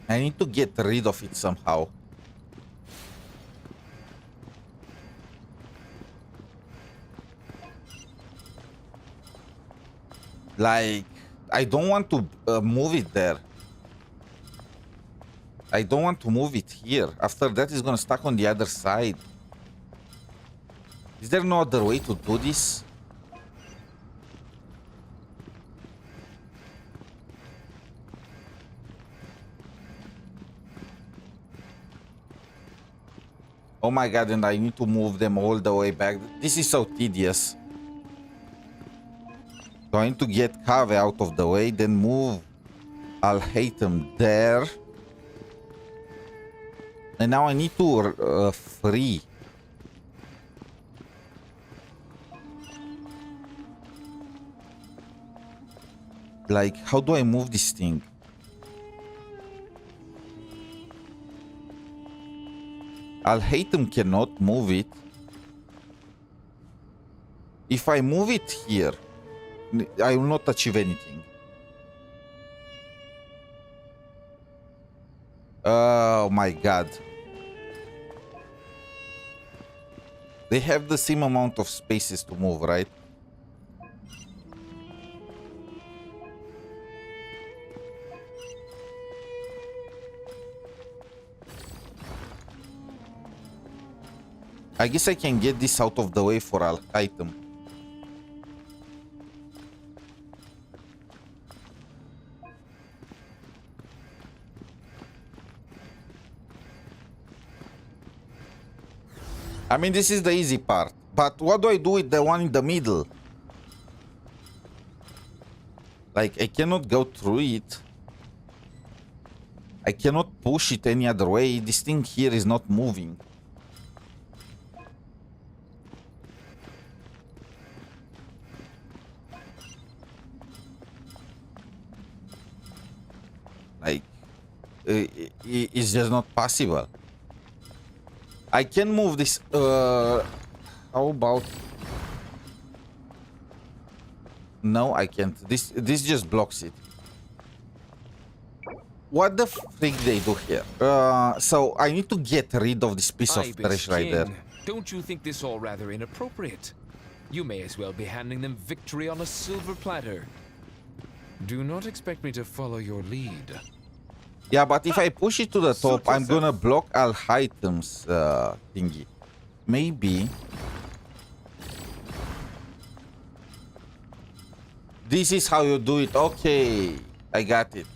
I need to get rid of it somehow. Like, I don't want to move it there. I don't want to move it here. After that, it's gonna stuck on the other side. Is there no other way to do this? Oh my god, and I need to move them all the way back. This is so tedious. So I need to get Kave out of the way, then move Alhaitham there. And now I need to free. Like, how do I move this thing? Alhaitham cannot move it. If I move it here, I will not achieve anything. Oh my god. They have the same amount of spaces to move, right? I guess I can get this out of the way for an item. I mean, this is the easy part. But what do I do with the one in the middle? Like, I cannot go through it. I cannot push it any other way. This thing here is not moving. Like, it's just not possible. I can move this. How about? No, I can't. This just blocks it. What the freak they do here? So I need to get rid of this piece of Ibis trash right there. King, don't you think this all rather inappropriate? You may as well be handing them victory on a silver platter. Do not expect me to follow your lead. Yeah, but if I push it to the top, I'm gonna block all items thingy. Maybe. This is how you do it. Okay, I got it.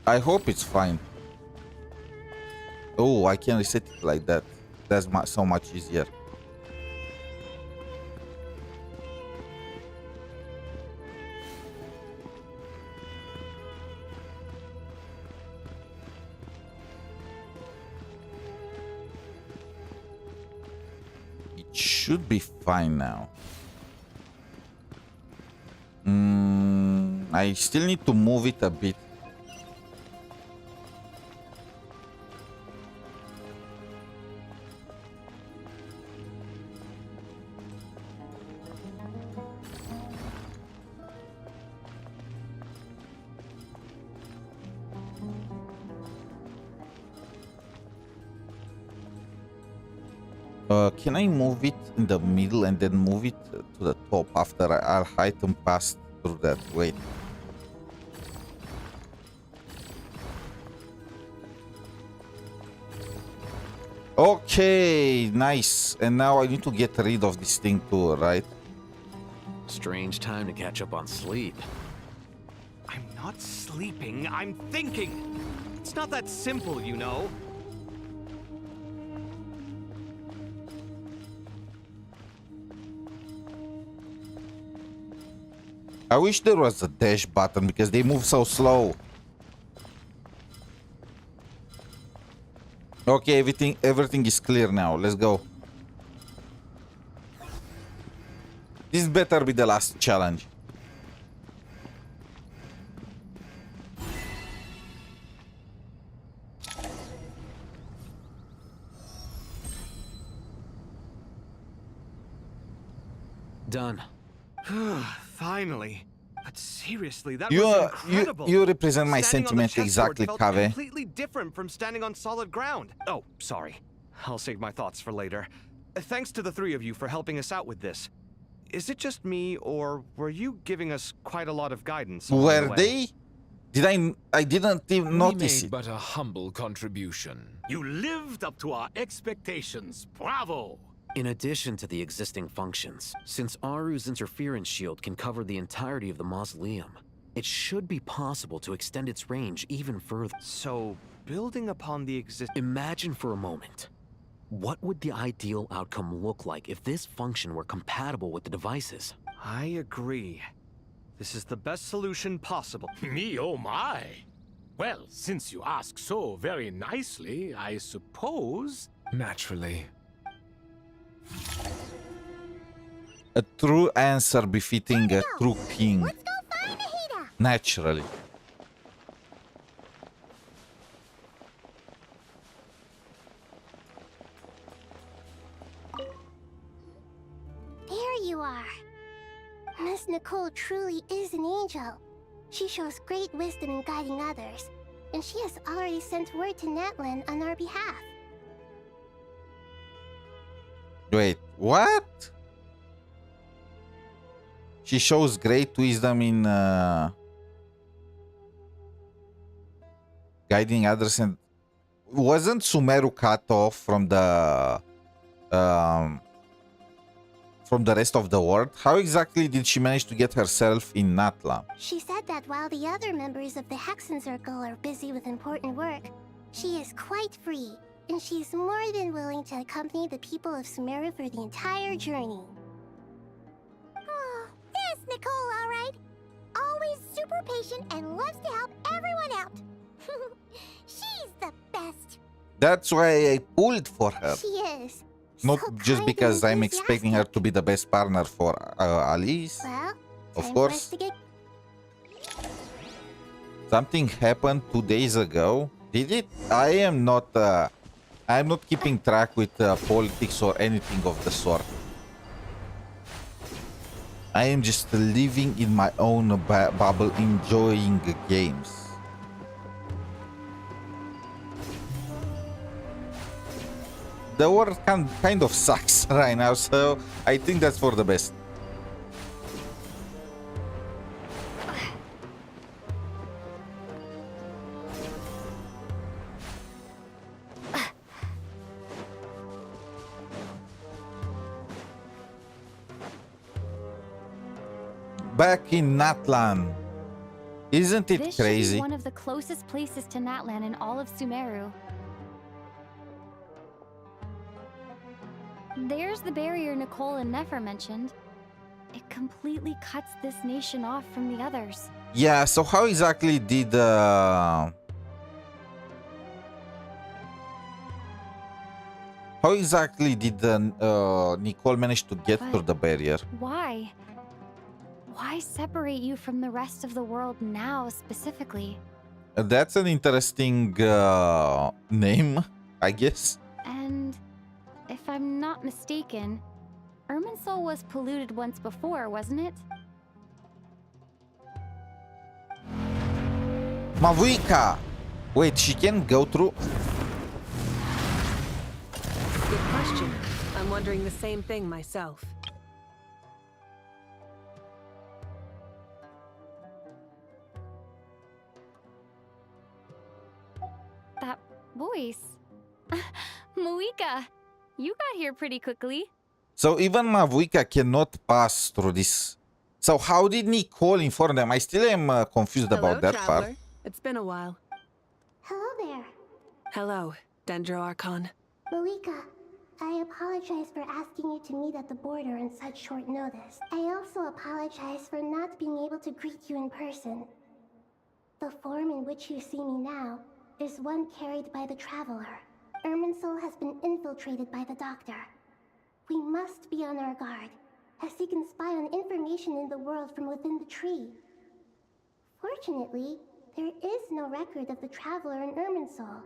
I hope it's fine. Oh, I can reset it like that. That's so much easier. should be fine now. I still need to move it a bit. Can I move it in the middle and then move it to the top after I'll hide and pass through that? Wait. Okay, nice. And now I need to get rid of this thing too, right? Strange time to catch up on sleep. I'm not sleeping, I'm thinking. It's not that simple, you know. I wish there was a dash button because they move so slow. Okay, everything is clear now. Let's go. This better be the last challenge. Done. Finally. But seriously, that was incredible. You represent my Standing on the sentiment chessboard exactly, felt Kave. completely different from standing on solid ground. Oh, sorry. I'll save my thoughts for later. Thanks to the three of you for helping us out with this. Is it just me, or were you giving us quite a lot of guidance? Were they? I didn't even notice We made it. but a humble contribution. You lived up to our expectations. Bravo! In addition to the existing functions, since Aru's interference shield can cover the entirety of the mausoleum, it should be possible to extend its range even further. So, building upon the Imagine for a moment. What would the ideal outcome look like if this function were compatible with the devices? I agree. This is the best solution possible. Me, oh my. Well, since you ask so very nicely, I suppose... Naturally. A true answer befitting a true king. Naturally. There you are. Miss Nicole truly is an angel. She shows great wisdom in guiding others, and she has already sent word to Natlan on our behalf. Wait, what? She shows great wisdom in guiding others, and wasn't Sumeru cut off from the rest of the world? How exactly did she manage to get herself in Natla? She said that while the other members of the Hexen Circle are busy with important work, she is quite free, and she's more than willing to accompany the people of Sumeru for the entire journey. Oh, there's Nicole, all right. Always super patient and loves to help everyone out. She's the best. That's why I pulled for her. She is. Not So just kind because and I'm expecting her to be the best partner for Alice. Well, Of time course. for us to get... Something happened 2 days ago. Did it? I'm not keeping track with politics or anything of the sort. I am just living in my own bubble, enjoying games. The world kind of sucks right now, so I think that's for the best. Back in Natlan. Isn't it This crazy? should be one of the closest places to Natlan in all of Sumeru. There's the barrier Nicole and Nefer mentioned. It completely cuts this nation off from the others. Yeah, so how exactly did how How exactly did Nicole manage to get But through the barrier? Why? Why separate you from the rest of the world now, specifically? That's an interesting name, I guess. And if I'm not mistaken, Irminsul was polluted once before, wasn't it? Mavuika! Wait, she can go through? Good question. I'm wondering the same thing myself. That voice. Muika, you got here pretty quickly. So even Mavuika cannot pass through this. So how did Nicole inform them? I still am confused about that traveler. part. It's been a while. Hello there. Hello, Dendro Archon. Malika, I apologize for asking you to meet at the border on such short notice. I also apologize for not being able to greet you in person. The form in which you see me now is one carried by the Traveler. Irminsul has been infiltrated by the Doctor. We must be on our guard, as he can spy on information in the world from within the tree. Fortunately, there is no record of the Traveler in Irminsul,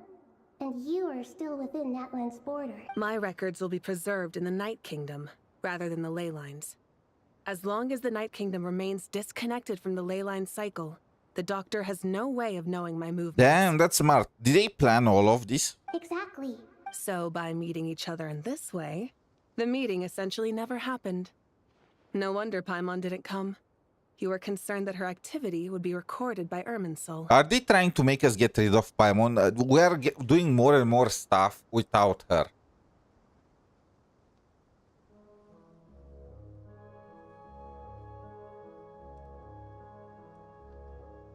and you are still within Natland's border. My records will be preserved in the Night Kingdom, rather than the ley lines. As long as the Night Kingdom remains disconnected from the ley line cycle, the Doctor has no way of knowing my movements. Damn, that's smart. Did they plan all of this? Exactly. So by meeting each other in this way, the meeting essentially never happened. No wonder Paimon didn't come. You were concerned that her activity would be recorded by Irminsul. Are they trying to make us get rid of Paimon? We are doing more and more stuff without her.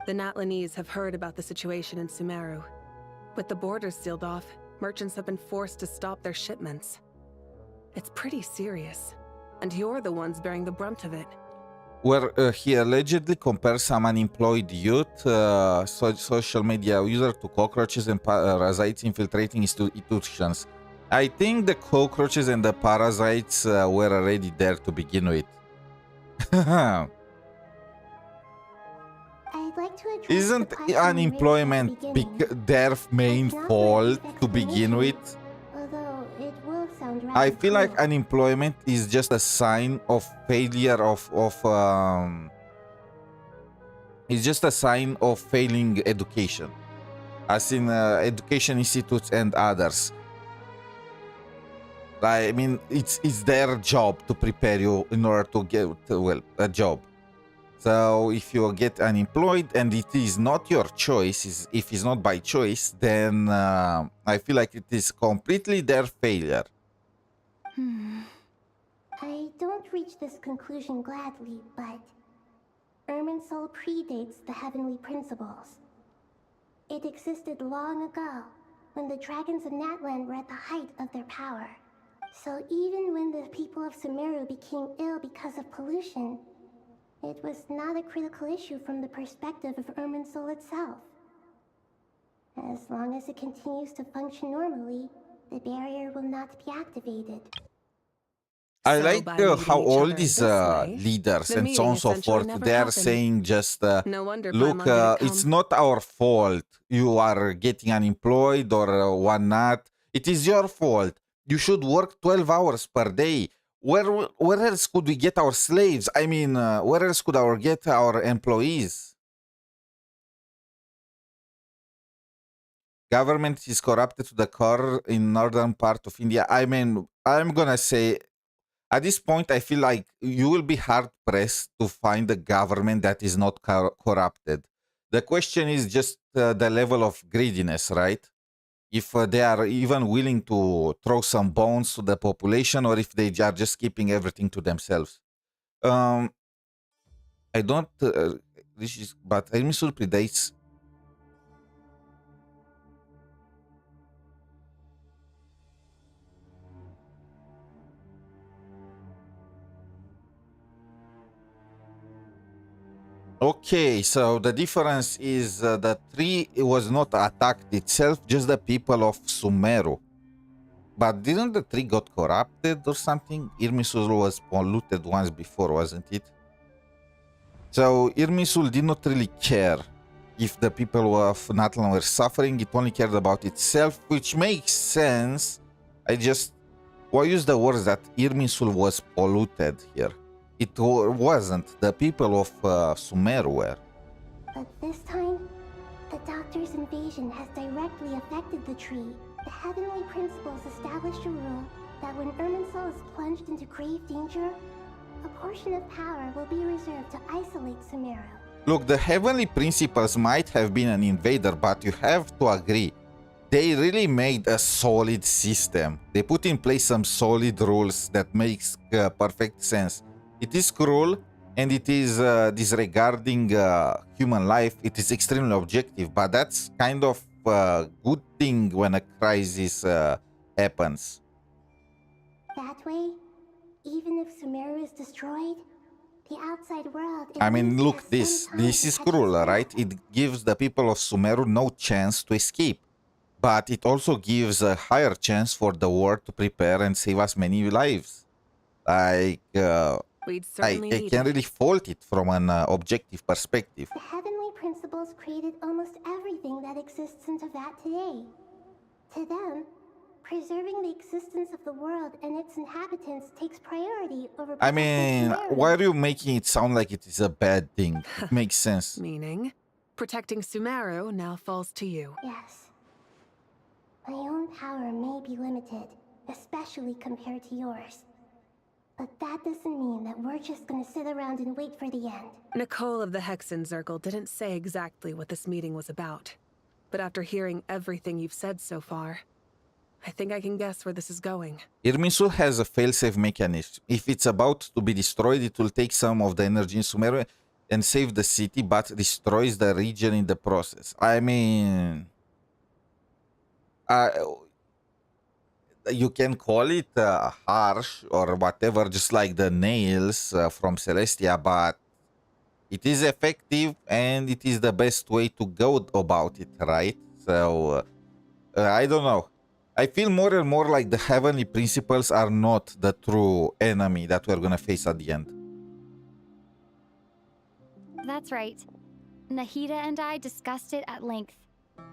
The Natlanese have heard about the situation in Sumeru. With the borders sealed off, merchants have been forced to stop their shipments. It's pretty serious, and you're the ones bearing the brunt of it. Where he allegedly compares some unemployed youth, social media user, to cockroaches and parasites infiltrating institutions. I think the cockroaches and the parasites were already there to begin with. I'd like to address Isn't the question unemployment raised at the beginning. their main fault to begin with? Although it will sound I rather feel like cruel. unemployment is just a sign of failure it's just a sign of failing education, as in education institutes and others. I mean, it's their job to prepare you in order to get, well, a job. So if you get unemployed and it is not your choice, if it's not by choice, then I feel like it is completely their failure. I don't reach this conclusion gladly, but Irminsul predates the heavenly principles. It existed long ago, when the dragons of Natland were at the height of their power. So even when the people of Sumeru became ill because of pollution, it was not a critical issue from the perspective of Irminsul itself. As long as it continues to function normally, the barrier will not be activated. I So like by meeting how each all other these this way, leaders the and so on meeting and so essentially forth, never they are happened. saying just, No wonder look, Paimon didn't it's come. not our fault you are getting unemployed or whatnot. It is your fault. You should work 12 hours per day. Where else could we get our slaves? I mean, where else could we get our employees? Government is corrupted to the core in northern part of India. I mean, I'm gonna say, at this point, I feel like you will be hard pressed to find a government that is not corrupted. The question is just the level of greediness, right? If they are even willing to throw some bones to the population, or if they are just keeping everything to themselves. I don't. This is, but Irminsul predates. Okay, so the difference is the tree was not attacked itself, just the people of Sumeru. But didn't the tree got corrupted or something? Irmisul was polluted once before, wasn't it? So Irmisul did not really care if the people of Natlan were suffering. It only cared about itself, which makes sense. Why use the words that Irmisul was polluted here? It wasn't. The people of Sumeru were. But this time, the Doctor's invasion has directly affected the tree. The Heavenly Principles established a rule that when Irminsul is plunged into grave danger, a portion of power will be reserved to isolate Sumeru. Look, the Heavenly Principles might have been an invader, but you have to agree, they really made a solid system. They put in place some solid rules that makes perfect sense. It is cruel, and it is disregarding human life. It is extremely objective, but that's kind of a good thing when a crisis happens. That way, even if Sumeru is destroyed, the outside world... I mean, look, this is cruel, right? It gives the people of Sumeru no chance to escape. But it also gives a higher chance for the war to prepare and save us many lives. Like, I can't really fault it from an objective perspective. The Heavenly Principles created almost everything that exists in Teyvat today. To them, preserving the existence of the world and its inhabitants takes priority over... I mean, why are you making it sound like it is a bad thing? It makes sense. Meaning, protecting Sumeru now falls to you. Yes. My own power may be limited, especially compared to yours. But that doesn't mean that we're just gonna sit around and wait for the end. Nicole of the Hexen Circle didn't say exactly what this meeting was about. But after hearing everything you've said so far, I think I can guess where this is going. Irminsul has a failsafe mechanism. If it's about to be destroyed, it will take some of the energy in Sumeru and save the city, but destroys the region in the process. I mean... you can call it harsh or whatever, just like the nails from Celestia, but it is effective and it is the best way to go about it, right? So, I don't know. I feel more and more like the Heavenly Principles are not the true enemy that we're gonna face at the end. That's right. Nahida and I discussed it at length.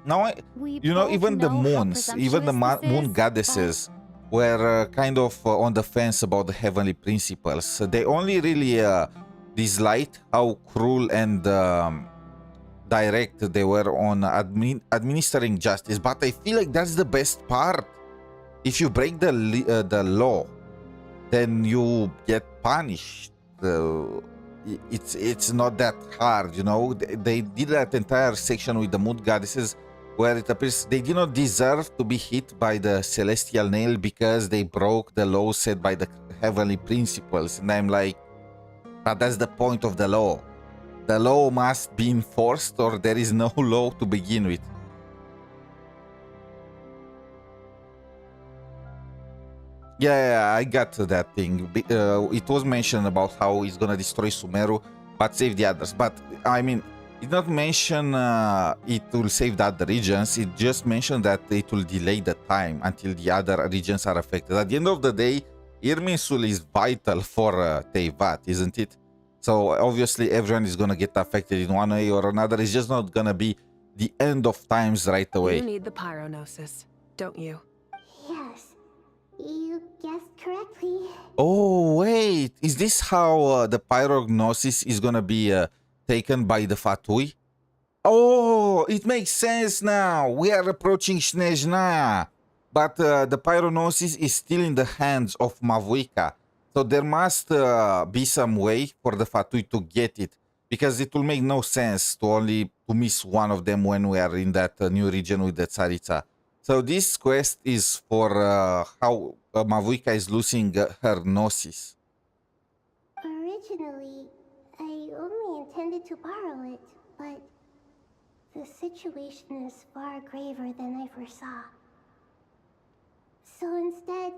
Now, you know, even the moons, even the moon goddesses were kind of on the fence about the Heavenly Principles. They only really disliked how cruel and direct they were on administering justice. But I feel like that's the best part. If you break the law, then you get punished. It's not that hard, you know. They did that entire section with the moon goddesses where it appears they did not deserve to be hit by the celestial nail because they broke the law set by the Heavenly Principles. And I'm like, but that's the point of the law. The law must be enforced or there is no law to begin with. Yeah, I got to that thing. It was mentioned about how it's gonna destroy Sumeru, but save the others. But I mean, it did not mention it will save the other regions. It just mentioned that it will delay the time until the other regions are affected. At the end of the day, Irminsul is vital for Teyvat, isn't it? So obviously everyone is gonna get affected in one way or another. It's just not gonna be the end of times right away. You need the pyronosis, don't you? Yes. You guessed correctly. Oh, wait. Is this how the pyrognosis is gonna be taken by the Fatui? Oh, it makes sense now. We are approaching Snezhna. But the pyronosis is still in the hands of Mavuika. So there must be some way for the Fatui to get it. Because it will make no sense to miss one of them when we are in that new region with the Tsaritsa. So this quest is for how Mavuika is losing her gnosis. Originally, I only intended to borrow it, but the situation is far graver than I foresaw. So instead,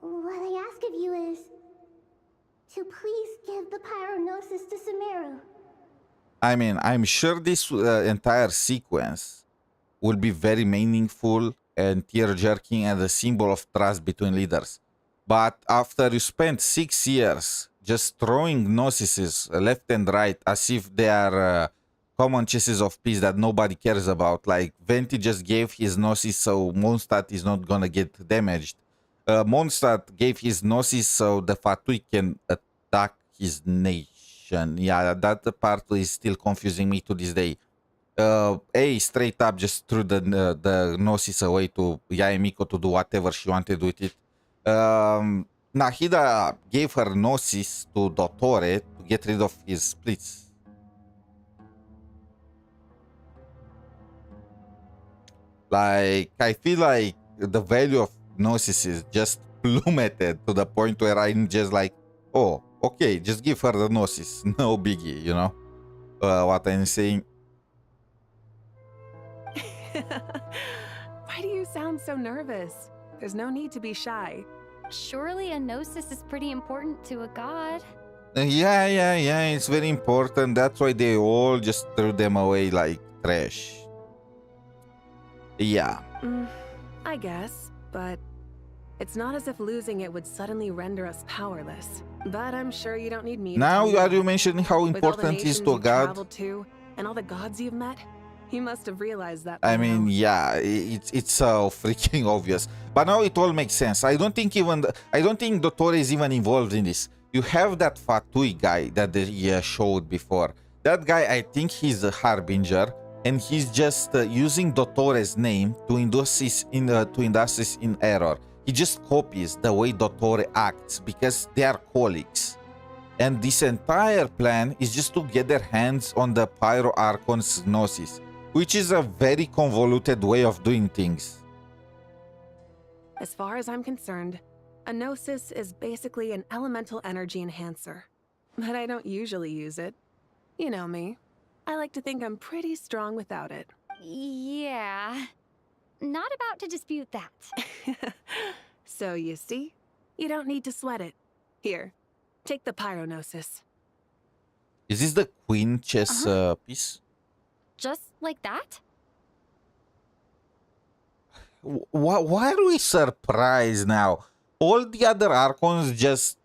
what I ask of you is to please give the pyronosis to Sumeru. I mean, I'm sure this entire sequence will be very meaningful and tear-jerking and a symbol of trust between leaders. But after you spent 6 years just throwing gnosis left and right as if they are common chests of peace that nobody cares about, like Venti just gave his gnosis so Mondstadt is not gonna get damaged. Mondstadt gave his gnosis so the Fatui can attack his nation. Yeah, that part is still confusing me to this day. A straight up just threw the gnosis away to Yaemiko to do whatever she wanted with it. Nahida gave her gnosis to Dottore to get rid of his splits. Like, I feel like the value of gnosis is just plummeted to the point where I'm just like, oh, okay, just give her the gnosis, no biggie, you know what I'm saying? Why do you sound so nervous? There's no need to be shy. Surely a gnosis is pretty important to a god. Yeah, it's very important. That's why they all just threw them away like trash. Yeah. I guess, but it's not as if losing it would suddenly render us powerless. But I'm sure you don't need me to Now tell are you mentioning how important it is to a god? Traveled to, and all the gods you've met, you must have realized that. I mean, yeah, it's so freaking obvious. But now it all makes sense. I don't think Dottore is even involved in this. You have that Fatui guy that they showed before. That guy, I think he's a harbinger, and he's just using Dottore's name to induce us in error. He just copies the way Dottore acts because they are colleagues. And this entire plan is just to get their hands on the Pyro Archon's gnosis, which is a very convoluted way of doing things. As far as I'm concerned, a gnosis is basically an elemental energy enhancer. But I don't usually use it. You know me. I like to think I'm pretty strong without it. Yeah. Not about to dispute that. So you see? You don't need to sweat it. Here, take the Pyronosis. Is this the queen chess piece? Just like that? Why are we surprised now? All the other Archons just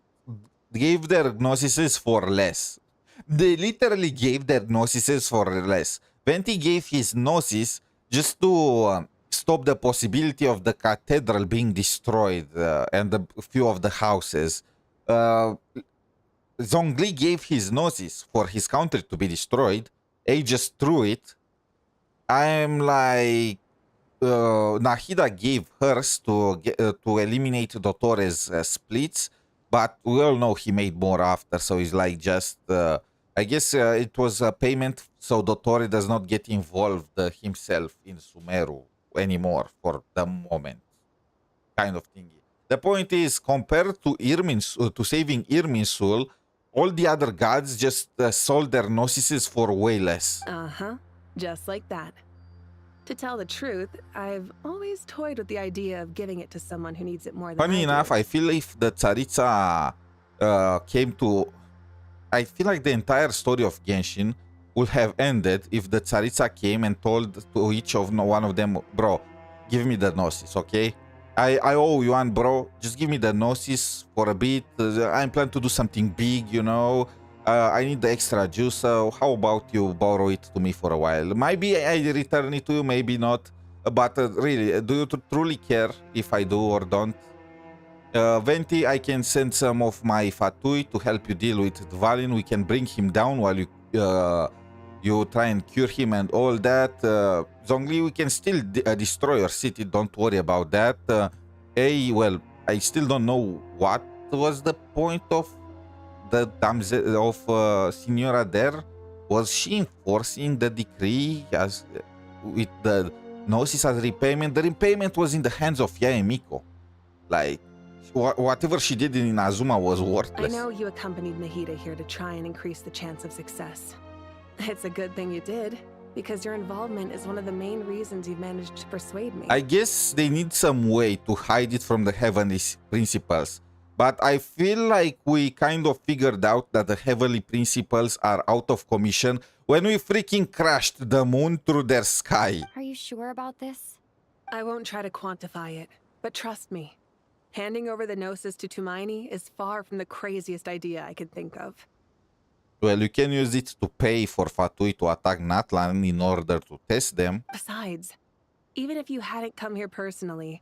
gave their Gnosises for less. They literally gave their Gnosises for less. Venti gave his Gnosis just to stop the possibility of the cathedral being destroyed and a few of the houses. Zhongli gave his Gnosis for his country to be destroyed. A just threw it. I'm like, Nahida gave hers to eliminate Dottore's splits, but we all know he made more after, so he's like just, I guess it was a payment so Dottore does not get involved himself in Sumeru anymore for the moment, kind of thingy. The point is, compared to to saving Irminsul, all the other gods just sold their Gnosises for way less. Just like that. To tell the truth, I've always toyed with the idea of giving it to someone who needs it more than Funny enough, I feel if the Tsaritsa came to... I feel like the entire story of Genshin would have ended if the Tsaritsa came and told to each of one of them, bro, give me the Gnosis, okay? I owe you one, bro. Just give me the Gnosis for a bit. I'm planning to do something big, you know. I need the extra juice, so how about you borrow it to me for a while? Maybe I return it to you, maybe not. But really, do you truly care if I do or don't? Venti, I can send some of my Fatui to help you deal with Dvalin. We can bring him down while you try and cure him and all that. Zhongli, we can still destroy your city. Don't worry about that. Well, I still don't know what was the point of the damsel of Signora there. Was she enforcing the decree as with the Gnosis as repayment? The repayment was in the hands of Yaemiko. Like, whatever she did in Inazuma was worthless. I know you accompanied Nahida here to try and increase the chance of success. It's a good thing you did, because your involvement is one of the main reasons you've managed to persuade me. I guess they need some way to hide it from the Heavenly Principles. But I feel like we kind of figured out that the Heavenly Principles are out of commission when we freaking crashed the moon through their sky. Are you sure about this? I won't try to quantify it, but trust me, handing over the Gnosis to Tumaini is far from the craziest idea I could think of. Well, you can use it to pay for Fatui to attack Natlan in order to test them. Besides, even if you hadn't come here personally,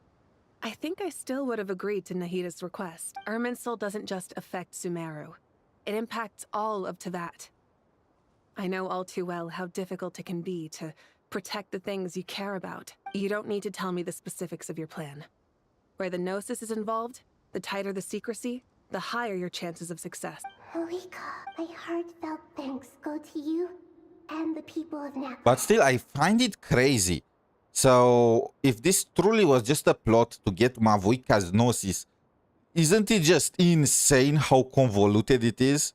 I think I still would have agreed to Nahida's request. Irminsul doesn't just affect Sumeru. It impacts all of Teyvat. I know all too well how difficult it can be to protect the things you care about. You don't need to tell me the specifics of your plan. Where the Gnosis is involved, the tighter the secrecy, the higher your chances of success. Moika, my heartfelt thanks go to you and the people of Nak. But still, I find it crazy. So, if this truly was just a plot to get Mavuika's Gnosis, isn't it just insane how convoluted it is?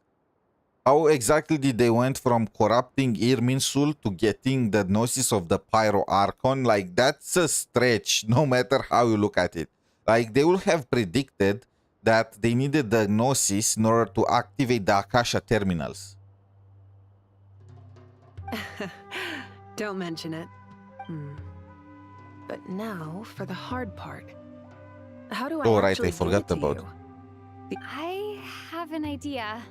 How exactly did they went from corrupting Irminsul to getting the Gnosis of the Pyro Archon? Like, that's a stretch, no matter how you look at it. Like, they would have predicted that they needed the Gnosis in order to activate the Akasha terminals. Don't mention it. But now for the hard part. How do I Oh, right, actually I forgot give it to about you? I have an idea.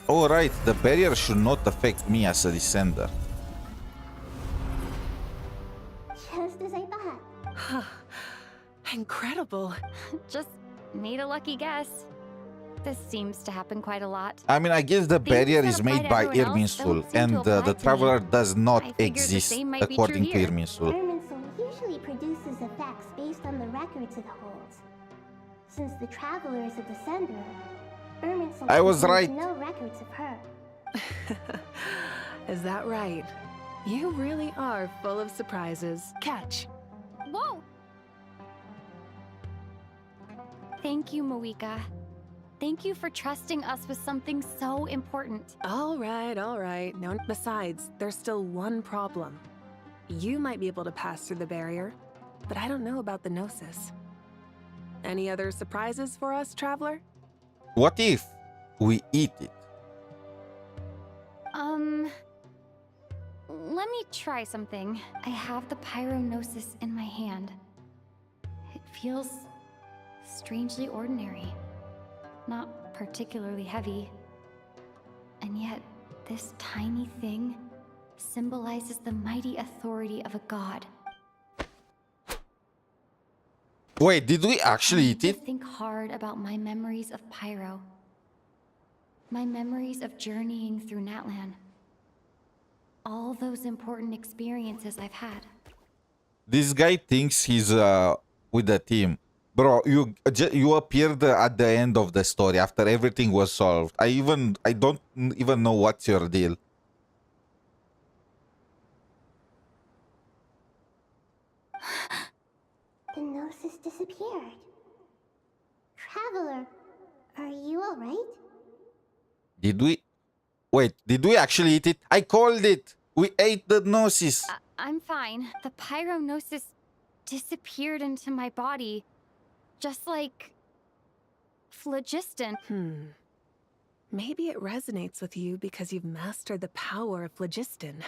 Oh, right, the barrier should not affect me as a descender. Just as I thought. Incredible. Just made a lucky guess. This seems to happen quite a lot. I mean, I guess the Things barrier that is apply made to by everyone else Irminsul, don't seem and to apply the to Traveler me. does not I figured the exist same might be according true to here. Irminsul. Irminsul usually produces effects based on the records it holds. Since the Traveler is a descender, Irminsul I was contains right. no records of her. Is that right? You really are full of surprises. Catch. Whoa! Thank you, Moika. Thank you for trusting us with something so important. All right. No, besides, there's still one problem. You might be able to pass through the barrier, but I don't know about the Gnosis. Any other surprises for us, Traveler? What if we eat it? Let me try something. I have the Pyrognosis in my hand. It feels strangely ordinary. Not particularly heavy. And yet, this tiny thing symbolizes the mighty authority of a god. Wait, did we actually eat it? Think hard about my memories of Pyro. My memories of journeying through Natlan. All those important experiences I've had. This guy thinks he's with the team. Bro, you appeared at the end of the story after everything was solved. I don't even know what's your deal. The Gnosis disappeared. Traveler, are you alright? Did we actually eat it? I called it! We ate the Gnosis! I'm fine. The Pyrognosis disappeared into my body. Just like... phlogiston. Maybe it resonates with you because you've mastered the power of phlogiston.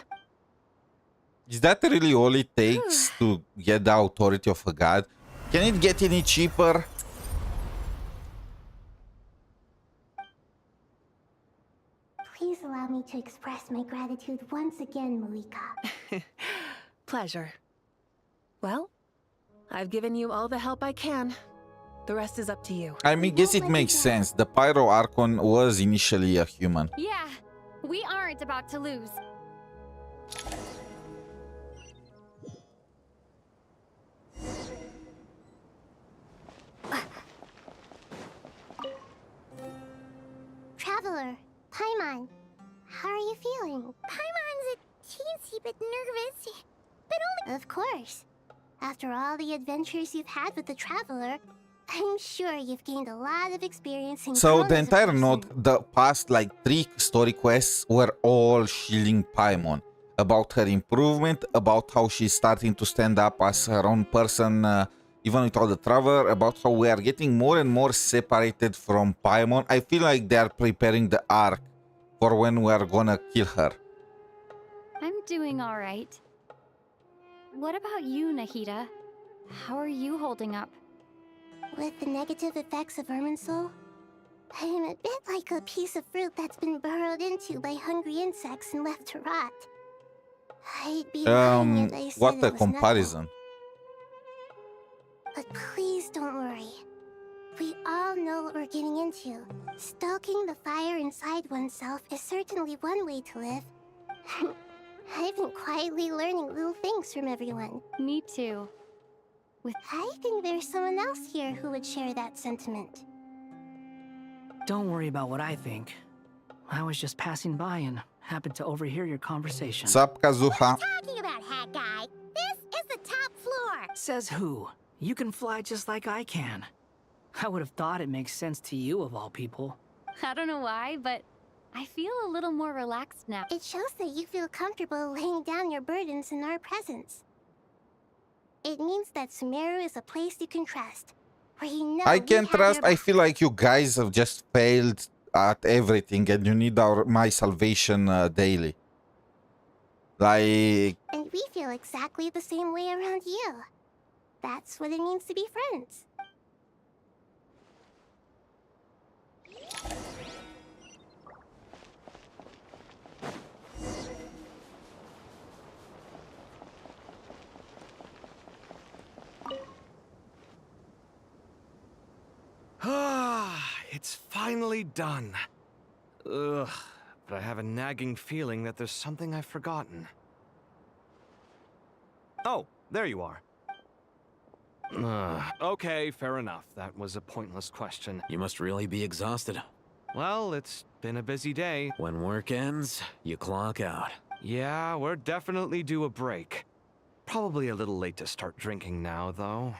Is that really all it takes to get the authority of a god? Can it get any cheaper? Please allow me to express my gratitude once again, Moika. Pleasure. Well, I've given you all the help I can. The rest is up to you. I mean, guess it makes sense. The Pyro Archon was initially a human. Yeah, we aren't about to lose. Traveler, Paimon, how are you feeling? Paimon's a teensy bit nervous, but only... Of course. After all the adventures you've had with the Traveler, I'm sure you've gained a lot of experience in So growing the as a entire person. note, the past like 3 story quests were all shilling Paimon. About her improvement, about how she's starting to stand up as her own person, even without the Traveler, about how we are getting more and more separated from Paimon. I feel like they are preparing the arc for when we are gonna kill her. doing all right. What about you, Nahida? How are you holding up? With the negative effects of Irminsul, I am a bit like a piece of fruit that's been burrowed into by hungry insects and left to rot. I'd be lying if I said what it a was comparison. nothing. But please don't worry. We all know what we're getting into. Stoking the fire inside oneself is certainly one way to live. I've been quietly learning little things from everyone. Me too. I think there's someone else here who would share that sentiment. Don't worry about what I think. I was just passing by and happened to overhear your conversation. Sup, Kazuha? Talking about, hat guy. This is the top floor. Says who? You can fly just like I can. I would have thought it makes sense to you of all people. I don't know why, but I feel a little more relaxed now. It shows that you feel comfortable laying down your burdens in our presence. It means that Sumeru is a place you can trust, where you know I we can have trust. your I feel like you guys have just failed at everything and you need my salvation daily. Like... And we feel exactly the same way around you. That's what it means to be friends. Ah, it's finally done. Ugh, but I have a nagging feeling that there's something I've forgotten. Oh, there you are. Okay, fair enough. That was a pointless question. You must really be exhausted. Well, it's been a busy day. When work ends, you clock out. Yeah, we're definitely due a break. Probably a little late to start drinking now, though.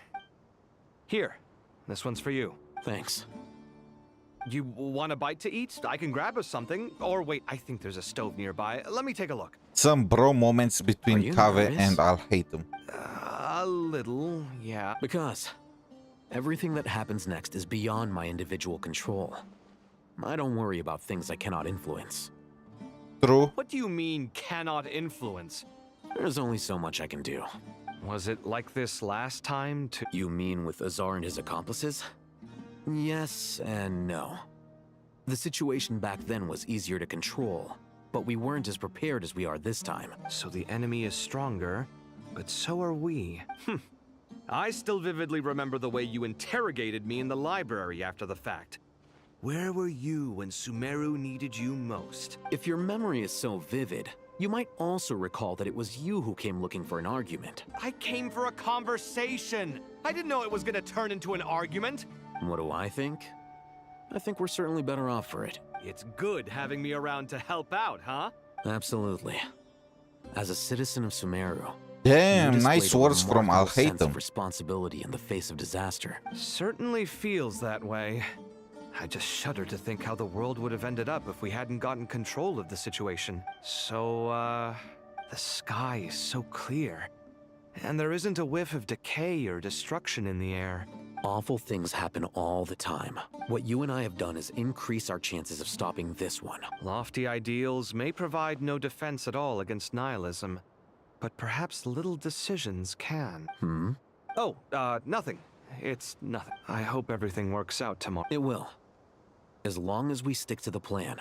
Here, this one's for you. Thanks. You want a bite to eat? I can grab us something. Or wait, I think there's a stove nearby. Let me take a look. Some bro moments between Kave and Al-Haytham. A little, yeah. Because everything that happens next is beyond my individual control. I don't worry about things I cannot influence. True. What do you mean, cannot influence? There's only so much I can do. Was it like this last time too? You mean with Azar and his accomplices? Yes and no. The situation back then was easier to control, but we weren't as prepared as we are this time. So the enemy is stronger, but so are we. I still vividly remember the way you interrogated me in the library after the fact. Where were you when Sumeru needed you most? If your memory is so vivid, you might also recall that it was you who came looking for an argument. I came for a conversation! I didn't know it was gonna turn into an argument! What do I think? I think we're certainly better off for it. It's good having me around to help out, huh? Absolutely. As a citizen of Sumeru, damn, you nice displayed a words from remarkable sense Al-Haytham. of responsibility in the face of disaster. Certainly feels that way. I just shudder to think how the world would have ended up if we hadn't gotten control of the situation. So, the sky is so clear. And there isn't a whiff of decay or destruction in the air. Awful things happen all the time. What you and I have done is increase our chances of stopping this one. Lofty ideals may provide no defense at all against nihilism, but perhaps little decisions can. Oh, nothing. It's nothing. I hope everything works out tomorrow. It will. As long as we stick to the plan.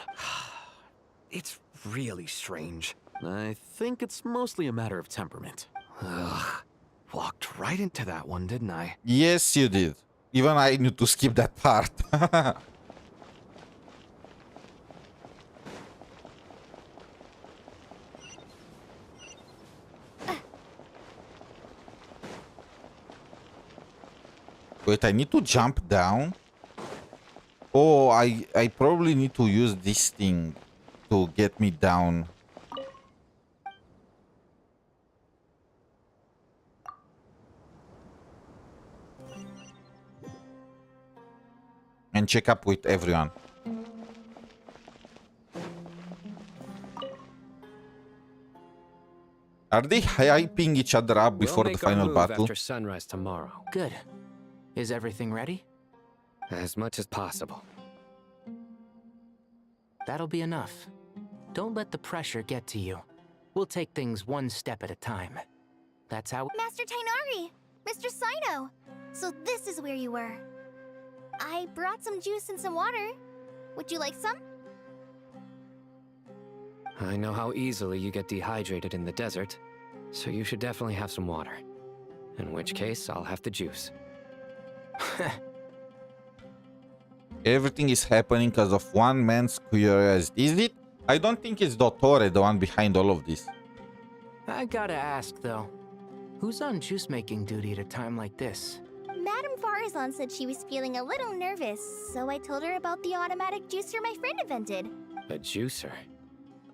It's really strange. I think it's mostly a matter of temperament. Ugh. Walked right into that one, didn't I? Yes, you did. Even I need to skip that part. Wait, I need to jump down? Oh, I probably need to use this thing to get me down. And check up with everyone. Are they hyping each other up before the final battle? After sunrise tomorrow. Good. Is everything ready? As much as possible. That'll be enough. Don't let the pressure get to you. We'll take things one step at a time. That's how— Master Tainari! Mr. Sino! So this is where you were. I brought some juice and some water. Would you like some? I know how easily you get dehydrated in the desert, so you should definitely have some water. In which case, I'll have the juice. Everything is happening because of one man's curiosity. Is it? I don't think it's Dottore, the one behind all of this. I gotta ask, though. Who's on juice-making duty at a time like this? Madame Farazan said she was feeling a little nervous, so I told her about the automatic juicer my friend invented. A juicer?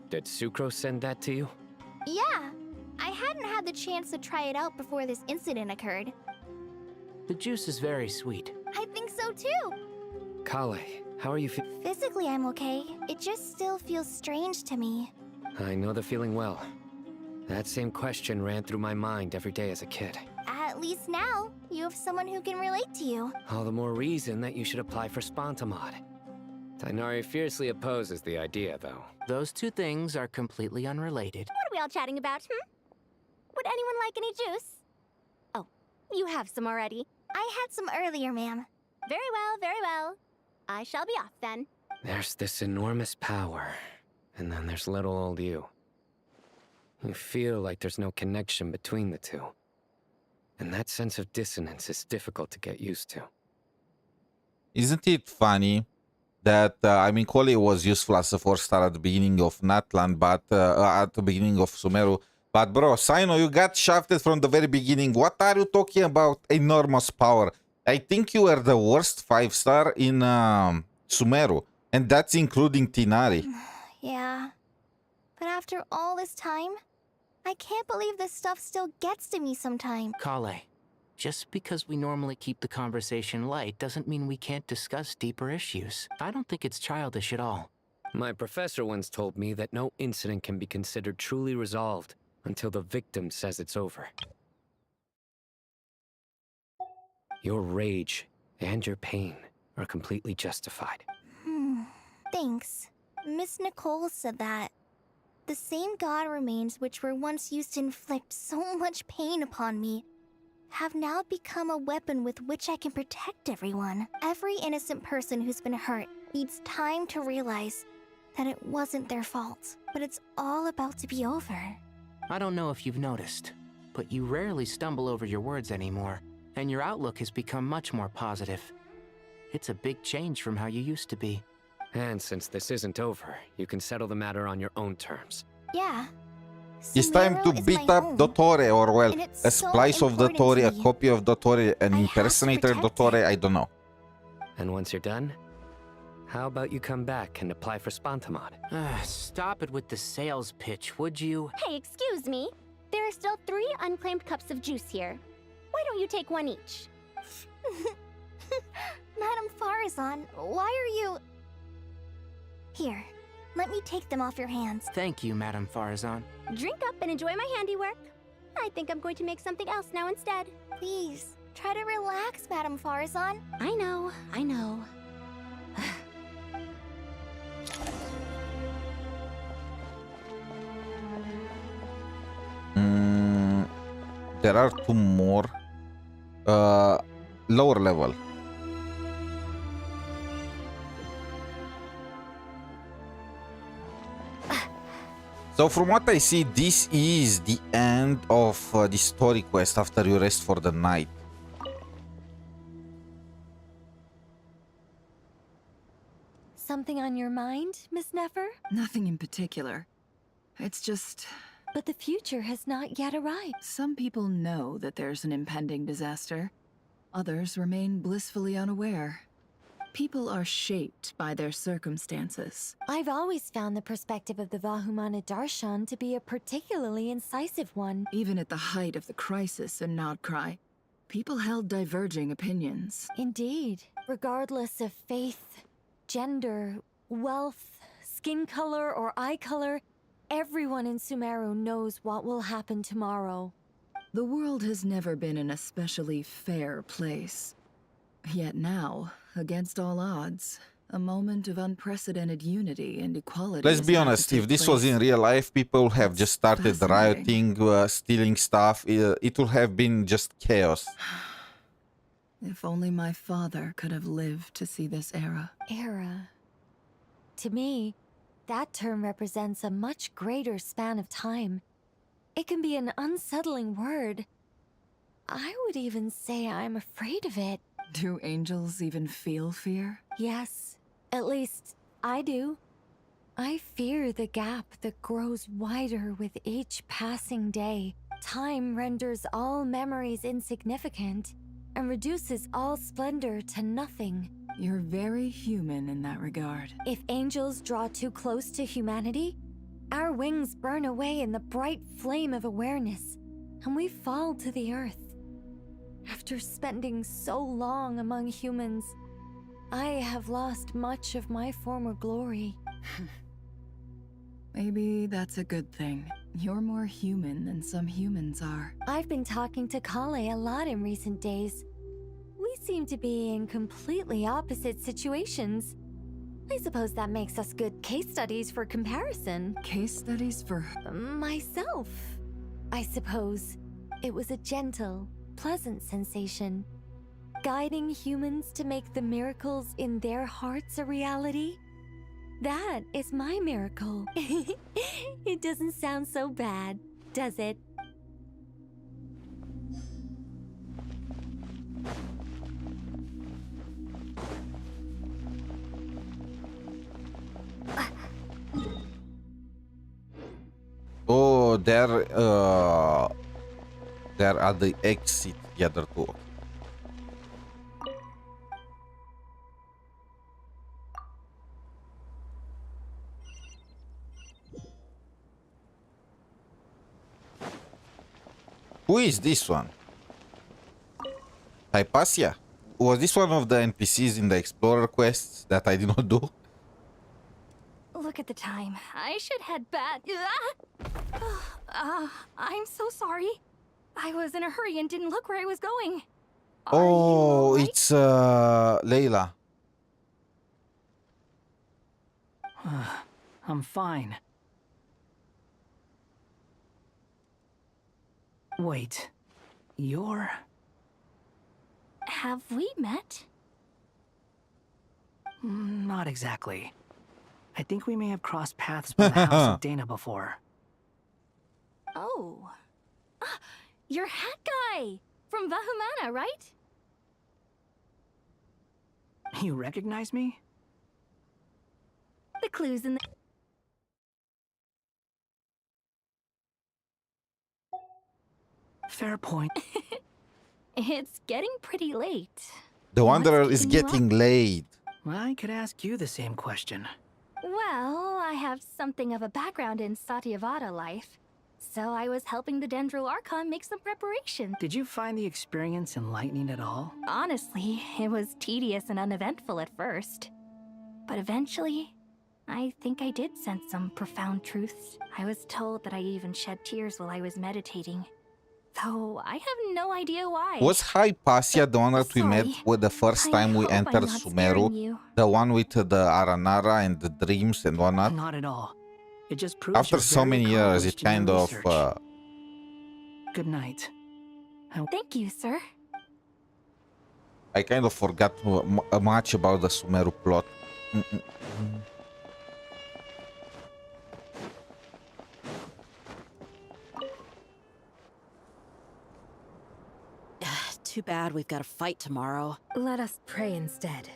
Did Sucrose send that to you? Yeah, I hadn't had the chance to try it out before this incident occurred. The juice is very sweet. I think so too. Kale, how are you feeling? Physically, I'm okay. It just still feels strange to me. I know the feeling well. That same question ran through my mind every day as a kid. At least now, you have someone who can relate to you. All the more reason that you should apply for Spontamod. Tainari fiercely opposes the idea, though. Those two things are completely unrelated. What are we all chatting about, Would anyone like any juice? Oh, you have some already. I had some earlier, ma'am. Very well, very well. I shall be off then. There's this enormous power, and then there's little old you. You feel like there's no connection between the two. And that sense of dissonance is difficult to get used to. Isn't it funny that, I mean, Kole was useful as a 4-star at the beginning of Natlan, but at the beginning of Sumeru. But bro, Sino, you got shafted from the very beginning. What are you talking about? Enormous power. I think you were the worst 5-star in Sumeru. And that's including Tinari. Yeah. But after all this time, I can't believe this stuff still gets to me sometimes. Kale, just because we normally keep the conversation light doesn't mean we can't discuss deeper issues. I don't think it's childish at all. My professor once told me that no incident can be considered truly resolved until the victim says it's over. Your rage and your pain are completely justified. Thanks. Miss Nicole said that. The same god remains which were once used to inflict so much pain upon me have now become a weapon with which I can protect everyone. Every innocent person who's been hurt needs time to realize that it wasn't their fault, but it's all about to be over. I don't know if you've noticed, but you rarely stumble over your words anymore, and your outlook has become much more positive. It's a big change from how you used to be. And since this isn't over, you can settle the matter on your own terms. Yeah. It's time to beat up Dottore, or well, a splice of Dottore, a copy of Dottore, an impersonator Dottore, I don't know. And once you're done, how about you come back and apply for Spontamod? Stop it with the sales pitch, would you? Hey, excuse me. There are still 3 unclaimed cups of juice here. Why don't you take one each? Madame Farazan, why are you... Here, let me take them off your hands. Thank you, Madame Farazan. Drink up and enjoy my handiwork. I think I'm going to make something else now instead. Please, try to relax, Madame Farazan. I know, I know. There are 2 more. Lower level. So from what I see, this is the end of the story quest after you rest for the night. Something on your mind, Miss Nefer? Nothing in particular. It's just... But the future has not yet arrived. Some people know that there's an impending disaster. Others remain blissfully unaware. People are shaped by their circumstances. I've always found the perspective of the Vahumana Darshan to be a particularly incisive one. Even at the height of the crisis in Nodcry, people held diverging opinions. Indeed. Regardless of faith, gender, wealth, skin color, or eye color, everyone in Sumeru knows what will happen tomorrow. The world has never been an especially fair place. Yet now, against all odds, A moment of unprecedented unity and equality. Let's be honest, if this was in real life, people have just started rioting, stealing stuff. It would have been just chaos. If only my father could have lived to see this era. Era. To me, that term represents a much greater span of time. It can be an unsettling word. I would even say I'm afraid of it. Do angels even feel fear? Yes, at least I do. I fear the gap that grows wider with each passing day. Time renders all memories insignificant and reduces all splendor to nothing. You're very human in that regard. If angels draw too close to humanity, our wings burn away in the bright flame of awareness, and we fall to the earth. After spending so long among humans, I have lost much of my former glory. Maybe that's a good thing. You're more human than some humans are. I've been talking to Kale a lot in recent days. We seem to be in completely opposite situations. I suppose that makes us good case studies for comparison. Case studies for... Myself, I suppose. It was a gentle, pleasant sensation, guiding humans to make the miracles in their hearts a reality. That is my miracle. It doesn't sound so bad, does it? Oh, there are the exit, the other two. Who is this one? Hypatia? Was this one of the NPCs in the Explorer quests that I did not do? Look at the time. I should head back. I'm so sorry. I was in a hurry and didn't look where I was going. Oh, it's Layla. I'm fine. Wait, you're... Have we met? Not exactly. I think we may have crossed paths by the house of Dana before. Oh. You're Hat Guy! From Vahumana, right? You recognize me? The clues in the... Fair point. It's getting pretty late. The Wanderer is getting laid. I could ask you the same question. Well, I have something of a background in Satyavada life, so I was helping the Dendro Archon make some preparation. Did you find the experience enlightening at all? Honestly, it was tedious and uneventful at first. But eventually, I think I did sense some profound truths. I was told that I even shed tears while I was meditating. Though I have no idea why. Was Hypatia the one that we met with the first time we entered Sumeru? The one with the Aranara and the dreams and whatnot? Not at all. It just proves after so many years, it kind of... Good night. Thank you, sir. I kind of forgot much about the Sumeru plot. Too bad we've got to fight tomorrow. Let us pray instead.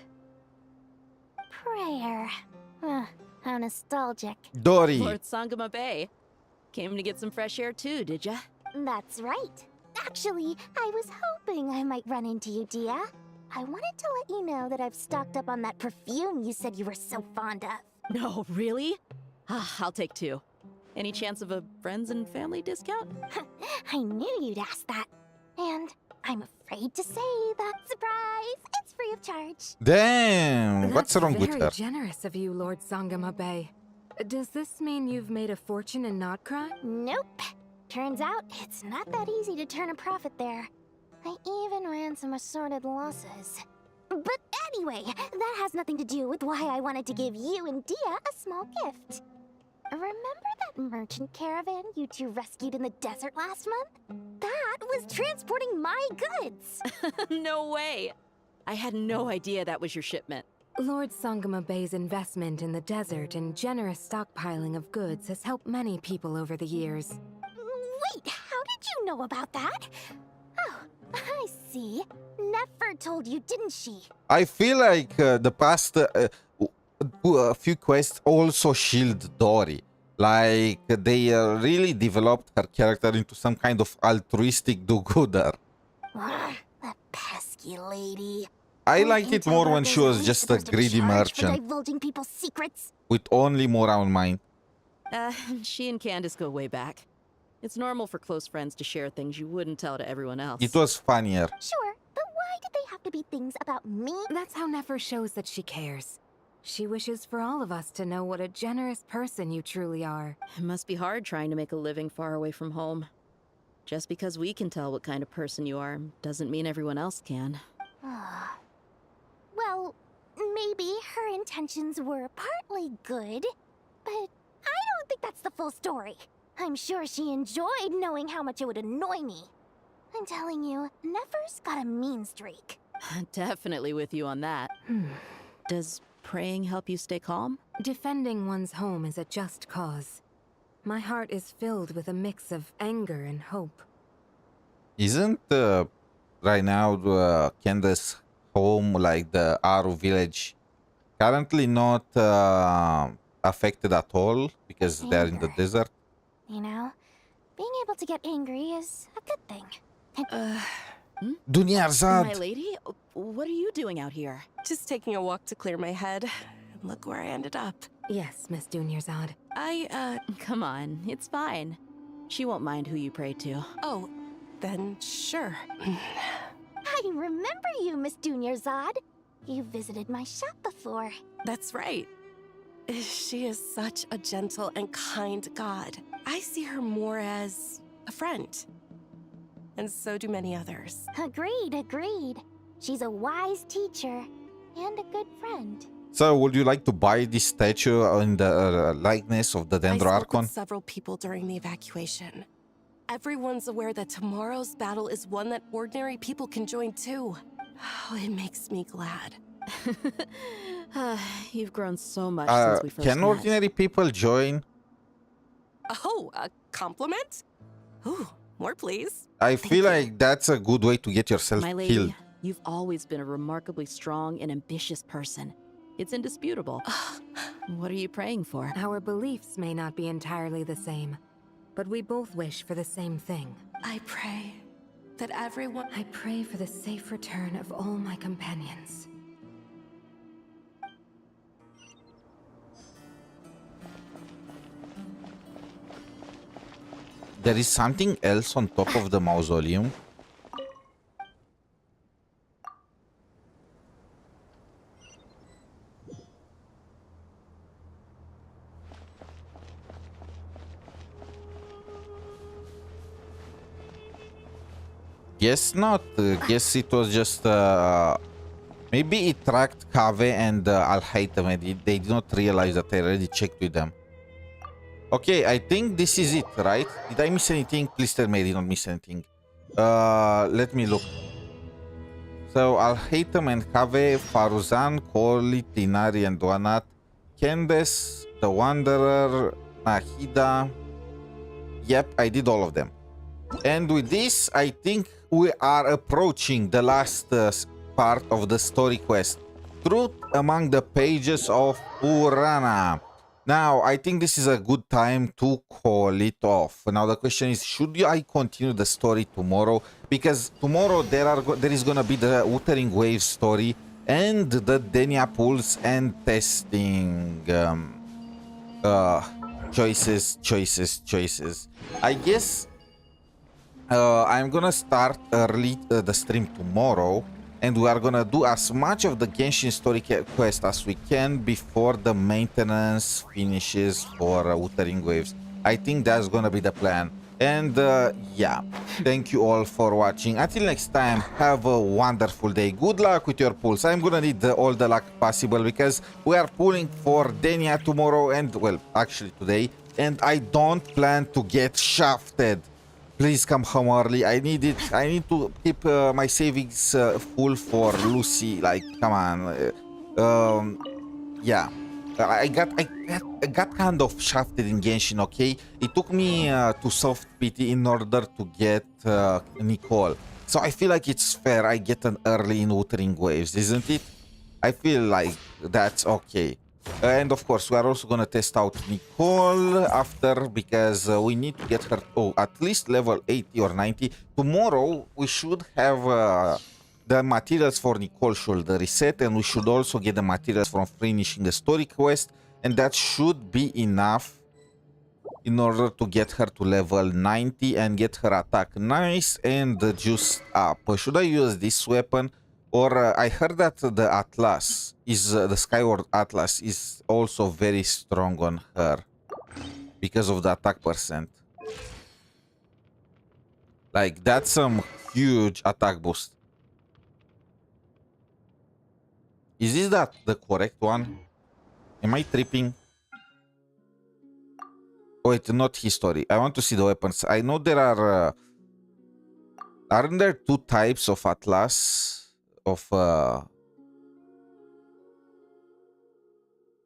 Prayer. How nostalgic. Dory. Lord Sangama Bay. Came to get some fresh air too, did ya? That's right. Actually, I was hoping I might run into you, Dia. I wanted to let you know that I've stocked up on that perfume you said you were so fond of. No, really? I'll take 2. Any chance of a friends and family discount? I knew you'd ask that. And I'm afraid to say that, surprise, it's free of charge. Damn, what's wrong with her? Very generous of you, Lord Sangama Bay. Does this mean you've made a fortune in knot crime? Nope. Turns out it's not that easy to turn a profit there. I even ran some assorted losses. But anyway, that has nothing to do with why I wanted to give you and Dia a small gift. Remember that merchant caravan you two rescued in the desert last month? That was transporting my goods! No way! I had no idea that was your shipment. Lord Sangama Bay's investment in the desert and generous stockpiling of goods has helped many people over the years. Wait, how did you know about that? Oh, I see. Nefer told you, didn't she? I feel like the past a few quests also shield Dory. Like, they really developed her character into some kind of altruistic do-gooder. That pesky lady. I liked it more when she was just a greedy merchant Divulging people's secrets. with only moral mind. She and Candace go way back. It's normal for close friends to share things you wouldn't tell to everyone else. It was funnier. Sure, but why did they have to be things about me? That's how Nefer shows that she cares. She wishes for all of us to know what a generous person you truly are. It must be hard trying to make a living far away from home. Just because we can tell what kind of person you are doesn't mean everyone else can. Well, maybe her intentions were partly good, but I don't think that's the full story. I'm sure she enjoyed knowing how much it would annoy me. I'm telling you, Nefer's got a mean streak. Definitely with you on that. Does praying help you stay calm? Defending one's home is a just cause. My heart is filled with a mix of anger and hope. Isn't right now Candace home, like the Aru village, currently not affected at all because they're in the desert? You know, being able to get angry is a good thing. Dunyarzad! My lady, what are you doing out here? Just taking a walk to clear my head. And look where I ended up. Yes, Miss Dunyarzad. Come on, it's fine. She won't mind who you pray to. Oh, then sure. I remember you, Miss Dunyarzad. You visited my shop before. That's right. She is such a gentle and kind god. I see her more as a friend. And so do many others. Agreed. She's a wise teacher and a good friend. So, would you like to buy this statue in the likeness of the I spoke Dendroarchon? with several people during the evacuation. Everyone's aware that tomorrow's battle is one that ordinary people can join too. Oh, it makes me glad. You've grown so much since we first Can met. ordinary people join? Oh, a compliment? Ooh, more please. I feel like that's a good way to get yourself My lady, killed. you've always been a remarkably strong and ambitious person. It's indisputable. What are you praying for? Our beliefs may not be entirely the same, but we both wish for the same thing. I pray that everyone... I pray for the safe return of all my companions. There is something else on top of the mausoleum. Guess not. Guess it was just... maybe it tracked Kave and Al-Haytham. They did not realize that I already checked with them. Okay, I think this is it, right? Did I miss anything? Please tell me I did not miss anything. Let me look. So, Al-Haytham and Kave, Faruzan, Koli, Tinari and Duanat, Candace, The Wanderer, Nahida. Yep, I did all of them. And with this, I think we are approaching the last part of the story quest. Truth among the pages of Purana. Now, I think this is a good time to call it off. Now, the question is, should I continue the story tomorrow? Because tomorrow there is gonna be the Wuthering Waves story and the Denia Pulse and testing choices. I guess I'm gonna start early the stream tomorrow, and we are gonna do as much of the Genshin story quest as we can before the maintenance finishes for Wuthering Waves. I think that's gonna be the plan. And yeah, thank you all for watching. Until next time, have a wonderful day. Good luck with your pulls. I'm gonna need all the luck possible because we are pulling for Denia tomorrow and, well, actually today. And I don't plan to get shafted. Please come home early. I need it. I need to keep my savings full for Lucy. Like, come on. Yeah. I got kind of shafted in Genshin, okay? It took me to soft PT in order to get Nicole. So I feel like it's fair I get an early in Wuthering Waves, isn't it? I feel like that's okay. And of course, we are also gonna test out Nicole after because we need to get her at least level 80 or 90. Tomorrow, we should have the materials for Nicole should reset, and we should also get the materials from finishing the story quest, and that should be enough in order to get her to level 90 and get her attack nice and juiced up. Should I use this weapon? Or I heard that the Atlas is the Skyward Atlas is also very strong on her because of the attack percent. Like, that's some huge attack boost. Is this the correct one? Am I tripping? Wait, not history. I want to see the weapons. I know there are... aren't there 2 types of Atlas? Of...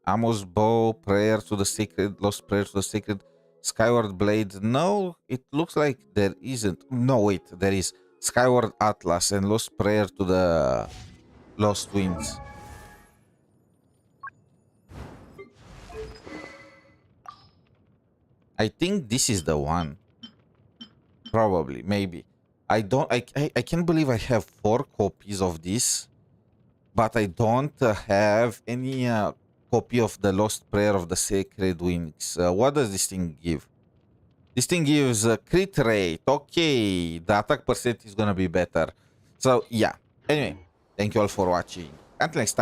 Amos Bow, Prayer to the Sacred, Lost Prayer to the Sacred, Skyward Blade. No, it looks like there isn't. No, wait, there is. Skyward Atlas and Lost Prayer to the Lost Winds. I think this is the one. Probably, maybe. I can't believe I have 4 copies of this, but I don't have any copy of the Lost Prayer of the Sacred Wings. What does this thing give? This thing gives a crit rate. Okay, the attack percent is gonna be better. So yeah. Anyway, thank you all for watching. Until next time.